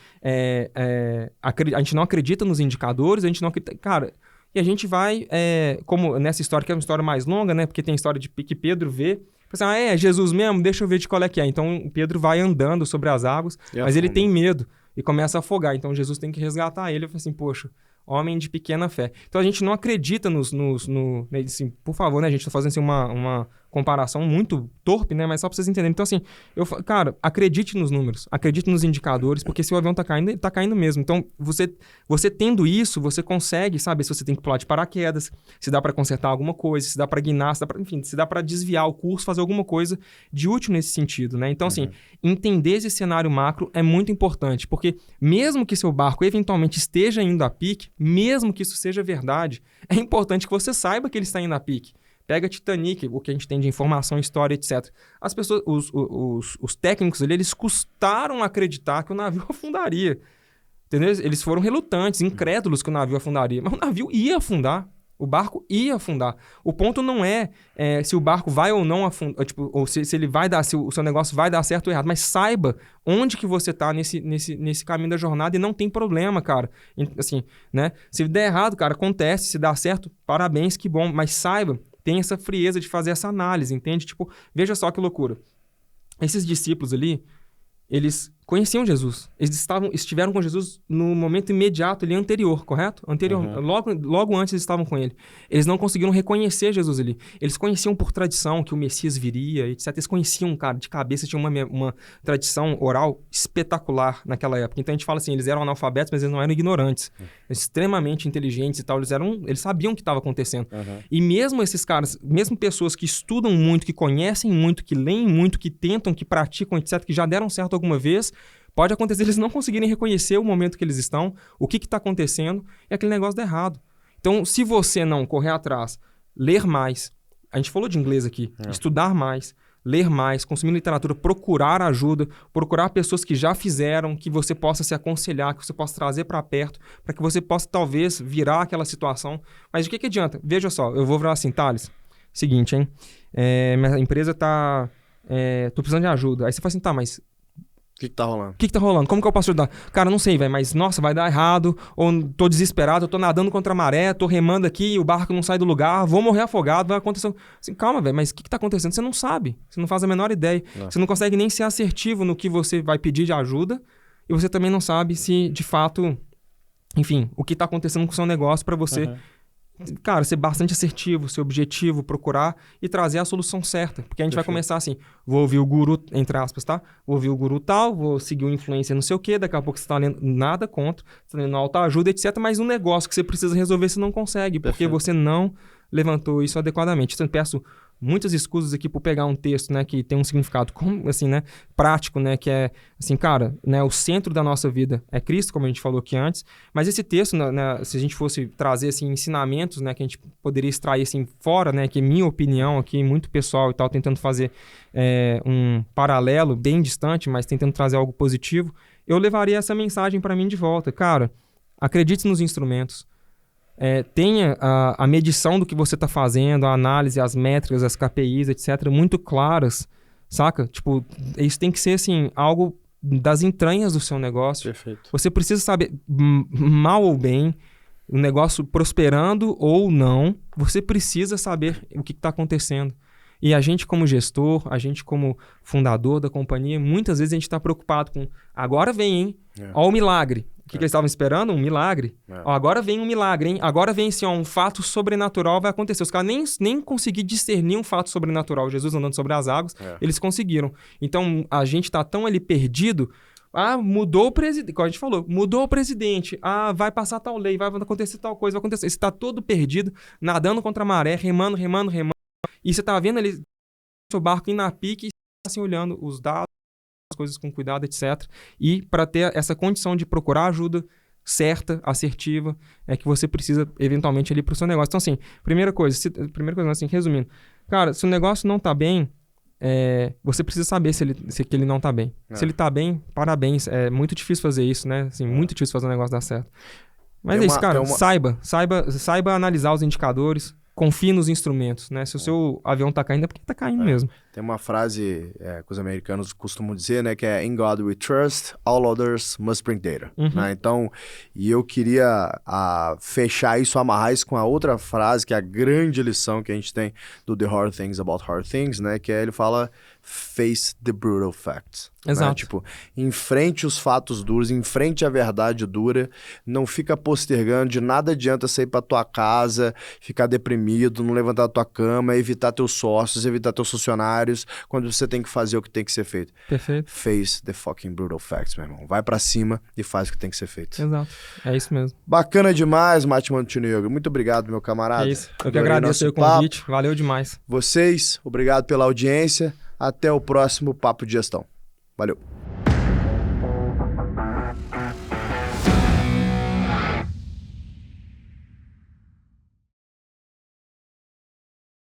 a gente não acredita nos indicadores, a gente não acredita... Cara, e a gente vai... como nessa história, que é uma história mais longa, né? Porque tem a história de que Pedro vê... Assim, é Jesus mesmo? Deixa eu ver de qual é que é. Então, Pedro vai andando sobre as águas, mas ele tem medo e começa a afogar. Então, Jesus tem que resgatar ele. Eu falo assim, poxa... Homem de pequena fé. Então, a gente não acredita assim, por favor, né? A gente tá fazendo assim, comparação muito torpe, né? Mas só pra vocês entenderem. Então, assim, cara, acredite nos números, acredite nos indicadores, porque se o avião tá caindo, ele tá caindo mesmo. Então, você tendo isso, você consegue, sabe, se você tem que pular de paraquedas, se dá pra consertar alguma coisa, se dá pra guinar, se dá pra desviar o curso, fazer alguma coisa de útil nesse sentido, né? Então, assim, entender esse cenário macro é muito importante, porque mesmo que seu barco eventualmente esteja indo a pique, mesmo que isso seja verdade, é importante que você saiba que ele está indo a pique. Pega Titanic, o que a gente tem de informação, história, etc. As pessoas, os técnicos ali, eles custaram acreditar que o navio afundaria. Entendeu? Eles foram relutantes, incrédulos que o navio afundaria. Mas o navio ia afundar. O barco ia afundar. O ponto não é se o barco vai ou não afundar, tipo, ou se ele vai dar, se o seu negócio vai dar certo ou errado, mas saiba onde que você está nesse caminho da jornada e não tem problema, cara. Assim, né? Se der errado, cara, acontece. Se dá certo, parabéns, que bom. Mas saiba, tem essa frieza de fazer essa análise, entende? Tipo, veja só que loucura. Esses discípulos ali, eles conheciam Jesus. Eles estiveram com Jesus no momento imediato ali anterior, correto? Logo antes eles estavam com ele. Eles não conseguiram reconhecer Jesus ali. Eles conheciam por tradição que o Messias viria, etc. Eles conheciam, cara, de cabeça, tinha uma tradição oral espetacular naquela época. Então a gente fala assim, eles eram analfabetos, mas eles não eram ignorantes. Extremamente inteligentes e tal. Eles sabiam o que estava acontecendo. E mesmo esses caras, mesmo pessoas que estudam muito, que conhecem muito, que leem muito, que tentam, que praticam, etc., que já deram certo alguma vez, pode acontecer eles não conseguirem reconhecer o momento que eles estão, o que está acontecendo, e aquele negócio dá errado. Então, se você não correr atrás, ler mais, a gente falou de inglês aqui, estudar mais, ler mais, consumir literatura, procurar ajuda, procurar pessoas que já fizeram, que você possa se aconselhar, que você possa trazer para perto, para que você possa, talvez, virar aquela situação. Mas de que adianta? Veja só, eu vou virar assim, Thales, seguinte, hein? Minha empresa tá... tô precisando de ajuda. Aí você fala assim, tá, mas...
O que tá rolando?
O que tá rolando? Como que eu posso ajudar? Cara, não sei, velho, mas nossa, vai dar errado, ou tô desesperado, eu tô nadando contra a maré, tô remando aqui, o barco não sai do lugar, vou morrer afogado, vai acontecer... Assim, calma, velho, mas o que tá acontecendo? Você não sabe, você não faz a menor ideia. Você não consegue nem ser assertivo no que você vai pedir de ajuda, e você também não sabe se, de fato, enfim, o que tá acontecendo com o seu negócio para você... Cara, ser bastante assertivo, ser objetivo, procurar e trazer a solução certa. Porque a gente vai começar assim, vou ouvir o guru, entre aspas, tá? Vou ouvir o guru tal, vou seguir o influencer não sei o quê, daqui a pouco você tá lendo nada contra, você tá lendo autoajuda, etc. Mas um negócio que você precisa resolver você não consegue, porque você não levantou isso adequadamente. Então eu peço muitas excusas aqui por pegar um texto, né, que tem um significado assim, né, prático, né, que é assim, cara, né, o centro da nossa vida é Cristo, como a gente falou aqui antes, mas esse texto, né, se a gente fosse trazer assim ensinamentos, né, que a gente poderia extrair assim fora, né, que é minha opinião aqui, muito pessoal e tal, tentando fazer um paralelo bem distante, mas tentando trazer algo positivo, eu levaria essa mensagem para mim de volta. Cara, acredite nos instrumentos. Tenha a medição do que você está fazendo, a análise, as métricas, as KPIs, etc., muito claras, saca? Tipo, isso tem que ser, assim, algo das entranhas do seu negócio.
Perfeito.
Você precisa saber, mal ou bem, o negócio prosperando ou não, você precisa saber o que está acontecendo. E a gente como gestor, a gente como fundador da companhia, muitas vezes a gente está preocupado com, agora vem, hein? Ó o milagre. O que eles estavam esperando? Um milagre. Ó, agora vem um milagre, hein? Agora vem assim, ó, um fato sobrenatural vai acontecer. Os caras nem conseguiram discernir um fato sobrenatural. Jesus andando sobre as águas, eles conseguiram. Então, a gente tá tão ali perdido. Ah, mudou o presidente. Como a gente falou, mudou o presidente. Ah, vai passar tal lei, vai acontecer tal coisa, vai acontecer. Você tá todo perdido, nadando contra a maré, remando. E você tá vendo ali seu barco indo na pique e tá assim, olhando os dados, as coisas com cuidado, etc. E para ter essa condição de procurar ajuda certa, assertiva, é que você precisa eventualmente ali para o seu negócio. Então, assim, primeira coisa, assim, resumindo, cara, se o negócio não tá bem, você precisa saber se ele não tá bem. Se ele tá bem, parabéns. É muito difícil fazer isso, né? Assim, muito difícil fazer um negócio dar certo. Mas é isso, cara. Saiba analisar os indicadores, confie nos instrumentos, né? Se o seu avião tá caindo, é porque tá caindo mesmo.
Tem uma frase que os americanos costumam dizer, né? Que é "In God we trust, all others must bring data". Né? Então, e eu queria fechar isso, amarrar isso com a outra frase, que é a grande lição que a gente tem do The Hard Things About Hard Things, né? Que ele fala "Face the brutal facts".
Exato.
Né? Tipo, enfrente os fatos duros, enfrente a verdade dura, não fica postergando, de nada adianta sair pra tua casa, ficar deprimido, não levantar da tua cama, evitar teus sócios, evitar teus funcionários, quando você tem que fazer o que tem que ser feito.
Perfeito.
Face the fucking brutal facts, meu irmão. Vai pra cima e faz o que tem que ser feito.
Exato. É isso mesmo.
Bacana demais, Mate Montenegro. Muito obrigado, meu camarada.
É isso. Eu que agradeço o convite. Valeu demais.
Vocês, obrigado pela audiência. Até o próximo Papo de Gestão. Valeu.